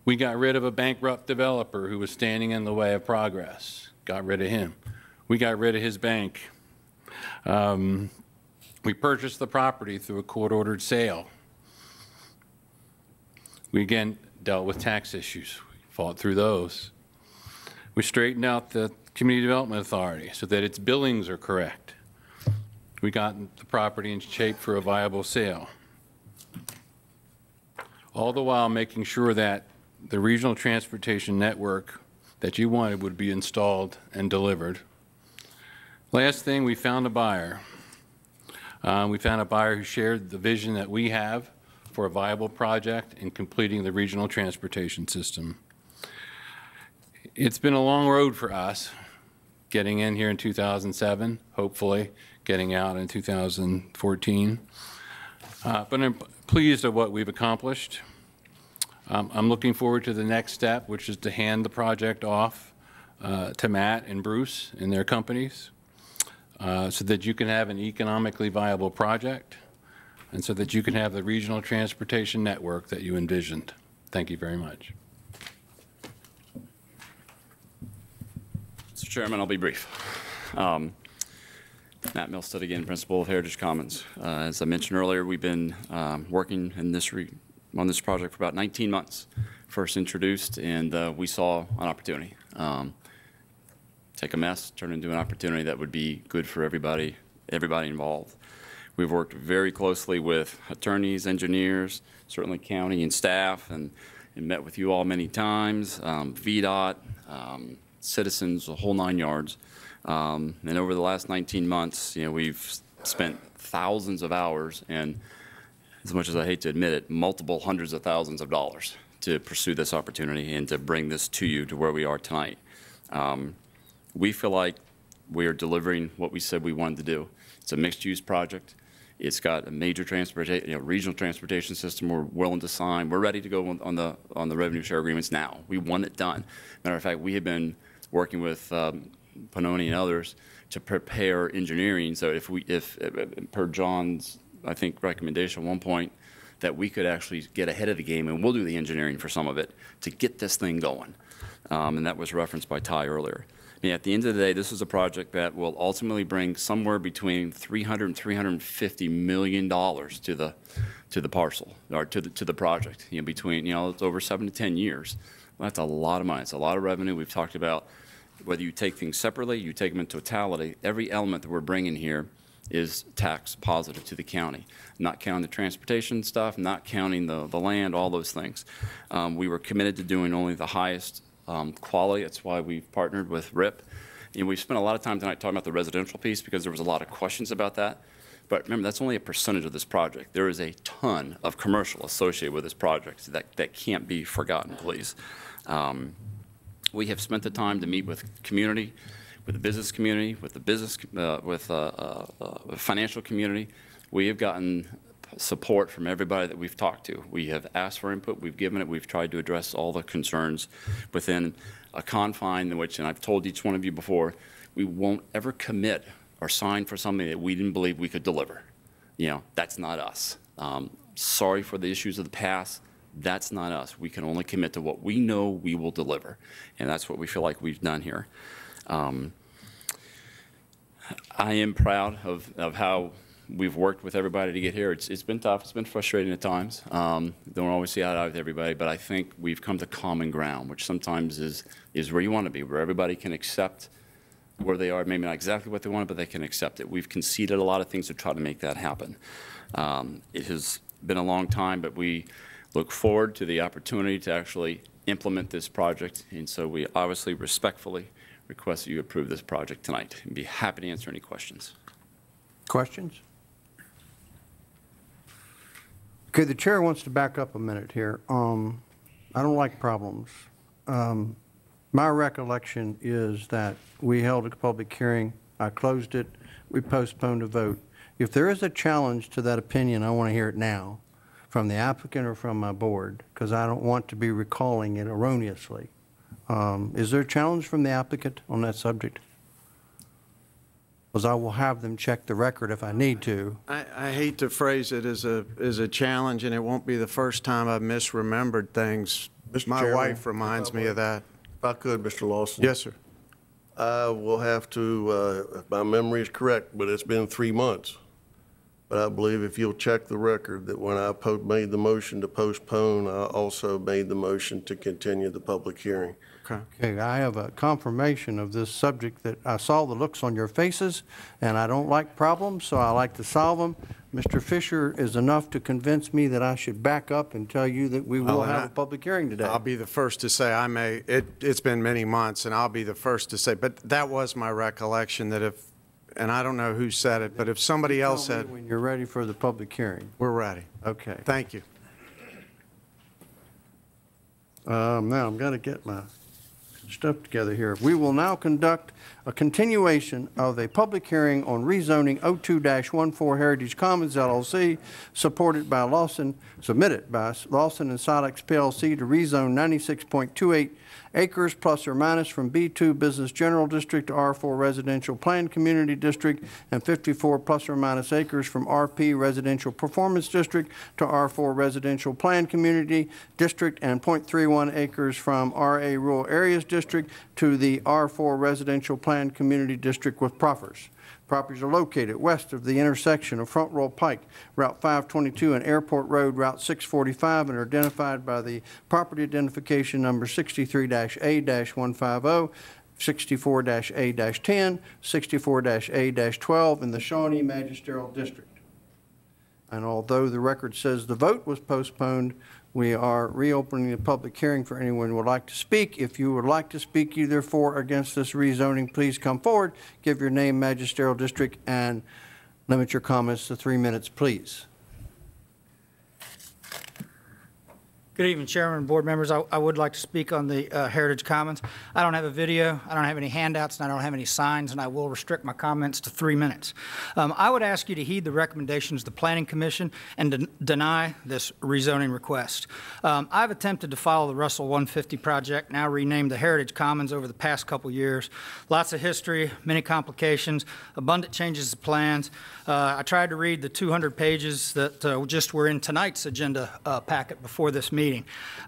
We got rid of a bankrupt developer who was standing in the way of progress, got rid of him. We got rid of his bank. We purchased the property through a court-ordered sale. We again dealt with tax issues. We fought through those. We straightened out the Community Development Authority so that its billings are correct. We got the property in shape for a viable sale. All the while making sure that the regional transportation network that you wanted would be installed and delivered. Last thing, we found a buyer. We found a buyer who shared the vision that we have for a viable project in completing the regional transportation system. It's been a long road for us, getting in here in 2007, hopefully getting out in 2014. But I'm pleased at what we've accomplished. I'm looking forward to the next step, which is to hand the project off to Matt and Bruce and their companies so that you can have an economically viable project and so that you can have the regional transportation network that you envisioned. Thank you very much. Mr. Chairman, I'll be brief. Matt Milstead again, Principal of Heritage Commons. As I mentioned earlier, we've been working in on this project for about 19 months. First introduced, and we saw an opportunity. Take a mess, turn it into an opportunity that would be good for everybody involved. We've worked very closely with attorneys, engineers, certainly county and staff, and met with you all many times, VDOT, citizens, the whole 9 yards. And over the last 19 months, we've spent thousands of hours, and as much as I hate to admit it, multiple hundreds of thousands of dollars to pursue this opportunity and to bring this to you to where we are tonight. We feel like we are delivering what we said we wanted to do. It's a mixed-use project. It's got a major transportation, regional transportation system we're willing to sign. We're ready to go on the revenue share agreements now. We want it done. Matter of fact, we have been working with Pannoni and others to prepare engineering. So if per John's, I think, recommendation at one point, that we could actually get ahead of the game and we'll do the engineering for some of it to get this thing going. And that was referenced by Ty earlier. I mean, at the end of the day, this is a project that will ultimately bring somewhere between $300 and $350 million to the parcel, or to the project. You know, between, you know, it's over 7 to 10 years. Well, that's a lot of money. It's a lot of revenue. We've talked about whether you take things separately, you take them in totality. Every element that we're bringing here is tax positive to the county. Not counting the transportation stuff, not counting the land, all those things. We were committed to doing only the highest quality. That's why we've partnered with RIP. And we've spent a lot of time tonight talking about the residential piece because there was a lot of questions about that. But remember, that's only a percentage of this project. There is a ton of commercial associated with this project that can't be forgotten, please. We have spent the time to meet with community, with the business community, with the financial community. We have gotten support from everybody that we've talked to. We have asked for input, we've given it, we've tried to address all the concerns within a confine in which, and I've told each one of you before, we won't ever commit or sign for something that we didn't believe we could deliver. You know, that's not us. Sorry for the issues of the past. That's not us. We can only commit to what we know we will deliver, and that's what we feel like we've done here. I am proud of how we've worked with everybody to get here. It's been tough. It's been frustrating at times. Don't always see eye to eye with everybody, but I think we've come to common ground, which sometimes is where you want to be, where everybody can accept where they are, maybe not exactly what they want, but they can accept it. We've conceded a lot of things to try to make that happen. It has been a long time, but we look forward to the opportunity to actually implement this project, and so we obviously respectfully request that you approve this project tonight and be happy to answer any questions. Questions? Okay, the chair wants to back up a minute here. I don't like problems. My recollection is that we held a public hearing, I closed it, we postponed a vote. If there is a challenge to that opinion, I want to hear it now from the applicant or from my board, because I don't want to be recalling it erroneously. Is there a challenge from the applicant on that subject? Because I will have them check the record if I need to. I hate to phrase it as a challenge, and it won't be the first time I've misremembered things. My Chairman, wife reminds me of that. If I could, Mr. Lawson. Yes, sir. I will have to, if my memory is correct, but it's been 3 months. But I believe if you'll check the record that when I made the motion to postpone, I also made the motion to continue the public hearing. Okay, I have a confirmation of this subject that I saw the looks on your faces, and I don't like problems, so I like to solve them. Mr. Fisher is enough to convince me that I should back up and tell you that we will have a public hearing today. I'll be the first to say it's been many months, and I'll be the first to say, but that was my recollection that if, and I don't know who said it, but if somebody else said. When you're ready for the public hearing. We're ready. Okay. Thank you. Now I'm going to get my stuff together here. We will now conduct a continuation of a public hearing on rezoning 02-14 Heritage Commons LLC, submitted by Lawson and Silex PLC to rezone 96.28 acres plus or minus from B2 Business General District to R4 Residential Planned Community District, and 54 plus or minus acres from RP Residential Performance District to R4 Residential Planned Community District, and 0.31 acres from RA Rural Areas District to the R4 Residential Planned Community District with proffers. Properties are located west of the intersection of Front Royal Pike, Route 522, and Airport Road, Route 645, and are identified by the property identification number 63-A-150, 64-A-10, 64-A-12 in the Shawnee Magisterial District. And although the record says the vote was postponed, we are reopening the public hearing for anyone who would like to speak. If you would like to speak either for or against this rezoning, please come forward, give your name, magisterial district, and limit your comments to 3 minutes, please. Good evening, Chairman and board members. I would like to speak on the Heritage Commons. I don't have a video, I don't have any handouts, and I don't have any signs, and I will restrict my comments to 3 minutes. I would ask you to heed the recommendations of the Planning Commission and deny this rezoning request. I've attempted to follow the Russell 150 project, now renamed the Heritage Commons, over the past couple years. Lots of history, many complications, abundant changes of plans. I tried to read the 200 pages that just were in tonight's agenda packet before this meeting.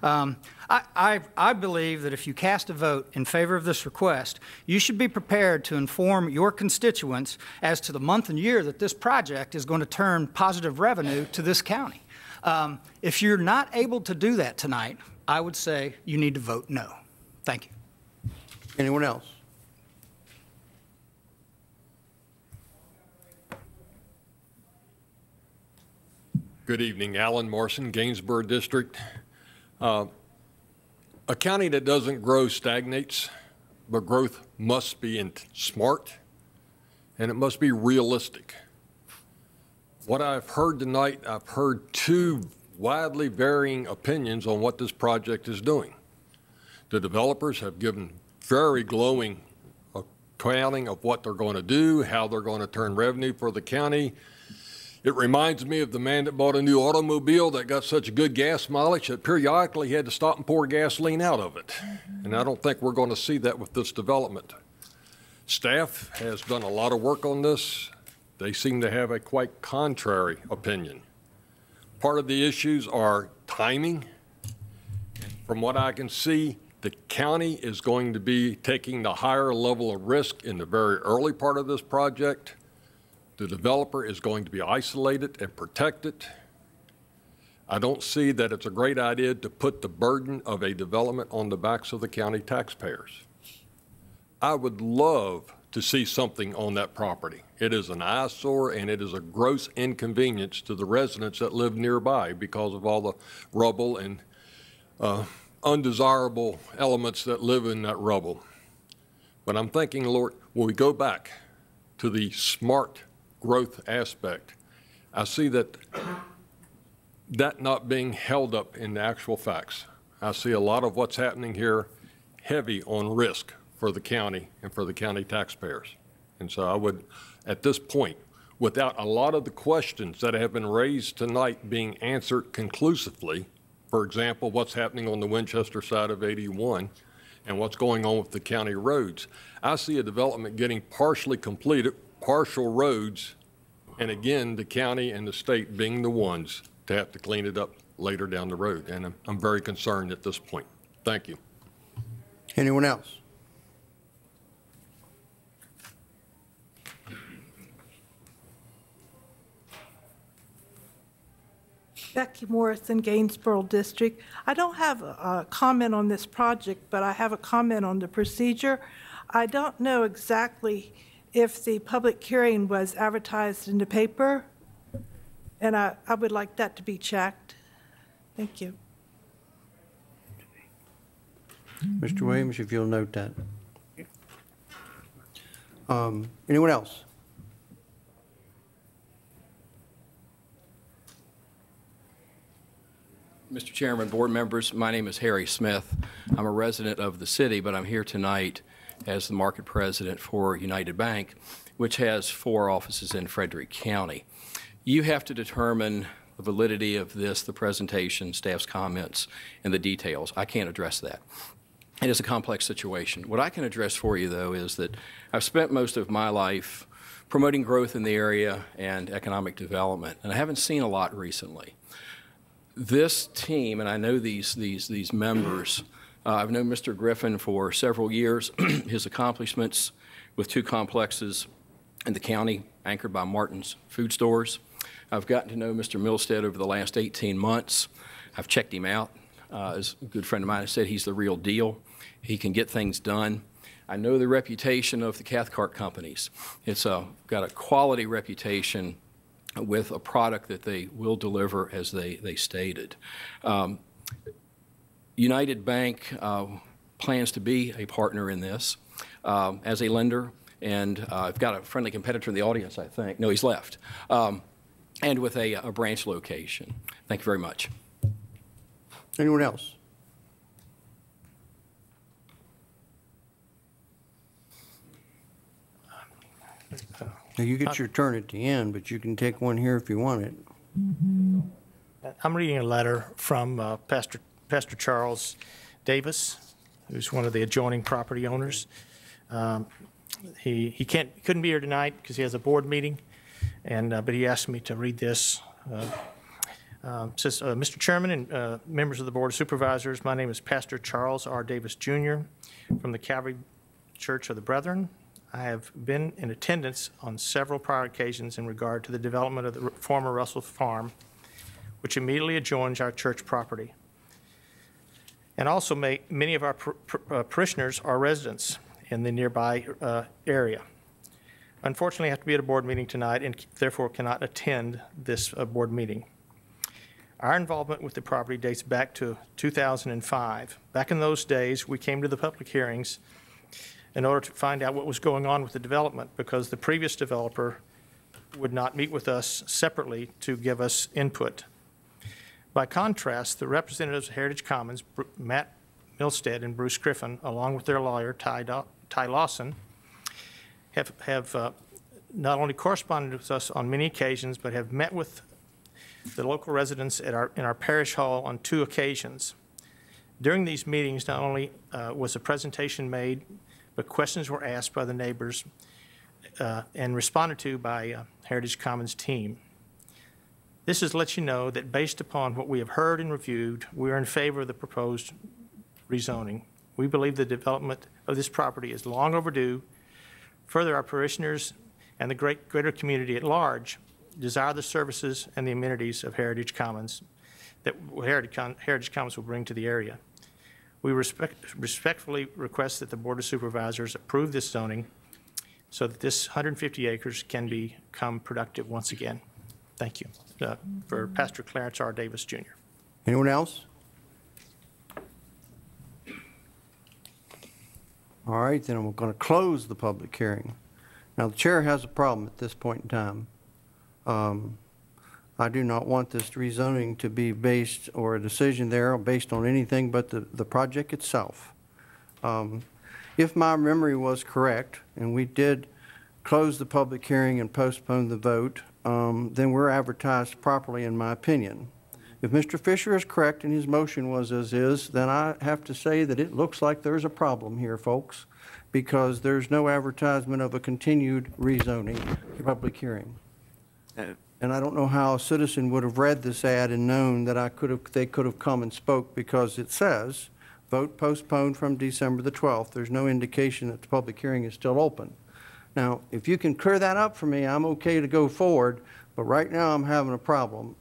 I believe that if you cast a vote in favor of this request, you should be prepared to inform your constituents as to the month and year that this project is going to turn positive revenue to this county. If you're not able to do that tonight, I would say you need to vote no. Thank you. Anyone else? Good evening, Alan Morrison, Gainsborough District. A county that doesn't grow stagnates, but growth must be smart and it must be realistic. What I've heard tonight, I've heard two widely varying opinions on what this project is doing. The developers have given very glowing accounting of what they're going to do, how they're going to turn revenue for the county. It reminds me of the man that bought a new automobile that got such good gas mileage that periodically he had to stop and pour gasoline out of it. And I don't think we're going to see that with this development. Staff has done a lot of work on this. They seem to have a quite contrary opinion. Part of the issues are timing. From what I can see, the county is going to be taking the higher level of risk in the very early part of this project. The developer is going to be isolated and protected. I don't see that it's a great idea to put the burden of a development on the backs of the county taxpayers. I would love to see something on that property. It is an eyesore and it is a gross inconvenience to the residents that live nearby because of all the rubble and undesirable elements that live in that rubble. But I'm thinking, Lord, when we go back to the smart growth aspect, I see that not being held up in the actual facts. I see a lot of what's happening here heavy on risk for the county and for the county taxpayers. And so I would, at this point, without a lot of the questions that have been raised tonight being answered conclusively, for example, what's happening on the Winchester side of 81 and what's going on with the county roads, I see a development getting partially completed, partial roads, and again, the county and the state being the ones to have to clean it up later down the road. And I'm very concerned at this point. Thank you. Anyone else? Becky Morrison, Gainsborough District. I don't have a comment on this project, but I have a comment on the procedure. I don't know exactly if the public hearing was advertised in the paper, and I would like that to be checked. Thank you. Mr. Williams, if you'll note that. Anyone else? Mr. Chairman, board members, my name is Harry Smith. I'm a resident of the city, but I'm here tonight as the market president for United Bank, which has 4 offices in Frederick County. You have to determine the validity of this, the presentation, staff's comments, and the details. I can't address that. It is a complex situation. What I can address for you, though, is that I've spent most of my life promoting growth in the area and economic development, and I haven't seen a lot recently. This team, and I know these members, I've known Mr. Griffin for several years. His accomplishments with 2 complexes in the county anchored by Martin's Food Stores. I've gotten to know Mr. Milstead over the last 18 months. I've checked him out. As a good friend of mine has said, he's the real deal. He can get things done. I know the reputation of the Cathcart companies. It's got a quality reputation with a product that they will deliver as they stated. United Bank plans to be a partner in this as a lender, and I've got a friendly competitor in the audience, I think. No, he's left. And with a branch location. Thank you very much. Anyone else? Now, you get your turn at the end, but you can take one here if you want it. I'm reading a letter from Pastor Charles Davis, who's one of the adjoining property owners. He couldn't be here tonight because he has a board meeting, but he asked me to read this. It says, Mr. Chairman and members of the Board of Supervisors, my name is Pastor Charles R. Davis Jr. from the Calvary Church of the Brethren. I have been in attendance on several prior occasions in regard to the development of the former Russell Farm, which immediately adjoins our church property. And also many of our parishioners are residents in the nearby area. Unfortunately, I have to be at a board meeting tonight and therefore cannot attend this board meeting. Our involvement with the property dates back to 2005. Back in those days, we came to the public hearings in order to find out what was going on with the development because the previous developer would not meet with us separately to give us input. By contrast, the representatives of Heritage Commons, Matt Milstead and Bruce Griffin, along with their lawyer, Ty Lawson, have not only corresponded with us on many occasions, but have met with the local residents in our parish hall on 2 occasions. During these meetings, not only was a presentation made, but questions were asked by the neighbors and responded to by Heritage Commons team. This is to let you know that based upon what we have heard and reviewed, we are in favor of the proposed rezoning. We believe the development of this property is long overdue. Further, our parishioners and the greater community at large desire the services and the amenities of Heritage Commons that Heritage Commons will bring to the area. We respectfully request that the Board of Supervisors approve this zoning so that this 150 acres can become productive once again. Thank you. For Pastor Clarence R. Davis, Jr. Anyone else? All right, then I'm going to close the public hearing. Now, the chair has a problem at this point in time. I do not want this rezoning to be based, or a decision there, based on anything but the project itself. If my memory was correct, and we did close the public hearing and postpone the vote, then we're advertised properly, in my opinion. If Mr. Fisher is correct and his motion was as is, then I have to say that it looks like there's a problem here, folks, because there's no advertisement of a continued rezoning public hearing. And I don't know how a citizen would have read this ad and known that they could have come and spoke, because it says, vote postponed from December the 12th. There's no indication that the public hearing is still open. Now, if you can clear that up for me, I'm okay to go forward, but right now I'm having a problem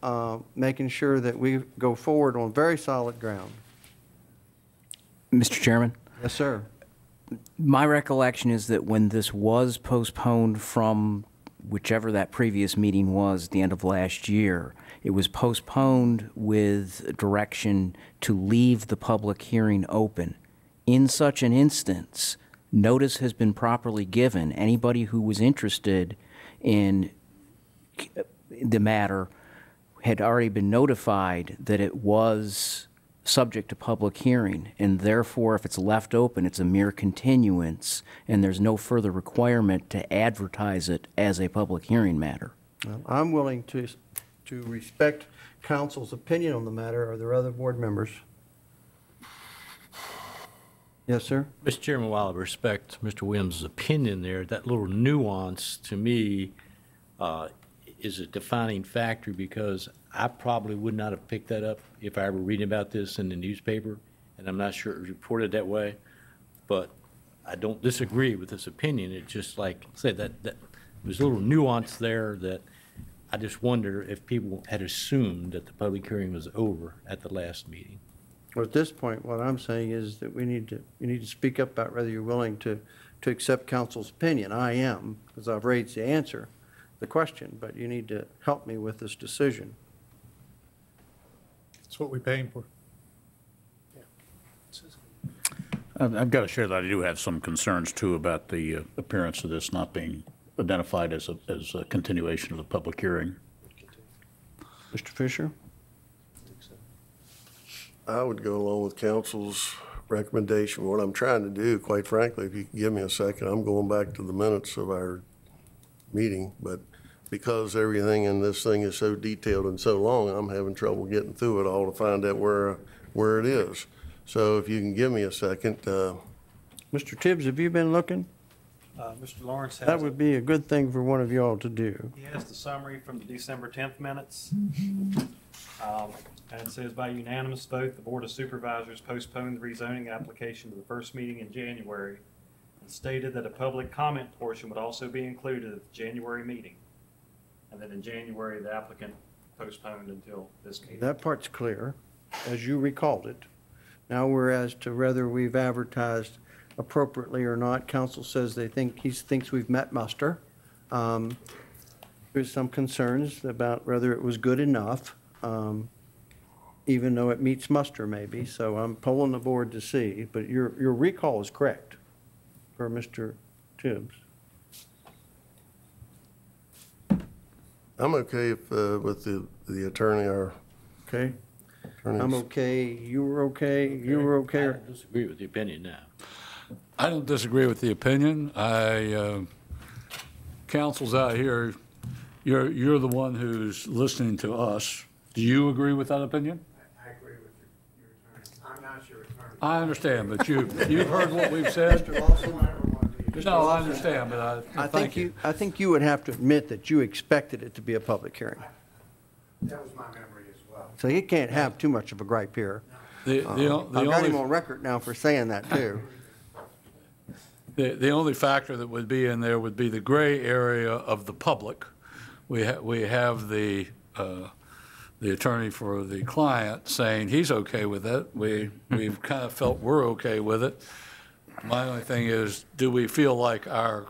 making sure that we go forward on very solid ground. Mr. Chairman? Yes, sir. My recollection is that when this was postponed from whichever that previous meeting was, the end of last year, it was postponed with direction to leave the public hearing open. In such an instance, notice has been properly given. Anybody who was interested in the matter had already been notified that it was subject to public hearing, and therefore, if it's left open, it's a mere continuance, and there's no further requirement to advertise it as a public hearing matter. I'm willing to respect council's opinion on the matter. Are there other board members? Yes, sir. Mr. Chairman, while I respect Mr. Williams' opinion there, that little nuance to me is a defining factor, because I probably would not have picked that up if I were reading about this in the newspaper, and I'm not sure it was reported that way. But I don't disagree with this opinion. It's just like I said, that there's a little nuance there that I just wonder if people had assumed that the public hearing was over at the last meeting. Well, at this point, what I'm saying is that you need to speak up about whether you're willing to accept council's opinion. I am, because I've raised the question, but you need to help me with this decision. That's what we're paying for. I've got to share that I do have some concerns, too, about the appearance of this not being identified as a continuation of the public hearing. Mr. Fisher? I would go along with council's recommendation. What I'm trying to do, quite frankly, if you can give me a second, I'm going back to the minutes of our meeting, but because everything in this thing is so detailed and so long, I'm having trouble getting through it all to find out where it is. So if you can give me a second. Mr. Tibbs, have you been looking? Mr. Lawrence has. That would be a good thing for one of y'all to do. He has the summary from the December 10th minutes. And it says, by unanimous vote, the Board of Supervisors postponed the rezoning application to the first meeting in January and stated that a public comment portion would also be included at the January meeting. And then in January, the applicant postponed until this meeting. That part's clear, as you recalled it. Now we're as to whether we've advertised appropriately or not. Council says he thinks we've met muster. There's some concerns about whether it was good enough, even though it meets muster maybe. So I'm polling the board to see, but your recall is correct for Mr. Tibbs. I'm okay if, with the attorney, our Okay. attorneys. I'm okay, you were okay, you were okay. I disagree with the opinion now. I don't disagree with the opinion. Council's out here, you're the one who's listening to us. Do you agree with that opinion? I agree with your attorney. I'm not your attorney. I understand, but you've heard what we've said. No, I understand, but I thank you. I think you would have to admit that you expected it to be a public hearing. That was my memory as well. So you can't have too much of a gripe here. The I've got him on record now for saying that too. The only factor that would be in there would be the gray area of the public. We have the attorney for the client saying he's okay with it. We've kind of felt we're okay with it. My only thing is, do we feel like our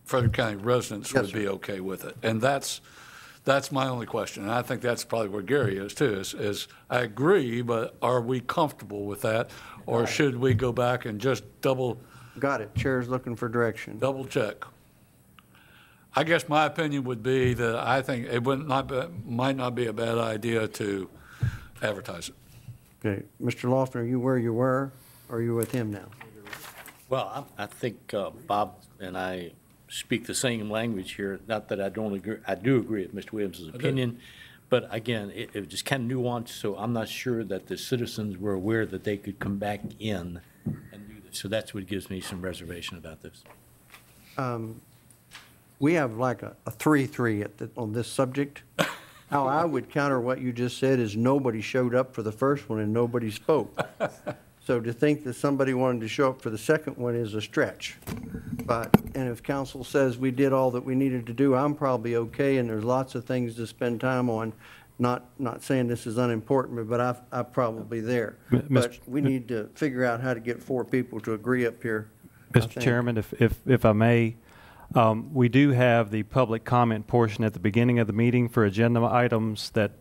Frederick County residents would be okay with it? And that's my only question. And I think that's probably where Gary is too, is I agree, but are we comfortable with that? Or should we go back and just double? Got it. Chair's looking for direction. Double check. I guess my opinion would be that I think it might not be a bad idea to advertise it. Okay. Mr. Lofton, are you where you were, or are you with him now? Well, I think Bob and I speak the same language here. Not that I don't agree. I do agree with Mr. Williams' opinion, but again, it was just kind of nuanced, so I'm not sure that the citizens were aware that they could come back in and do this. So that's what gives me some reservation about this. We have like a 3-3 on this subject. How I would counter what you just said is nobody showed up for the first one and nobody spoke. So to think that somebody wanted to show up for the second one is a stretch. And if council says we did all that we needed to do, I'm probably okay, and there's lots of things to spend time on. Not saying this is unimportant, but I'm probably there. But we need to figure out how to get 4 people to agree up here. Mr. Chairman, if I may, we do have the public comment portion at the beginning of the meeting for agenda items that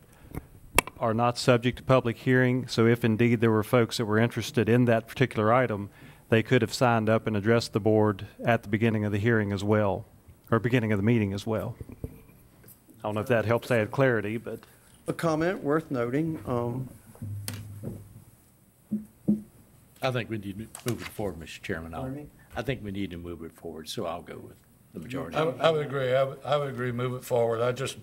are not subject to public hearing. So if indeed there were folks that were interested in that particular item, they could have signed up and addressed the board at the beginning of the hearing as well, or beginning of the meeting as well. I don't know if that helps add clarity, but. A comment worth noting. I think we need to move it forward, Mr. Chairman. I think we need to move it forward, so I'll go with the majority. I would agree. I would agree, move it forward. I just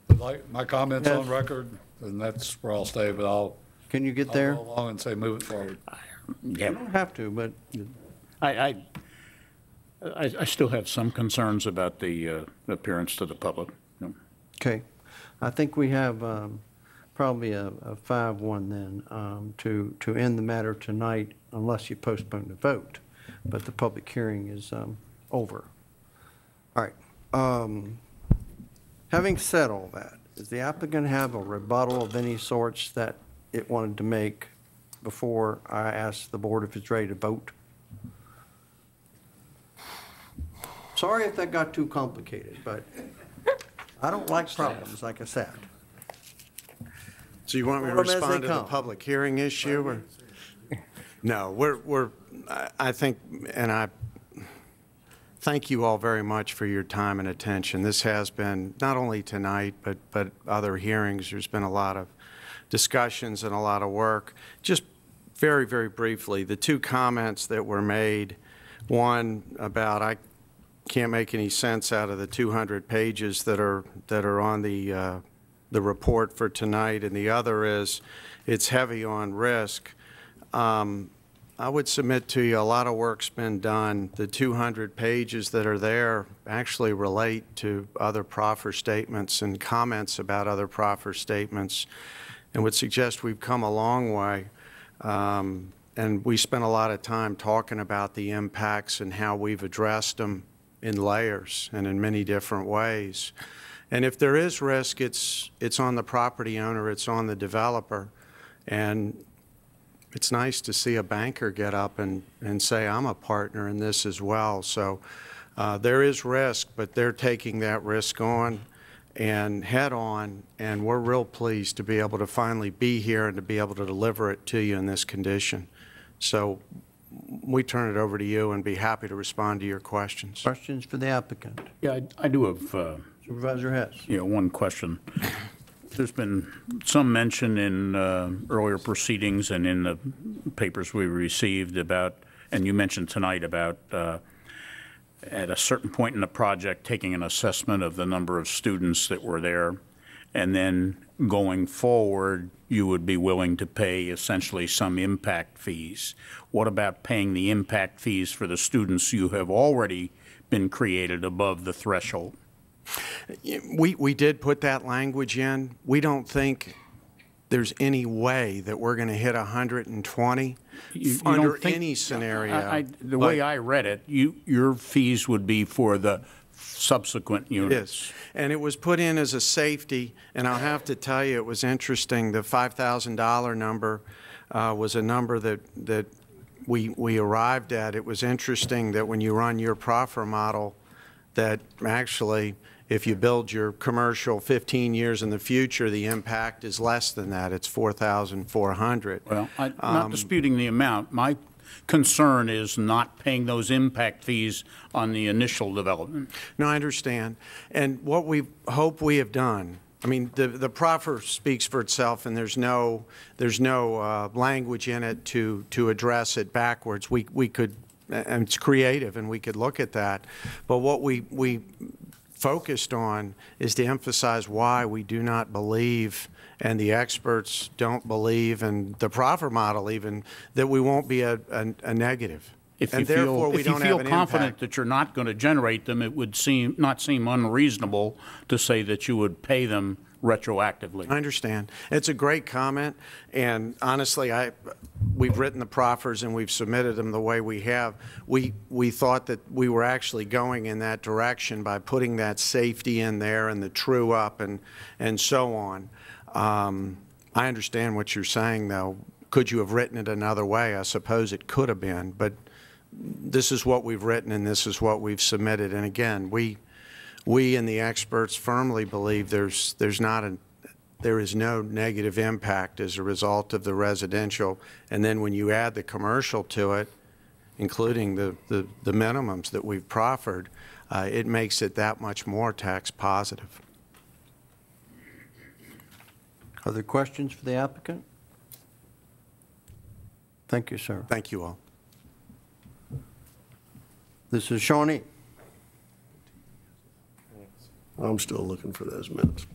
would like my comments on record, and that's where I'll stay, but Can you get there? I'll go along and say move it forward. You don't have to, but. I still have some concerns about the appearance to the public. Okay. I think we have probably a 5-1 then to end the matter tonight unless you postpone the vote. But the public hearing is over. All right. Having said all that, does the applicant have a rebuttal of any sorts that it wanted to make before I ask the board if it's ready to vote? Sorry if that got too complicated, but I don't like problems, like I said. So you want me to respond to the public hearing issue? Or? No, I think, and I thank you all very much for your time and attention. This has been, not only tonight, but other hearings, there's been a lot of discussions and a lot of work. Just very, very briefly, the two comments that were made, one about I can't make any sense out of the 200 pages that are on the report for tonight, and the other is it's heavy on risk. I would submit to you a lot of work's been done. The 200 pages that are there actually relate to other proffer statements and comments about other proffer statements, and would suggest we've come a long way. And we spent a lot of time talking about the impacts and how we've addressed them in layers and in many different ways. And if there is risk, it's on the property owner, it's on the developer. And it's nice to see a banker get up and say, I'm a partner in this as well. So there is risk, but they're taking that risk on and head on, and we're real pleased to be able to finally be here and to be able to deliver it to you in this condition. So we turn it over to you and be happy to respond to your questions. Questions for the applicant? Yeah, I do have Supervisor Hess. one question. There's been some mention in earlier proceedings and in the papers we received about, and you mentioned tonight about at a certain point in the project taking an assessment of the number of students that were there, and then going forward you would be willing to pay essentially some impact fees. What about paying the impact fees for the students you have already been created above the threshold? We did put that language in. We don't think there's any way that we're going to hit 120 under any scenario. The way I read it, your fees would be for the subsequent units. Yes, and it was put in as a safety, and I'll have to tell you, it was interesting. The $5,000 number was a number that we arrived at. It was interesting that when you run your proffer model, that actually, if you build your commercial 15 years in the future, the impact is less than that. It's $4,400. Well, I'm not disputing the amount. My concern is not paying those impact fees on the initial development. No, I understand. And what we hope we have done, I mean, the proffer speaks for itself, and there's no language in it to address it backwards. We could, and it's creative, and we could look at that. But what we focused on is to emphasize why we do not believe, and the experts don't believe, and the proffer model even, that we won't be a negative. If and you therefore feel, we if you don't feel have an confident impact. that you're not going to generate them, it would not seem unreasonable to say that you would pay them retroactively. I understand. It's a great comment, and honestly, we've written the proffers and we've submitted them the way we have. We thought that we were actually going in that direction by putting that safety in there and the true up and so on. I understand what you're saying, though. Could you have written it another way? I suppose it could have been, but this is what we've written and this is what we've submitted. And again, we and the experts firmly believe there is no negative impact as a result of the residential. And then when you add the commercial to it, including the minimums that we've proffered, it makes it that much more tax positive. Other questions for the applicant? Thank you, sir. Thank you all. This is Shawnee. I'm still looking for those minutes.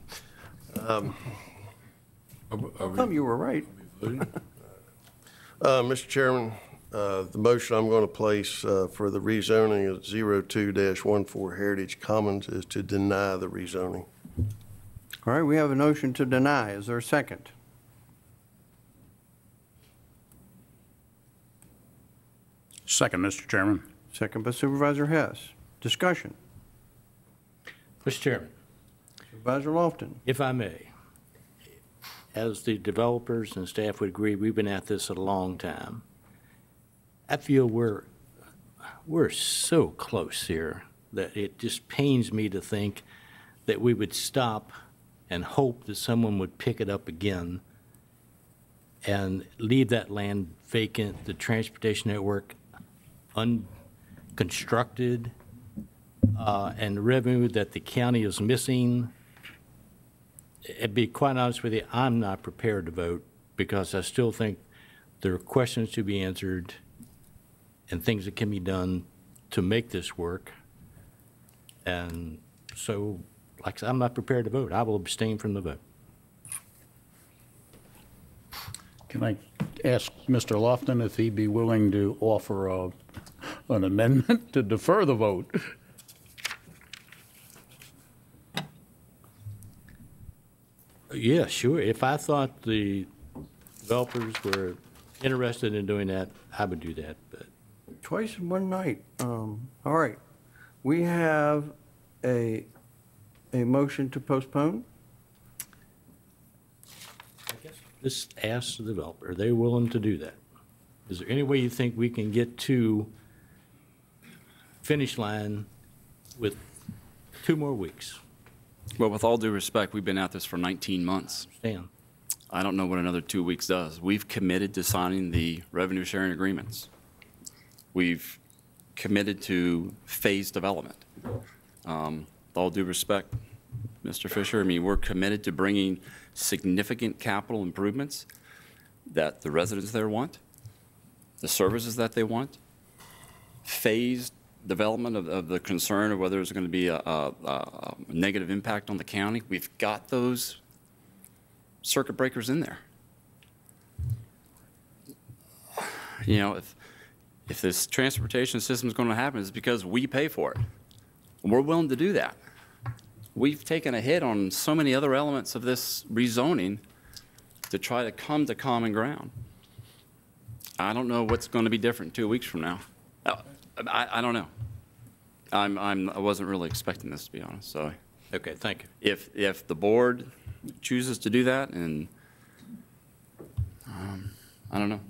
How come you were right? Mr. Chairman, the motion I'm going to place for the rezoning of 02-14 Heritage Commons is to deny the rezoning. All right, we have a motion to deny. Is there a second? Second, Mr. Chairman. Second by Supervisor Hess. Discussion. Mr. Chairman. Supervisor Lofton. If I may, as the developers and staff would agree, we've been at this a long time. I feel we're so close here that it just pains me to think that we would stop and hope that someone would pick it up again and leave that land vacant, the transportation network unconstructed, and revenue that the county is missing to be quite honest with you, I'm not prepared to vote because I still think there are questions to be answered and things that can be done to make this work. And so, like I said, I'm not prepared to vote. I will abstain from the vote. Can I ask Mr. Lofton if he'd be willing to offer an amendment to defer the vote? Yeah, sure. If I thought the developers were interested in doing that, I would do that, but. Twice in one night. All right. We have a motion to postpone. Just ask the developer, are they willing to do that? Is there any way you think we can get to finish line with 2 more weeks? Well, with all due respect, we've been at this for 19 months. Damn. I don't know what another 2 weeks does. We've committed to signing the revenue sharing agreements. We've committed to phased development. With all due respect, Mr. Fisher, I mean, we're committed to bringing significant capital improvements that the residents there want, the services that they want, phased development of the concern of whether there's going to be a negative impact on the county. We've got those circuit breakers in there. You know, if this transportation system is going to happen, it's because we pay for it. And we're willing to do that. We've taken a hit on so many other elements of this rezoning to try to come to common ground. I don't know what's going to be different 2 weeks from now. I don't know. I wasn't really expecting this, to be honest. So, okay, thank you. If the board chooses to do that, and I don't know.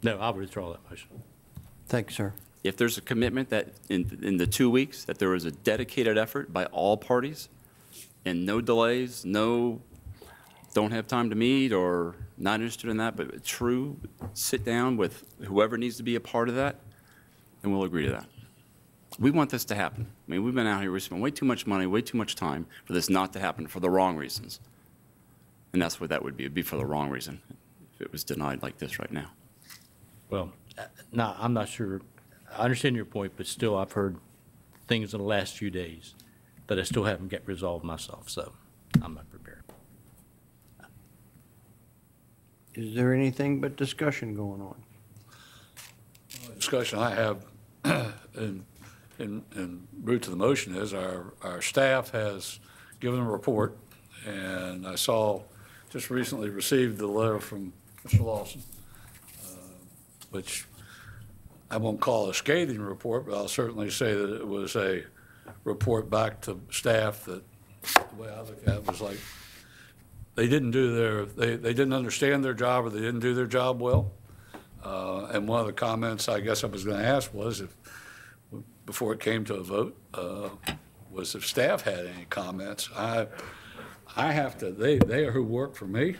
No, I'll withdraw that motion. Thank you, sir. If there's a commitment that in the 2 weeks that there was a dedicated effort by all parties, and no delays, no don't have time to meet or not interested in that, but a true sit down with whoever needs to be a part of that, and we'll agree to that. We want this to happen. I mean, we've been out here, we spent way too much money, way too much time for this not to happen for the wrong reasons. And that's what that would be. It'd be for the wrong reason if it was denied like this right now. Well, no, I'm not sure. I understand your point, but still I've heard things in the last few days that I still haven't get resolved myself, so I'm not prepared. Is there anything but discussion going on? Discussion I have in root to the motion is our staff has given a report, and I saw, just recently received the letter from Mr. Lawson, which I won't call a scathing report, but I'll certainly say that it was a report back to staff that the way I look at it was like they didn't do they didn't understand their job, or they didn't do their job well. And one of the comments I guess I was going to ask was, if before it came to a vote, was if staff had any comments. I have to, they are who work for me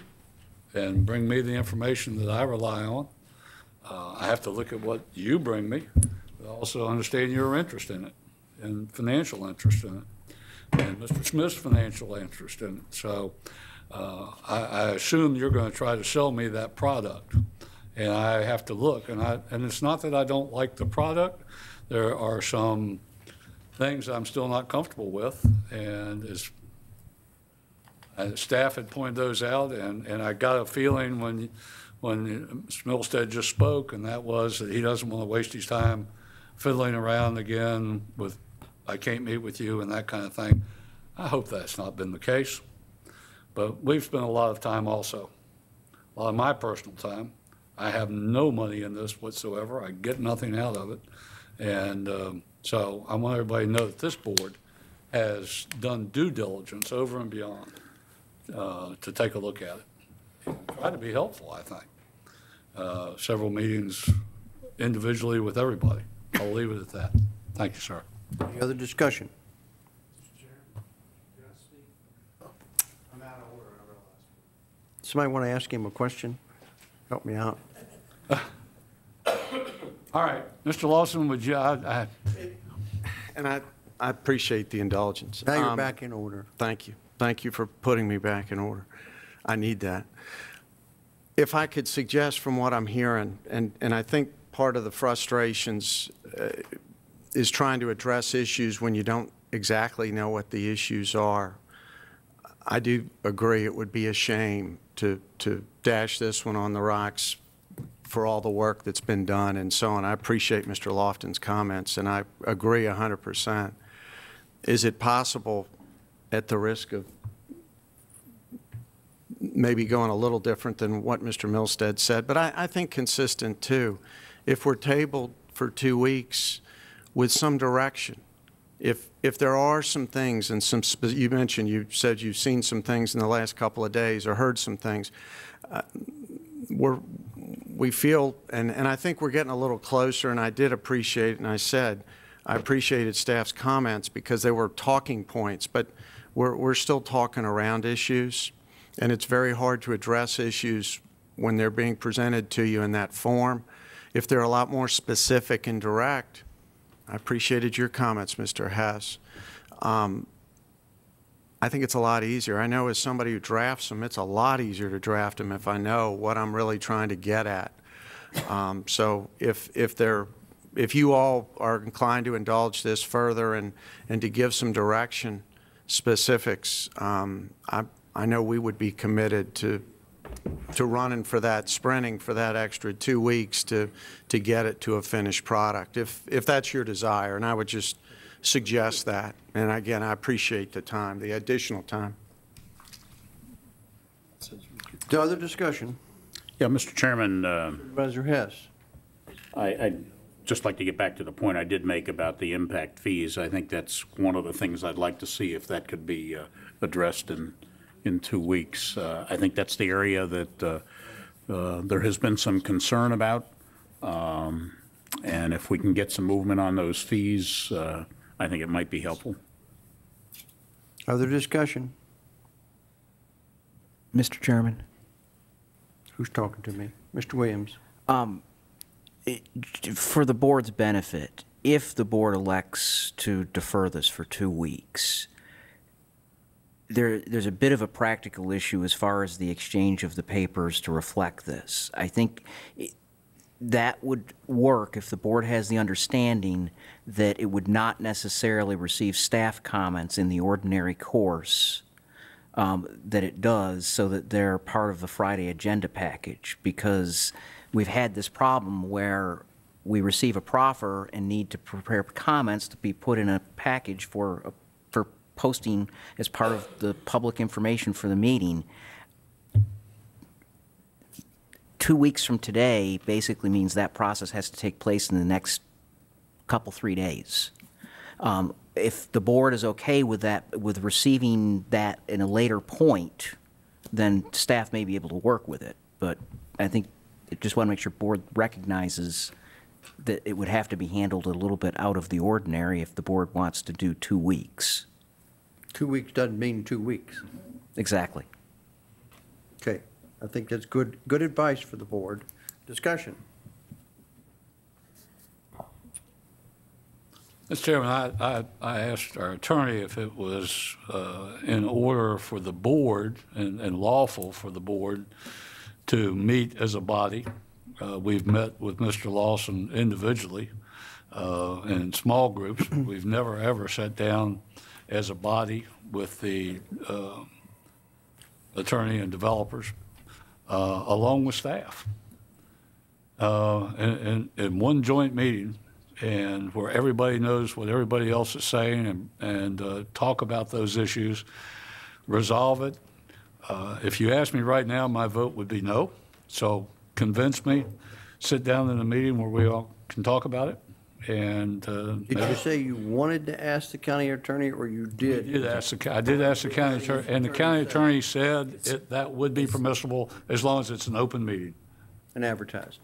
and bring me the information that I rely on. I have to look at what you bring me, but also understand your interest in it and financial interest in it, and Mr. Smith's financial interest in it. So I assume you're going to try to sell me that product, and I have to look. And it's not that I don't like the product. There are some things I'm still not comfortable with, and staff had pointed those out, and I got a feeling when Mr. Milstead just spoke, and that was that he doesn't want to waste his time fiddling around again with, I can't meet with you and that kind of thing. I hope that's not been the case. But we've spent a lot of time also, a lot of my personal time. I have no money in this whatsoever. I get nothing out of it. And so I want everybody to know that this board has done due diligence over and beyond to take a look at it. Try to be helpful, I think. Several meetings individually with everybody. I'll leave it at that. Thank you, sir. Any other discussion? I'm out of order, I realize. Somebody want to ask him a question? Help me out. All right, Mr. Lawson, would you? And I appreciate the indulgence. Now you're back in order. Thank you. Thank you for putting me back in order. I need that. If I could suggest from what I'm hearing, and I think part of the frustrations is trying to address issues when you don't exactly know what the issues are. I do agree it would be a shame to dash this one on the rocks for all the work that's been done and so on. I appreciate Mr. Lofton's comments, and I agree 100%. Is it possible, at the risk of maybe going a little different than what Mr. Milstead said, but I think consistent too, if we're tabled for 2 weeks with some direction, if there are some things and some, you said you've seen some things in the last couple of days or heard some things, we feel, and I think we're getting a little closer, and I did appreciate, and I said, I appreciated staff's comments because they were talking points, but we're still talking around issues, and it's very hard to address issues when they're being presented to you in that form. If they're a lot more specific and direct, I appreciated your comments, Mr. Hess. I think it's a lot easier. I know as somebody who drafts them, it's a lot easier to draft them if I know what I'm really trying to get at. So if you all are inclined to indulge this further and to give some direction, specifics, I know we would be committed to running for that, sprinting for that extra 2 weeks to get it to a finished product, if that's your desire. And I would just suggest that. And again, I appreciate the time, the additional time. The other discussion? Yeah, Mr. Chairman. Supervisor Hess. I'd just like to get back to the point I did make about the impact fees. I think that's one of the things I'd like to see if that could be addressed in 2 weeks. I think that's the area that there has been some concern about. And if we can get some movement on those fees, I think it might be helpful. Other discussion? Mr. Chairman? Who's talking to me? Mr. Williams. For the board's benefit, if the board elects to defer this for 2 weeks, there's a bit of a practical issue as far as the exchange of the papers to reflect this. I think that would work if the board has the understanding that it would not necessarily receive staff comments in the ordinary course that it does, so that they're part of the Friday agenda package, because we've had this problem where we receive a proffer and need to prepare comments to be put in a package for posting as part of the public information for the meeting. 2 weeks from today basically means that process has to take place in the next couple, 3 days. If the board is okay with that, with receiving that in a later point, then staff may be able to work with it. But I think I just want to make sure board recognizes that it would have to be handled a little bit out of the ordinary if the board wants to do 2 weeks. 2 weeks doesn't mean 2 weeks. Exactly. Okay. I think that's good advice for the board. Discussion. Mr. Chairman, I asked our attorney if it was in order for the board and lawful for the board to meet as a body. We've met with Mr. Lawson individually in small groups. We've never, ever sat down as a body with the attorney and developers, along with staff, in one joint meeting, and where everybody knows what everybody else is saying, and talk about those issues, resolve it. If you ask me right now, my vote would be no. So convince me, sit down in a meeting where we all can talk about it. And did you say you wanted to ask the county attorney, or you did? I did ask the county attorney, and the county attorney said that would be permissible as long as it's an open meeting. And advertised.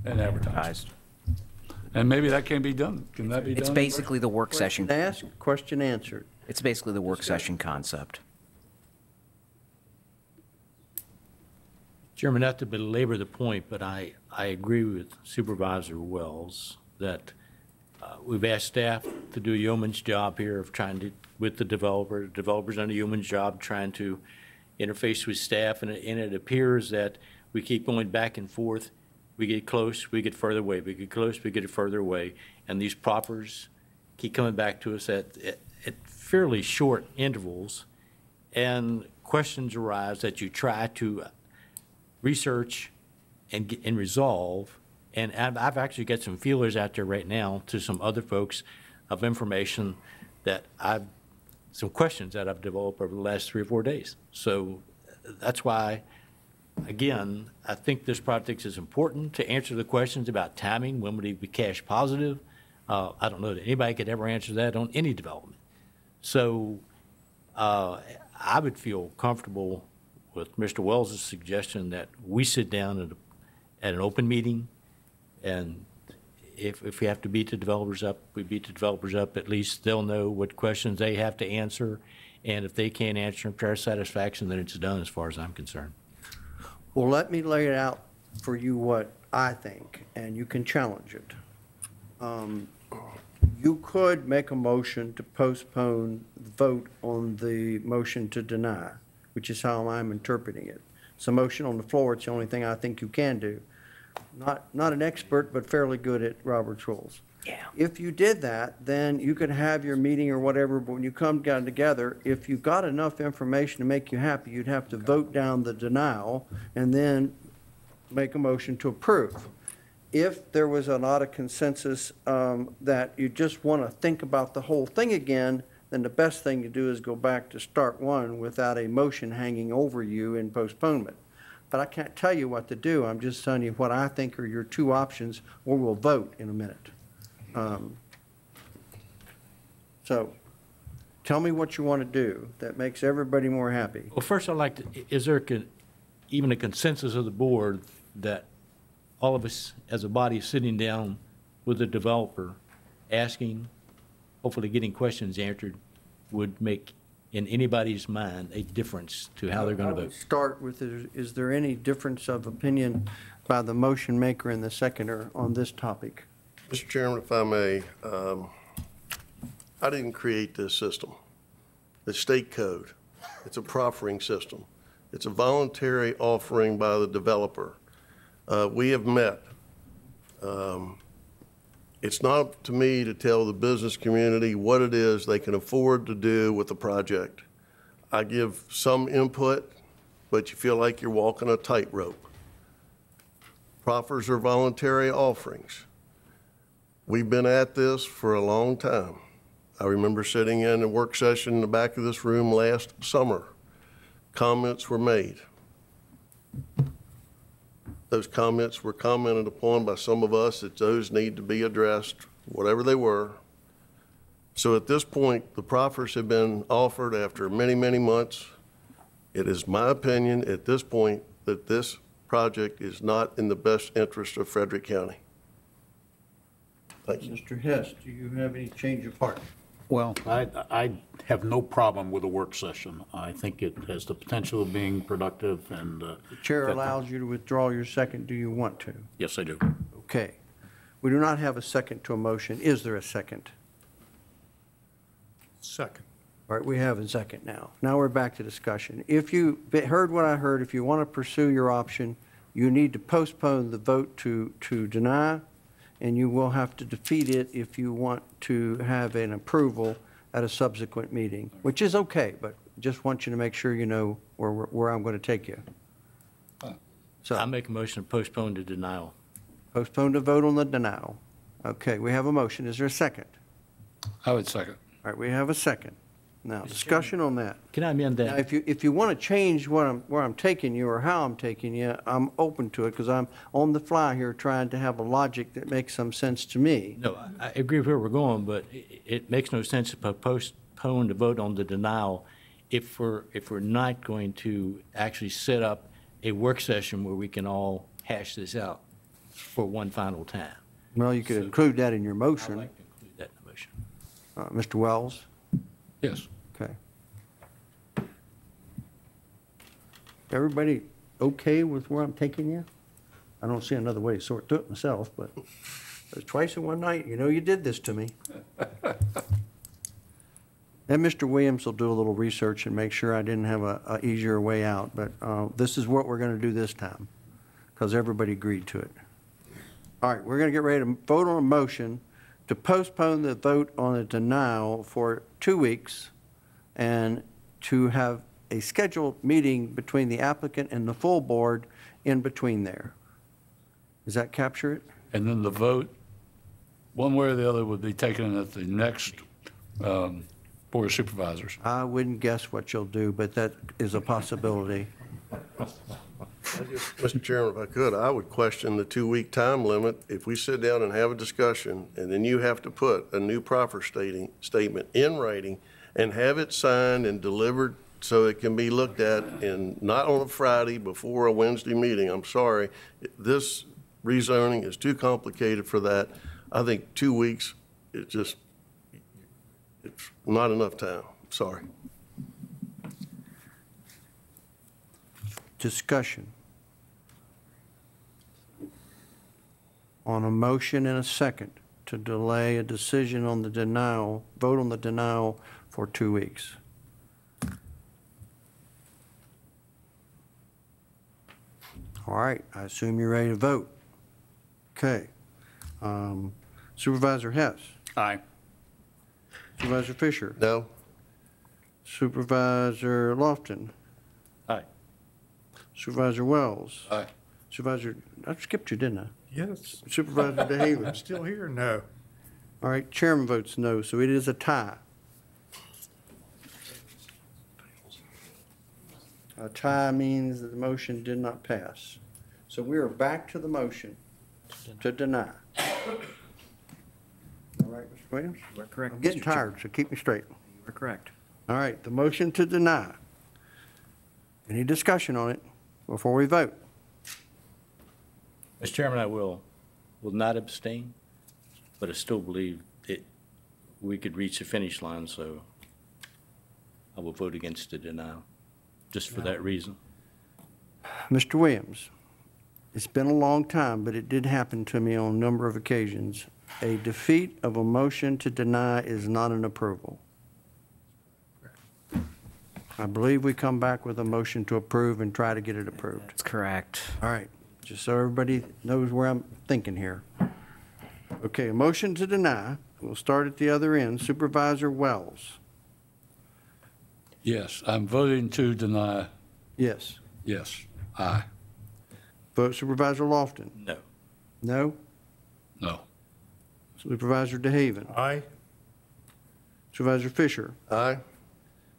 And advertised. And maybe that can be done. Can that be done? It's basically the work session. Asked, question answered. It's basically the work session concept. Chairman, not to belabor the point, but I agree with Supervisor Wells that We've asked staff to do a yeoman's job here of trying to, with the developer. The developer's done a yeoman's job trying to interface with staff, and it appears that we keep going back and forth. We get close, we get further away. We get close, we get further away. And these proffers keep coming back to us at fairly short intervals. And questions arise that you try to research and resolve. And I've actually got some feelers out there right now to some other folks of information that some questions that I've developed over the last 3 or 4 days. So that's why, again, I think this project is important to answer the questions about timing. When would it be cash positive? I don't know that anybody could ever answer that on any development. So I would feel comfortable with Mr. Wells' suggestion that we sit down at an open meeting, and if we have to beat the developers up, we beat the developers up. At least they'll know what questions they have to answer, and if they can't answer them to our satisfaction, then it's done as far as I'm concerned. Well, let me lay it out for you what I think, and you can challenge it. You could make a motion to postpone the vote on the motion to deny, which is how I'm interpreting it. It's a motion on the floor. It's the only thing I think you can do. Not an expert, but fairly good at Robert's rules. Yeah. If you did that, then you could have your meeting or whatever, but when you come down together, if you got enough information to make you happy, you'd have to vote down the denial and then make a motion to approve. If there was a lot of consensus that you just want to think about the whole thing again, then the best thing to do is go back to start one without a motion hanging over you in postponement. But I can't tell you what to do. I'm just telling you what I think are your two options, or we'll vote in a minute. So tell me what you want to do that makes everybody more happy. Well, first I'd like to, is there even a consensus of the board that all of us as a body sitting down with the developer, asking, hopefully getting questions answered, would make in anybody's mind a difference to how they're going to vote? Start with, is there any difference of opinion by the motion maker and the seconder on this topic? Mr. Chairman, if I may, I didn't create this system. It's state code. It's a proffering system. It's a voluntary offering by the developer. We have met. It's not up to me to tell the business community what it is they can afford to do with the project. I give some input, but you feel like you're walking a tightrope. Proffers are voluntary offerings. We've been at this for a long time. I remember sitting in a work session in the back of this room last summer. Comments were made. Those comments were commented upon by some of us that those need to be addressed, whatever they were. So at this point, the proffers have been offered after many, many months. It is my opinion at this point that this project is not in the best interest of Frederick County. Thank you. Mr. Hess, do you have any change of heart? Well, I have no problem with a work session. I think it has the potential of being productive and. The chair allows you to withdraw your second. Do you want to? Yes, I do. Okay. We do not have a second to a motion. Is there a second? Second. All right, we have a second now. Now we're back to discussion. If you heard what I heard, if you want to pursue your option, you need to postpone the vote to deny, and you will have to defeat it if you want to have an approval at a subsequent meeting, which is okay, but just want you to make sure you know where I'm going to take you. So I make a motion to postpone the denial. Postpone the vote on the denial. Okay, we have a motion. Is there a second? I would second. All right, we have a second. Now, discussion on that. Can I amend that? Now, if you want to change where I'm taking you or how I'm taking you, I'm open to it because I'm on the fly here trying to have a logic that makes some sense to me. No, I agree with where we're going, but it makes no sense to postpone the vote on the denial if we're not going to actually set up a work session where we can all hash this out for one final time. Well, you could include that in your motion. I'd like to include that in the motion. Mr. Wells? Yes. Okay. Everybody okay with where I'm taking you? I don't see another way to sort through it myself, but Twice in one night? You know you did this to me. And Mr. Williams will do a little research and make sure I didn't have a easier way out, but this is what we're going to do this time, because everybody agreed to it. All right, we're going to get ready to vote on a motion to postpone the vote on the denial for 2 weeks and to have a scheduled meeting between the applicant and the full board in between there. Does that capture it? And then the vote, one way or the other, would be taken at the next Board of Supervisors. I wouldn't guess what you'll do, but that is a possibility. Mr. Chairman, if I could, I would question the 2-week time limit. If we sit down and have a discussion, and then you have to put a new proffer statement in writing and have it signed and delivered so it can be looked at, and not on a Friday before a Wednesday meeting, I'm sorry. This rezoning is too complicated for that. I think 2 weeks, it's not enough time. Sorry. Discussion on a motion and a second to delay a decision on the denial, vote on the denial for 2 weeks. All right, I assume you're ready to vote. Okay. Supervisor Hess? Aye. Supervisor Fisher? No. Supervisor Lofton? Aye. Supervisor Wells? Aye. Supervisor, I skipped you, didn't I? Yes. Supervisor DeHaven? I'm still here, no. All right, chairman votes no, so it is a tie. A tie means that the motion did not pass. So we are back to the motion to deny. All right, Mr. Williams? You are correct, I'm getting Mr. Chair. tired, so keep me straight. You are correct. All right, the motion to deny. Any discussion on it before we vote? Mr. Chairman, I will not abstain, but I still believe we could reach the finish line, so I will vote against the denial, just for that reason. Mr. Williams, it's been a long time, but it did happen to me on a number of occasions. A defeat of a motion to deny is not an approval. I believe we come back with a motion to approve and try to get it approved. That's correct. All right, just so everybody knows where I'm thinking here. Okay, a motion to deny. We'll start at the other end. Supervisor Wells? Yes, I'm voting to deny. Yes. Yes. Aye. Vote Supervisor Lofton? No. No? No. Supervisor DeHaven? Aye. Supervisor Fisher? Aye.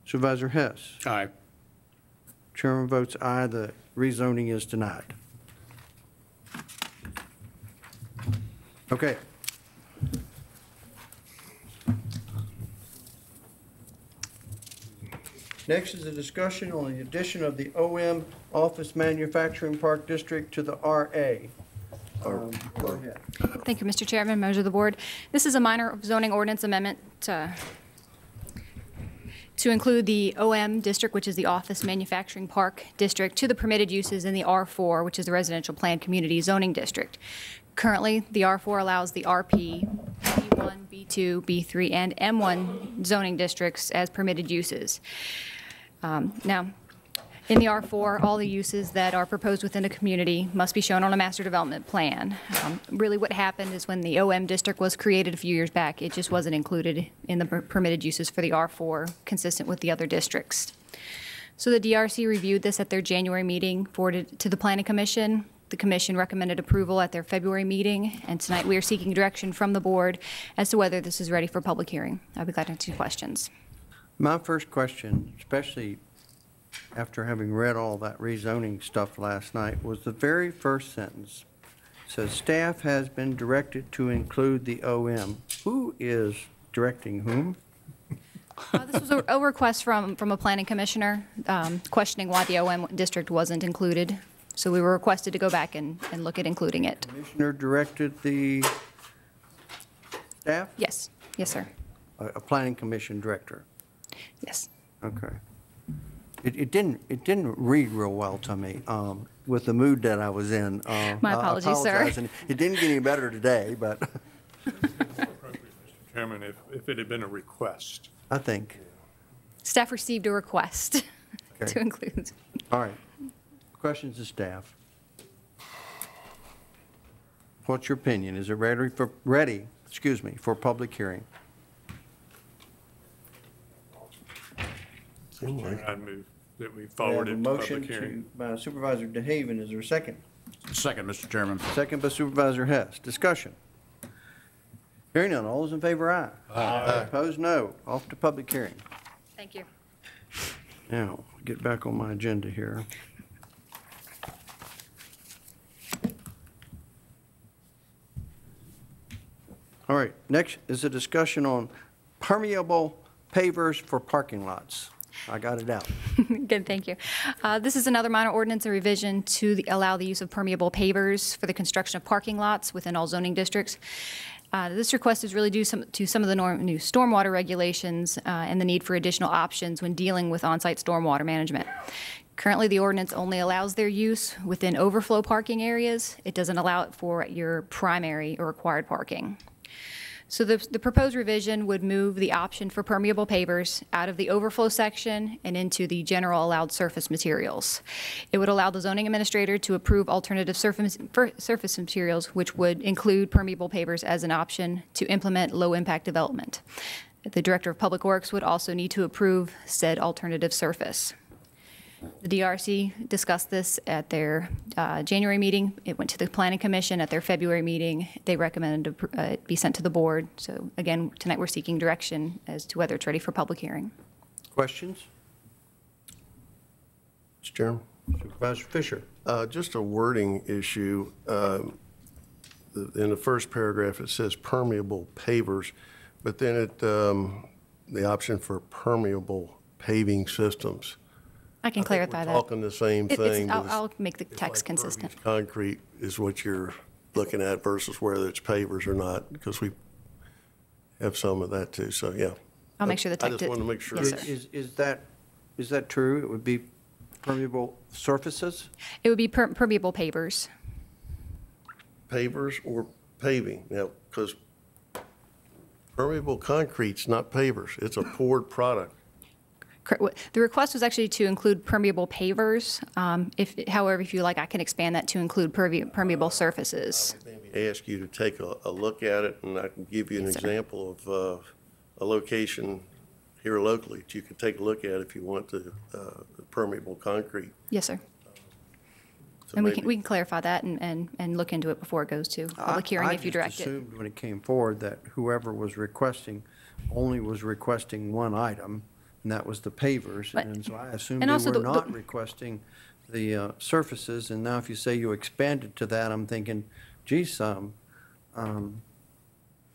Supervisor Hess? Aye. Chairman votes aye. The rezoning is denied. Okay. Next is a discussion on the addition of the OM Office Manufacturing Park District to the RA. Go ahead. Thank you, Mr. Chairman, members of the board. This is a minor zoning ordinance amendment to include the OM district, which is the Office Manufacturing Park District, to the permitted uses in the R4, which is the Residential Planned Community Zoning District. Currently, the R4 allows the RP, B1, B2, B3, and M1 zoning districts as permitted uses. Now, in the R4, all the uses that are proposed within a community must be shown on a master development plan. Really what happened is when the OM district was created a few years back, it just wasn't included in the permitted uses for the R4, consistent with the other districts. So the DRC reviewed this at their January meeting, forwarded it to the Planning Commission. The Commission recommended approval at their February meeting, and tonight we are seeking direction from the board as to whether this is ready for public hearing. I'll be glad to answer questions. My first question, especially after having read all that rezoning stuff last night, was the very first sentence. It says, staff has been directed to include the OM. Who is directing whom? This was a request from a planning commissioner questioning why the OM district wasn't included. So we were requested to go back and look at including it. Commissioner directed the staff? Yes. Yes, sir. A planning commission director? Yes. Okay. It didn't read real well to me, with the mood that I was in. My apologies, sir. I apologize, and it didn't get any better today, but Mr. Chairman, if it had been a request. I think. Staff received a request Okay. to include. All right. Questions to staff? What's your opinion? Is it ready for public hearing? I'd move that we We forward have a it to motion public hearing. by Supervisor DeHaven. Is there a second? Second, Mr. Chairman. Second by Supervisor Hess. Discussion. Hearing none. All those in favor, aye. Aye. Opposed, no. Off to public hearing. Thank you. Now, get back on my agenda here. All right, next is a discussion on permeable pavers for parking lots. I got it out. Good, thank you. This is another minor ordinance, a revision to allow the use of permeable pavers for the construction of parking lots within all zoning districts. This request is really due to some of the new stormwater regulations and the need for additional options when dealing with on-site stormwater management. Currently, the ordinance only allows their use within overflow parking areas. It doesn't allow it for your primary or required parking. So the proposed revision would move the option for permeable pavers out of the overflow section and into the general allowed surface materials. It would allow the zoning administrator to approve alternative surface materials, which would include permeable pavers as an option to implement low-impact development. The Director of Public Works would also need to approve said alternative surface. The DRC discussed this at their January meeting. It went to the Planning Commission at their February meeting. They recommended it be sent to the board. So again, tonight we're seeking direction as to whether it's ready for public hearing. Questions? Mr. Chairman? Supervisor Fisher. Just a wording issue. In the first paragraph, it says permeable pavers, but then the option for permeable paving systems. I can clarify that. We're talking the same thing. I'll make the text consistent. Concrete is what you're looking at versus whether it's pavers or not, because we have some of that too, so yeah. I'll make sure the text. I just wanted to make sure. Yes, sir. Is that true? It would be permeable surfaces? It would be permeable pavers. Pavers or paving? Now, because permeable concrete's not pavers, it's a poured product. The request was actually to include permeable pavers. However, if you like, I can expand that to include permeable surfaces. Maybe ask you to take a look at it, and I can give you an example of a location here locally that you can take a look at if you want to, permeable concrete. Yes, sir. So And maybe- we can clarify that and look into it before it goes to public hearing if you direct I it. just assumed when it came forward that whoever was requesting only was requesting one item, and that was the pavers. But- And so I assumed and they also were the- not requesting the surfaces. And now if you say you expanded to that, I'm thinking, geez,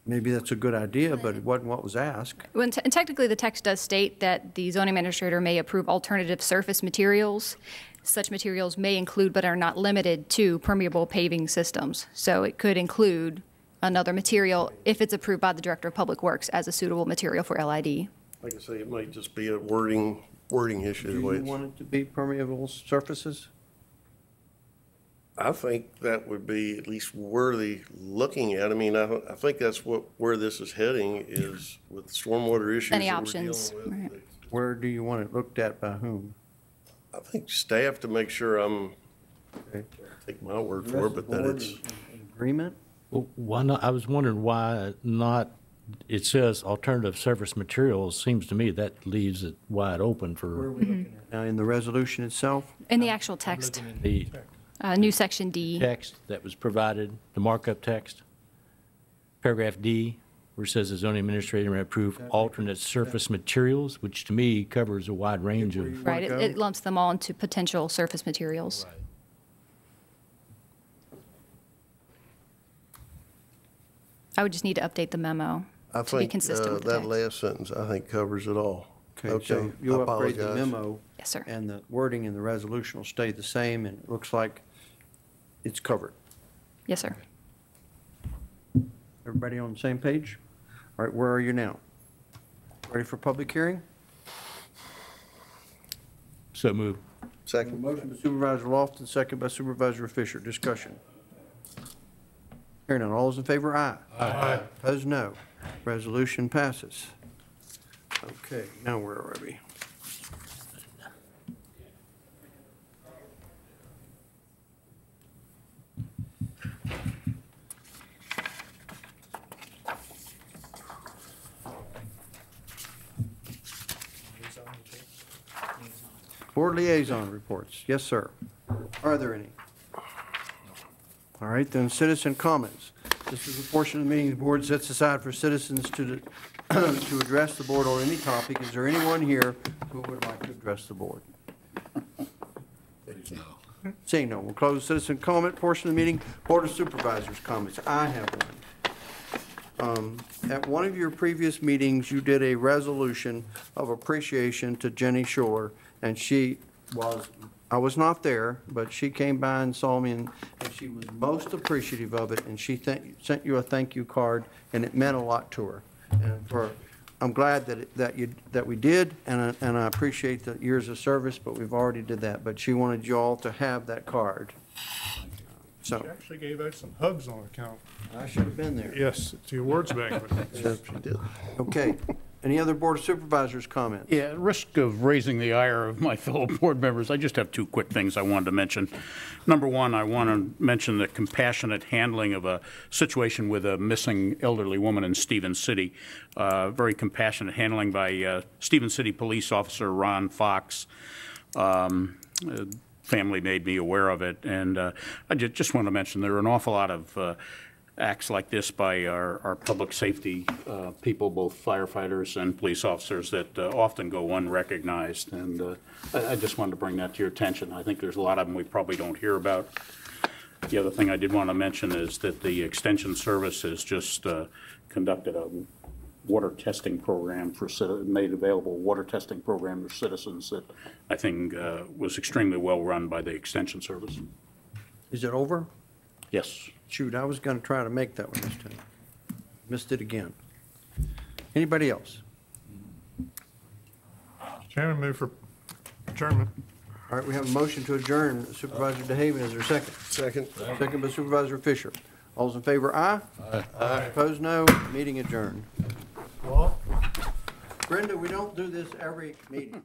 maybe that's a good idea, but it wasn't what was asked. And technically, the text does state that the zoning administrator may approve alternative surface materials. Such materials may include but are not limited to permeable paving systems. So it could include another material if it's approved by the Director of Public Works as a suitable material for LID. Like I say, it might just be a wording issue. Do the way you it's- want it to be permeable surfaces? I think that would be at least worthy looking at. I mean, I think that's where this is heading is with stormwater issues. Any that we're options, dealing with. right. Where do you want it looked at by whom? I think staff to make sure Okay. take my word for it, but that it's. Agreement? Well, why not, I was wondering why not, it says alternative surface materials, seems to me that leaves it wide open Where are for we looking at? Now, in the resolution itself? In the actual text, the new section D. text that was provided, the markup text. Paragraph D, where it says the zoning administrator may approve alternate surface materials, which to me covers a wide range of. Right, it lumps them all into potential surface materials. I would just need to update the memo I to be think consistent with the that text. last sentence, I think, covers it all. Okay, so you'll I upgrade the apologize. memo. Yes, sir. And the wording in the resolution will stay the same, and it looks like it's covered. Yes, sir. Everybody on the same page? All right, where are you now? Ready for public hearing? So moved. Second. Motion by Supervisor Lofton, second by Supervisor Fisher. Discussion. Hearing none. All those in favor, aye. Aye. Opposed, no. Resolution passes. Okay, now where are we? Board liaison reports. Yes, sir. Are there any? All right, then citizen comments. This is a portion of the meeting the board sets aside for citizens to address the board on any topic. Is there anyone here who would like to address the board? Seeing no, we'll close the citizen comment portion of the meeting. Board of Supervisors comments. I have one. At one of your previous meetings, you did a resolution of appreciation to Jenny Shore, and I was not there, but she came by and saw me, and she was most appreciative of it, and she sent you a thank you card, and it meant a lot to her. And I'm glad that we did, and I appreciate the years of service, but we've already did that. But she wanted you all to have that card. So She actually gave out some hugs on account. I should have been there. Yes, to your words banquet. Yes, she did. Okay. Any other Board of Supervisors comments? Yeah, at risk of raising the ire of my fellow board members, I just have two quick things I wanted to mention. Number one, I want to mention the compassionate handling of a situation with a missing elderly woman in Stevens City. Very compassionate handling by Stevens City Police Officer Ron Fox. Family made me aware of it, and I just want to mention there are an awful lot of acts like this by our public safety people, both firefighters and police officers, that often go unrecognized. And I just wanted to bring that to your attention. I think there's a lot of them we probably don't hear about. The other thing I did want to mention is that the Extension Service has just conducted a water testing program made available water testing program for citizens that I think was extremely well run by the Extension Service. Is it over? Yes. Shoot, I was going to try to make that one this time. Missed it again. Anybody else? Chairman, move for adjournment. All right, we have a motion to adjourn. Supervisor DeHaven, is there a second? Second. Second by Supervisor Fisher. All those in favor, aye? Aye. Opposed, no. Meeting adjourned. Brenda, we don't do this every meeting.